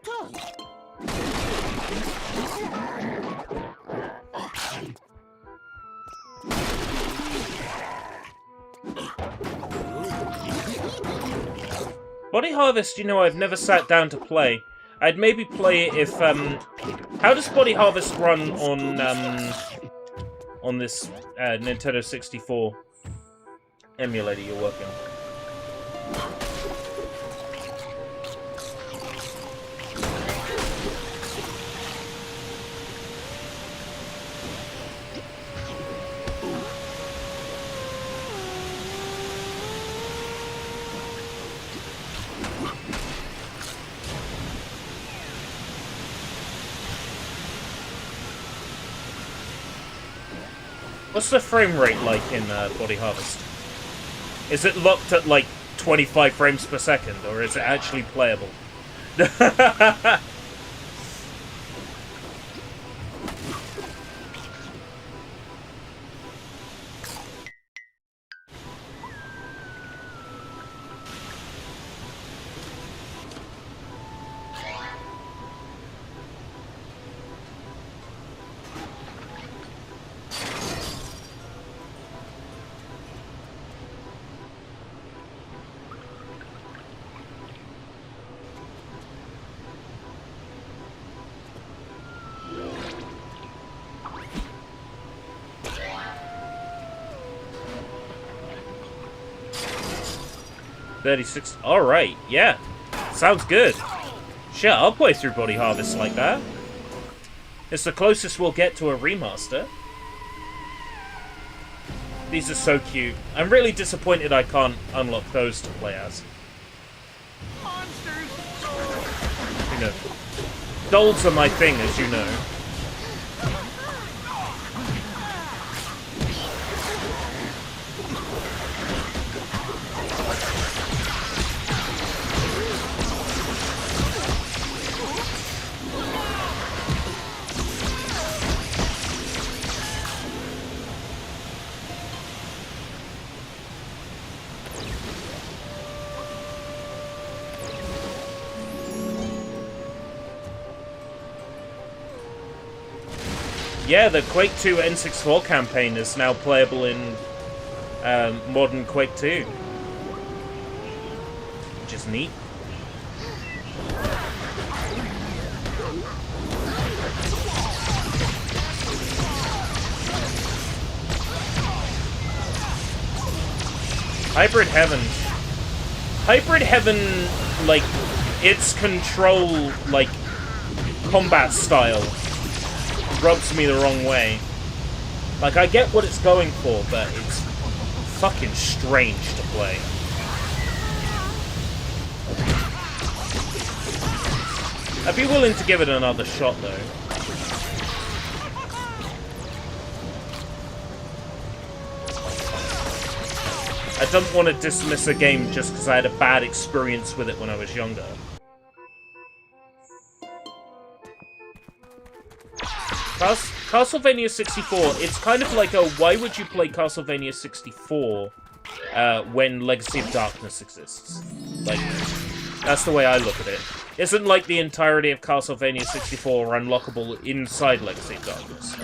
Body Harvest, you know, I've never sat down to play. I'd maybe play it if, how does Body Harvest run on this, Nintendo 64 emulator you're working? What's the frame rate like in Body Harvest? Is it locked at like 25 frames per second, or is it actually playable? $36. Alright, yeah. Sounds good. Shit, I'll play through Body Harvest like that. It's the closest we'll get to a remaster. These are so cute. I'm really disappointed I can't unlock those to play as. Monsters! You know, dolls are my thing, as you know. Yeah, the Quake 2 N64 campaign is now playable in modern Quake 2. Which is neat. Hybrid Heaven. Hybrid Heaven, like, its control, like, combat style rubs me the wrong way. Like, I get what it's going for, but it's fucking strange to play. I'd be willing to give it another shot, though. I don't want to dismiss a game just because I had a bad experience with it when I was younger. Castlevania 64, it's kind of like a why would you play Castlevania 64 when Legacy of Darkness exists? Like, that's the way I look at it. Isn't like the entirety of Castlevania 64 unlockable inside Legacy of Darkness?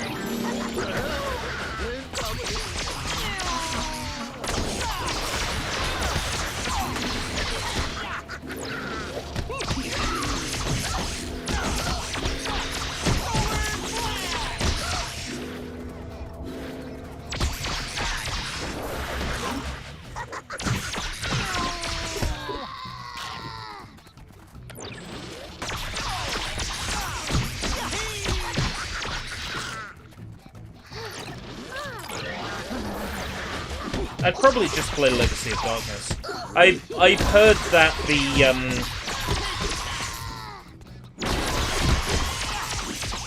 I'd probably just play Legacy of Darkness. I've heard that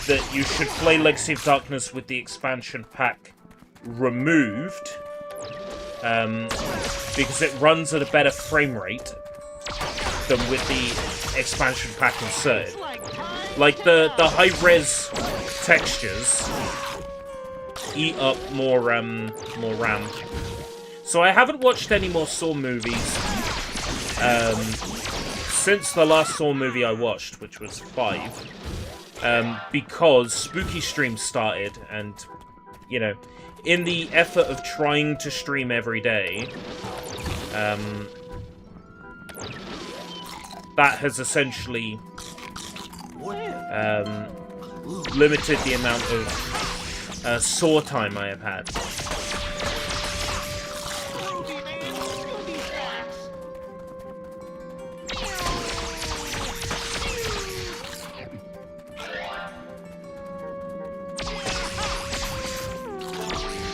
that you should play Legacy of Darkness with the expansion pack removed, because it runs at a better frame rate than with the expansion pack inserted. Like the high-res textures eat up more RAM. So I haven't watched any more Saw movies since the last Saw movie I watched, which was 5, because Spooky Stream started, and, you know, in the effort of trying to stream every day, that has essentially limited the amount of Saw time I have had.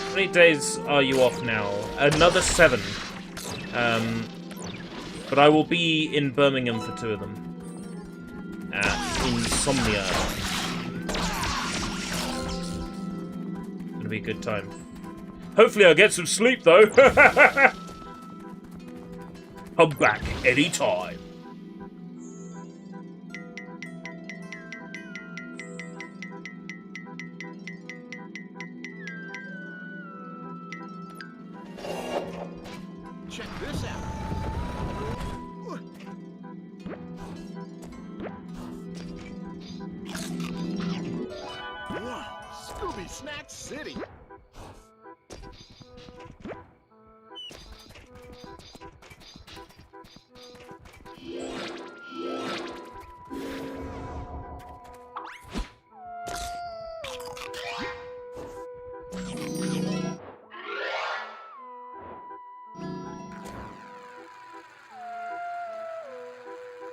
How many days are you off now? Another 7. But I will be in Birmingham for 2 of them. At Insomnia. Gonna be a good time. Hopefully I'll get some sleep, though. I'm back anytime. Check this out. Wow, Scooby Snack City.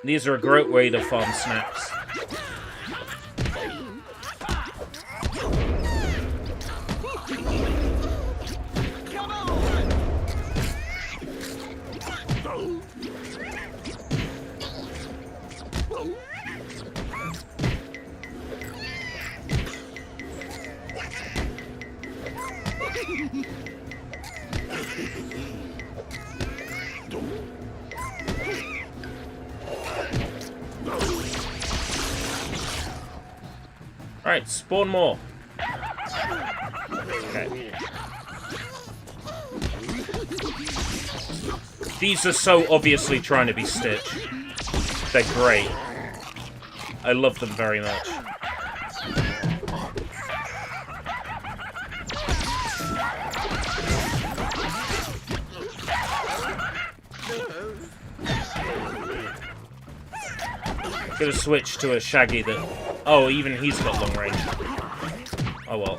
These are a great way to farm snacks. Alright, spawn more. Okay. These are so obviously trying to be Stitch. They're great. I love them very much. Gonna switch to a Shaggy that... Oh, even he's got long range. Oh well.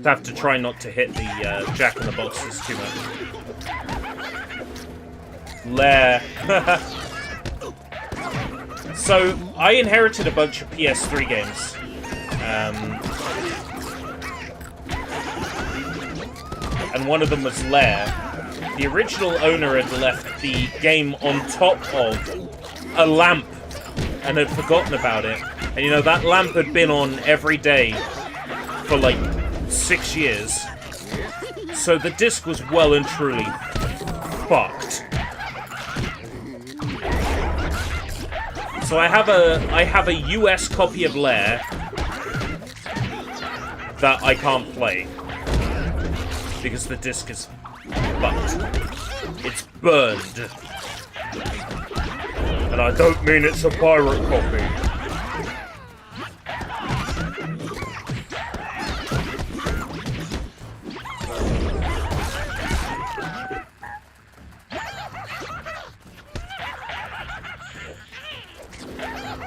Have to try not to hit the Jack-in-the-Boxes too much. Lair. So, I inherited a bunch of PS3 games. And one of them was Lair. The original owner had left the game on top of a lamp and had forgotten about it. And you know, that lamp had been on every day for like 6 years. So the disc was well and truly fucked. So I have a US copy of Lair that I can't play because the disc is fucked. It's burned. And I don't mean it's a pirate copy.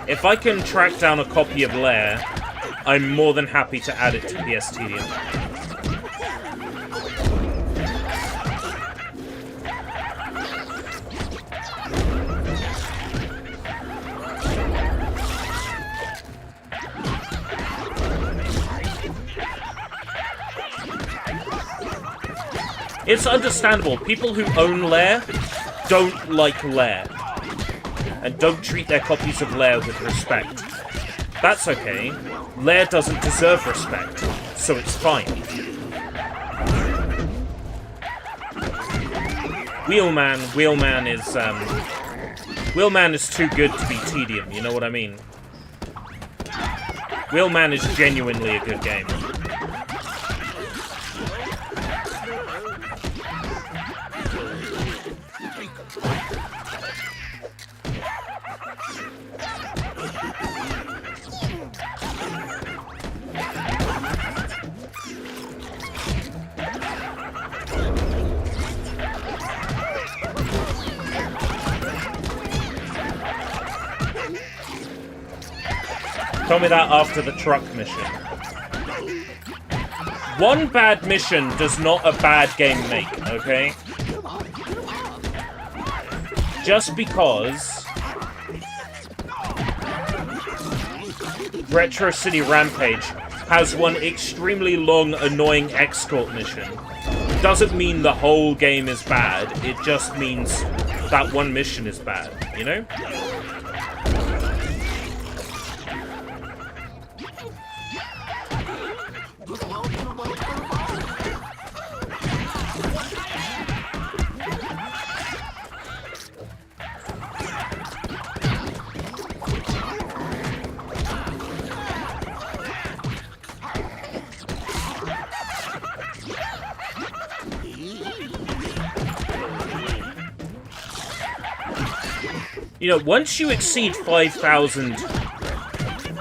If I can track down a copy of Lair, I'm more than happy to add it to PS Tedium. It's understandable. People who own Lair don't like Lair. And don't treat their copies of Lair with respect. That's okay. Lair doesn't deserve respect, so it's fine. Wheelman is too good to be Tedium, you know what I mean? Wheelman is genuinely a good game. Tell me that after the truck mission. One bad mission does not a bad game make, okay? Just because Retro City Rampage has one extremely long, annoying escort mission doesn't mean the whole game is bad. It just means that one mission is bad, you know? You know, once you exceed 5,000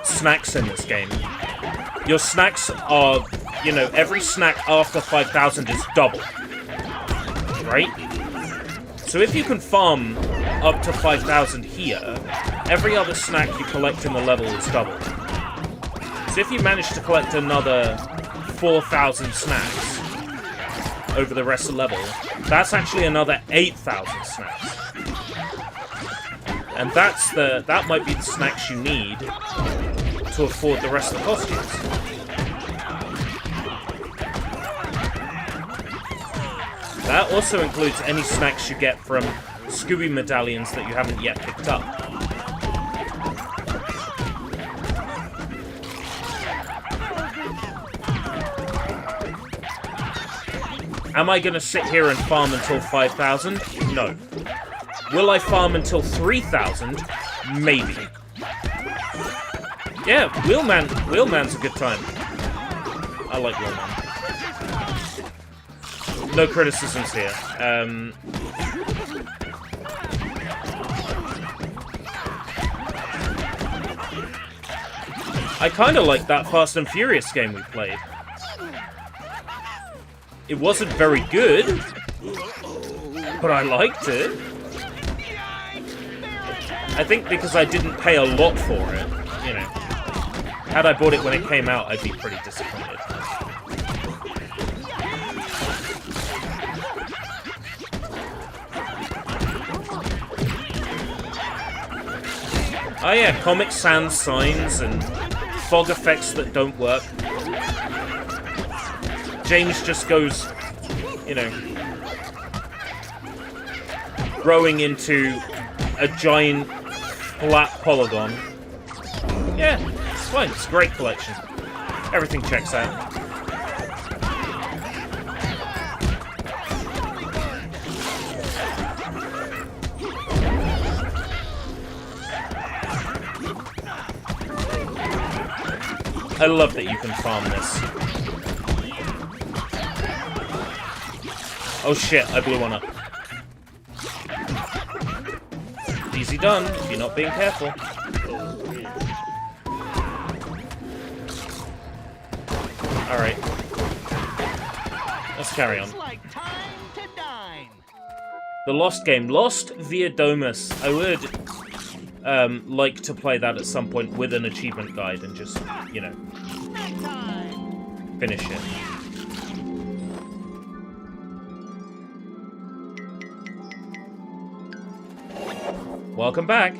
snacks in this game, your snacks are, you know, every snack after 5,000 is double. Right? So if you can farm up to 5,000 here, every other snack you collect in the level is double. So if you manage to collect another 4,000 snacks over the rest of the level, that's actually another 8,000 snacks. And that might be the snacks you need to afford the rest of the costumes. That also includes any snacks you get from Scooby medallions that you haven't yet picked up. Am I gonna sit here and farm until 5,000? No. Will I farm until 3,000? Maybe. Yeah, Wheelman's a good time. I like Wheelman. No criticisms here. I kind of like that Fast and Furious game we played. It wasn't very good, but I liked it. I think because I didn't pay a lot for it, you know. Had I bought it when it came out, I'd be pretty disappointed. Oh yeah, Comic Sans signs and fog effects that don't work. James just goes, you know, growing into a giant flat polygon. Yeah, it's fine. It's a great collection. Everything checks out. I love that you can farm this. Oh shit, I blew one up. Easy done, if you're not being careful. Alright. Let's carry on. It's like time to dine. The Lost game. Lost via Domus. I would like to play that at some point with an achievement guide and just, you know, finish it. Welcome back.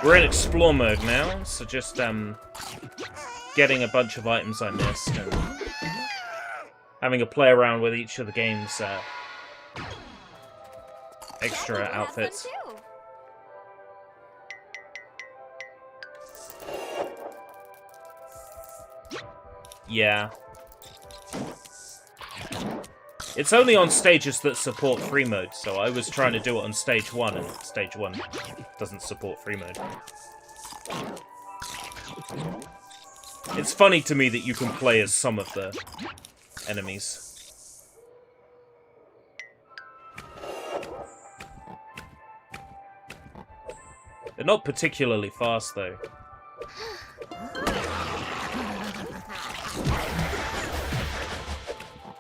We're in explore mode now, so just getting a bunch of items I missed and having a play around with each of the game's extra outfits. Yeah. It's only on stages that support free mode, so I was trying to do it on stage 1, and stage 1 doesn't support free mode. It's funny to me that you can play as some of the enemies. They're not particularly fast, though.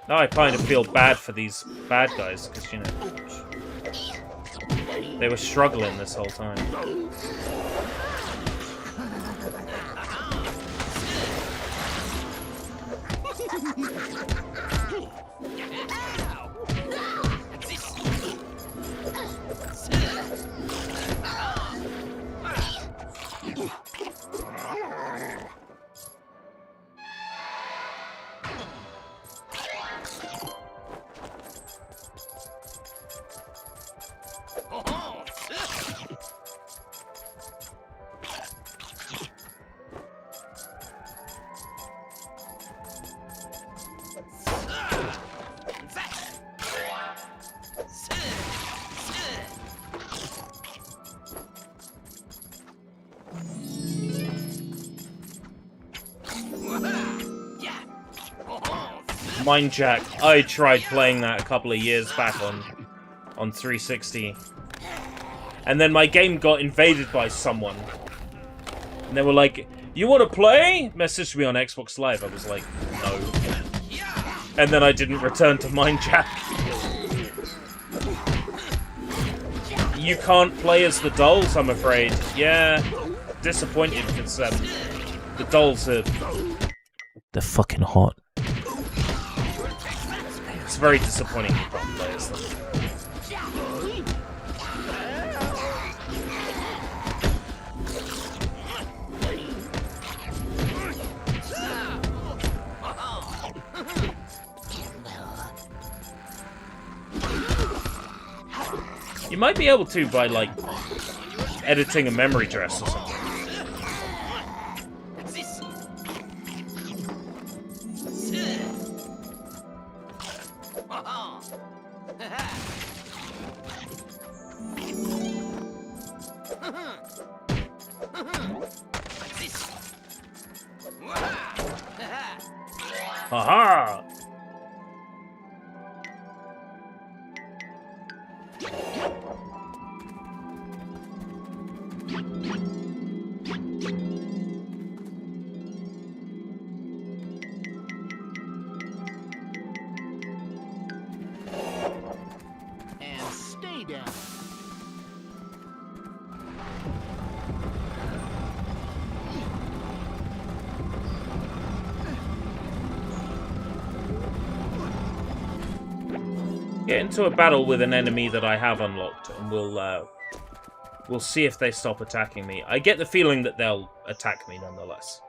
Now I kind of feel bad for these bad guys, because, you know, they were struggling this whole time. Mind Jack. I tried playing that a couple of years back on 360. And then my game got invaded by someone. And they were like, "You want to play?" Messaged me on Xbox Live. I was like, no. And then I didn't return to Mind Jack. You can't play as the dolls, I'm afraid. Yeah, disappointed because the dolls are... they're fucking hot. It's very disappointing you can't play as them. You might be able to by, like, editing a memory dress or something. Haha! And stay down. Get into a battle with an enemy that I have unlocked, and we'll see if they stop attacking me. I get the feeling that they'll attack me nonetheless.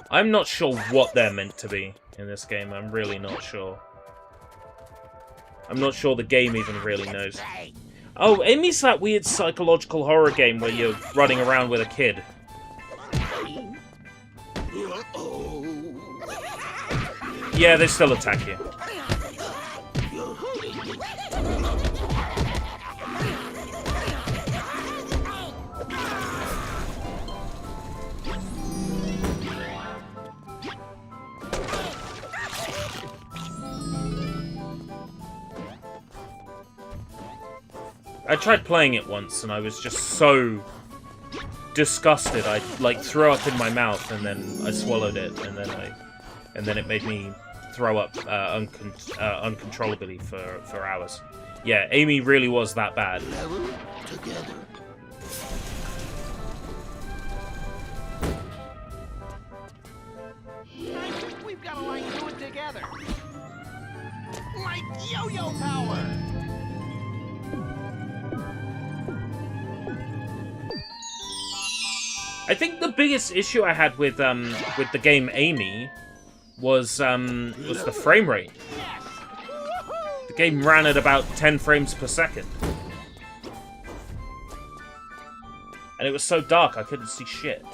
I'm not sure what they're meant to be in this game. I'm really not sure. I'm not sure the game even really knows. Oh, Amy's that weird psychological horror game where you're running around with a kid. Yeah, they still attack you. I tried playing it once, and I was just so disgusted. I like threw up in my mouth, and then I swallowed it, and then it made me throw up uncontrollably for hours. Yeah, Amy really was that bad. Together. We've got to like do it together. Like yo-yo power. I think the biggest issue I had with the game Amy was the frame rate. The game ran at about 10 frames per second. And it was so dark I couldn't see shit.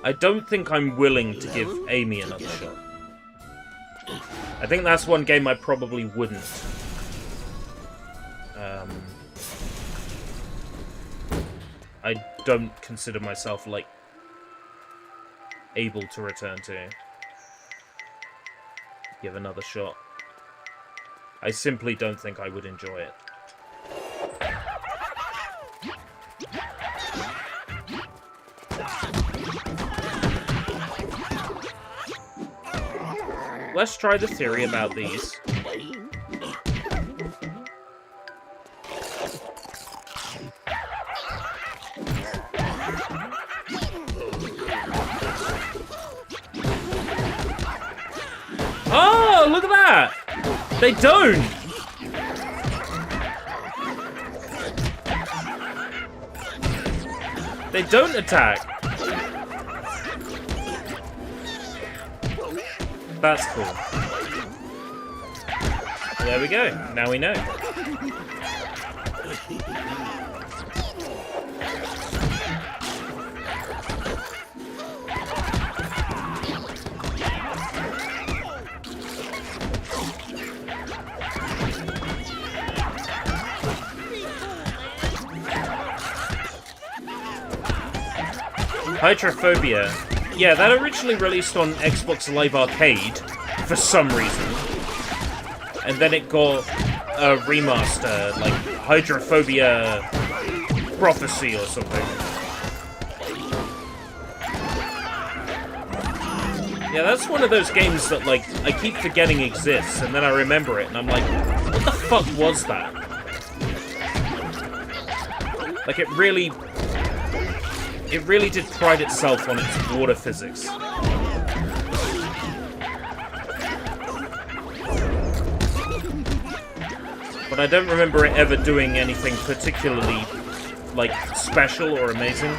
I don't think I'm willing to give Amy another shot. I think that's one game I probably wouldn't. I don't consider myself, like, able to return to. Give another shot. I simply don't think I would enjoy it. Let's try the theory about these. Oh, look at that! They don't! They don't attack. That's cool. There we go. Now we know. Hydrophobia. Yeah, that originally released on Xbox Live Arcade for some reason. And then it got a remaster, like Hydrophobia Prophecy or something. Yeah, that's one of those games that, like, I keep forgetting exists, and then I remember it, and I'm like, what the fuck was that? Like, it really did pride itself on its water physics. But I don't remember it ever doing anything particularly, like, special or amazing.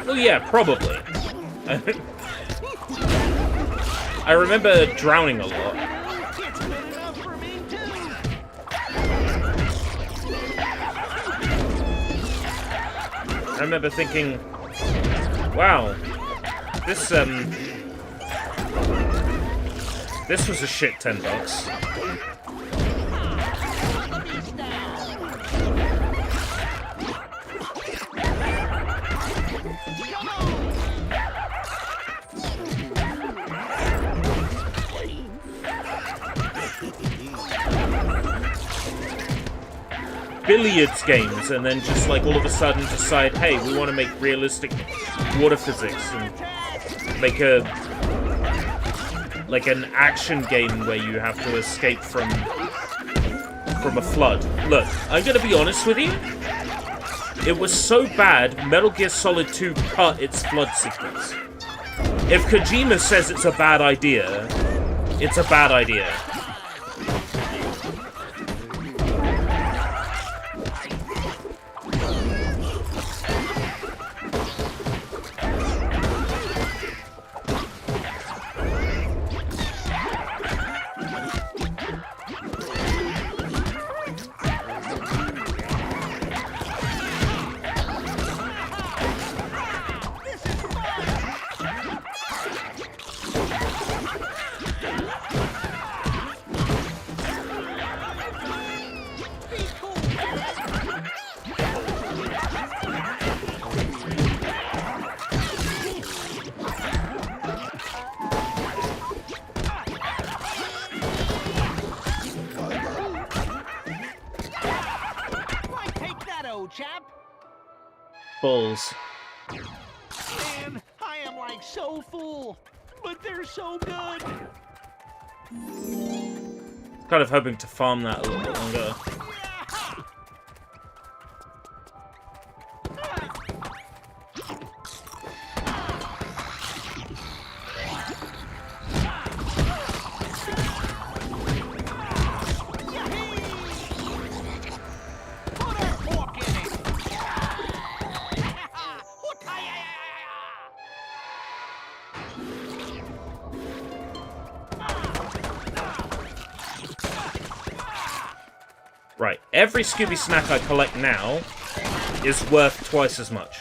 Well, yeah, probably. I remember drowning a lot. I remember thinking, wow, this was a shit $10. Come billiards games and then just like all of a sudden decide, hey, we want to make realistic water physics and make a like an action game where you have to escape from a flood. Look, I'm gonna be honest with you. It was so bad, Metal Gear Solid 2 cut its flood sequence. If Kojima says it's a bad idea, it's a bad idea. Chap. Balls. Man, I am like so full, but they're so good. Kind of hoping to farm that a little bit longer. Right, every Scooby snack I collect now is worth twice as much.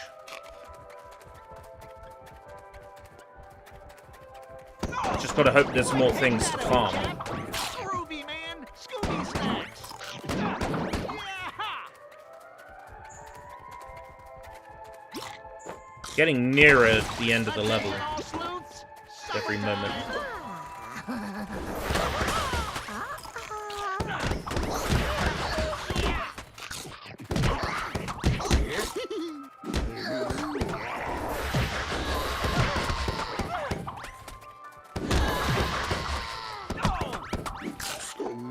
Just gotta hope there's more things to farm. Groovy, man. Scooby snacks. Getting nearer the end of the level every moment.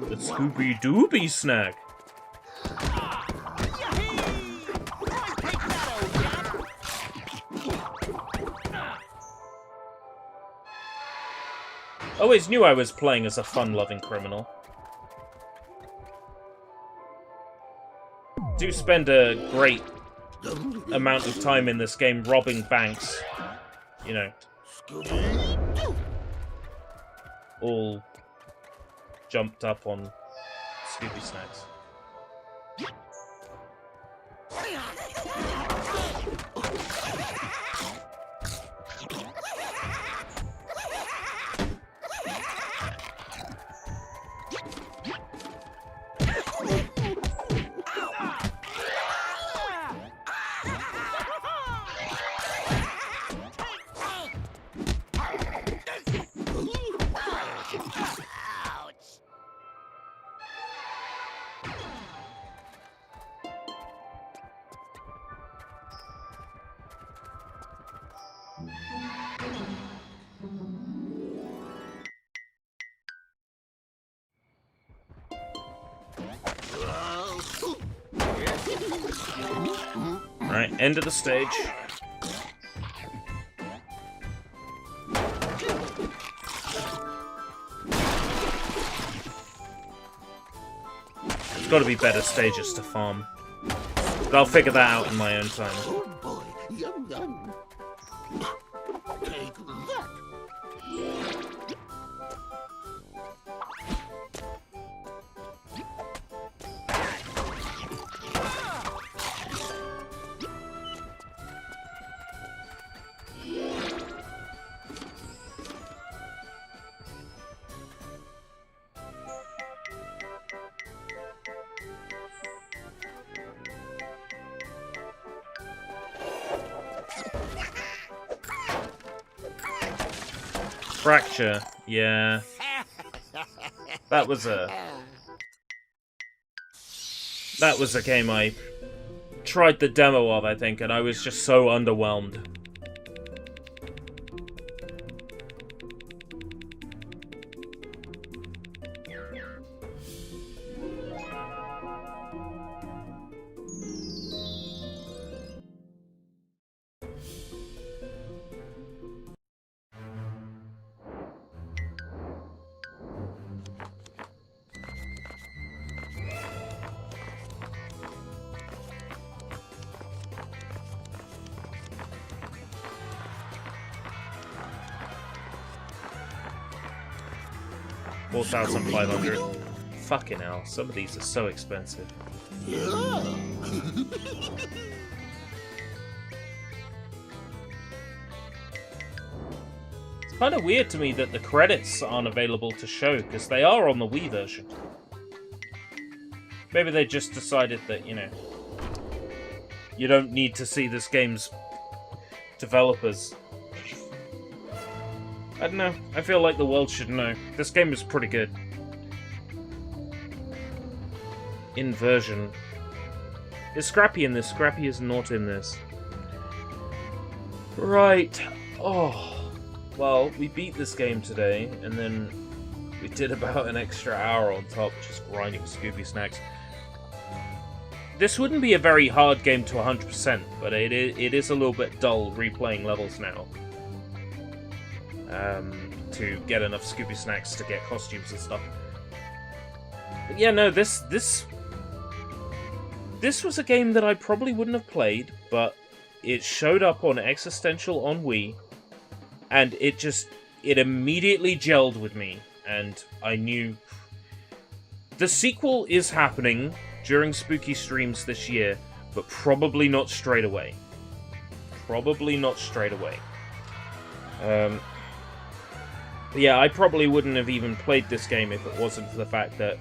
The Scooby-Doo snack. Always knew I was playing as a fun-loving criminal. Do spend a great amount of time in this game robbing banks. You know. All jumped up on Scooby snacks. Alright, end of the stage. There's gotta be better stages to farm. But I'll figure that out in my own time. Oh boy, yum yum. Take that. Fracture, yeah. That was a That was a game I tried the demo of, I think, and I was just so underwhelmed. $4,500. Fucking hell, some of these are so expensive. Yeah. It's kind of weird to me that the credits aren't available to show, because they are on the Wii version. Maybe they just decided that, you know, you don't need to see this game's developers. I don't know. I feel like the world should know. This game is pretty good. Inversion. Is Scrappy in this? Scrappy is not in this. Right. Oh. Well, we beat this game today, and then we did about an extra hour on top just grinding Scooby Snacks. This wouldn't be a very hard game to 100%, but it is a little bit dull replaying levels now. To get enough Scooby Snacks to get costumes and stuff. But yeah, no, this was a game that I probably wouldn't have played, but it showed up on Existential on Wii, and it immediately gelled with me, and I knew the sequel is happening during spooky streams this year, but probably not straight away. Probably not straight away. Yeah, I probably wouldn't have even played this game if it wasn't for the fact that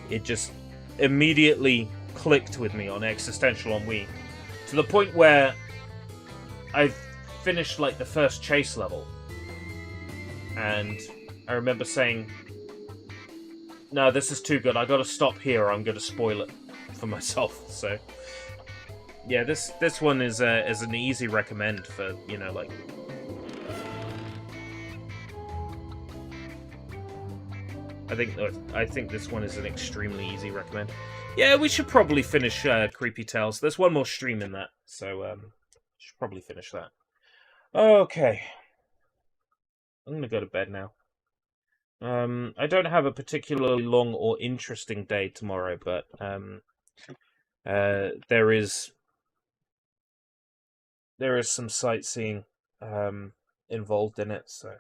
it just immediately clicked with me on Existential on Wii. To the point where I've finished, like, the first chase level. And I remember saying, no, this is too good, I gotta stop here or I'm gonna spoil it for myself. So, yeah, this one is an easy recommend for, you know, like... I think this one is an extremely easy recommend. Yeah, we should probably finish Creepy Tales. There's one more stream in that, so should probably finish that. Okay. I'm gonna go to bed now. I don't have a particularly long or interesting day tomorrow, but there is some sightseeing involved in it, so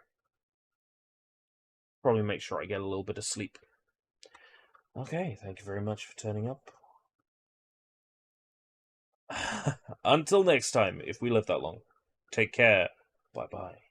probably make sure I get a little bit of sleep. Okay, thank you very much for turning up. Until next time, if we live that long. Take care. Bye-bye.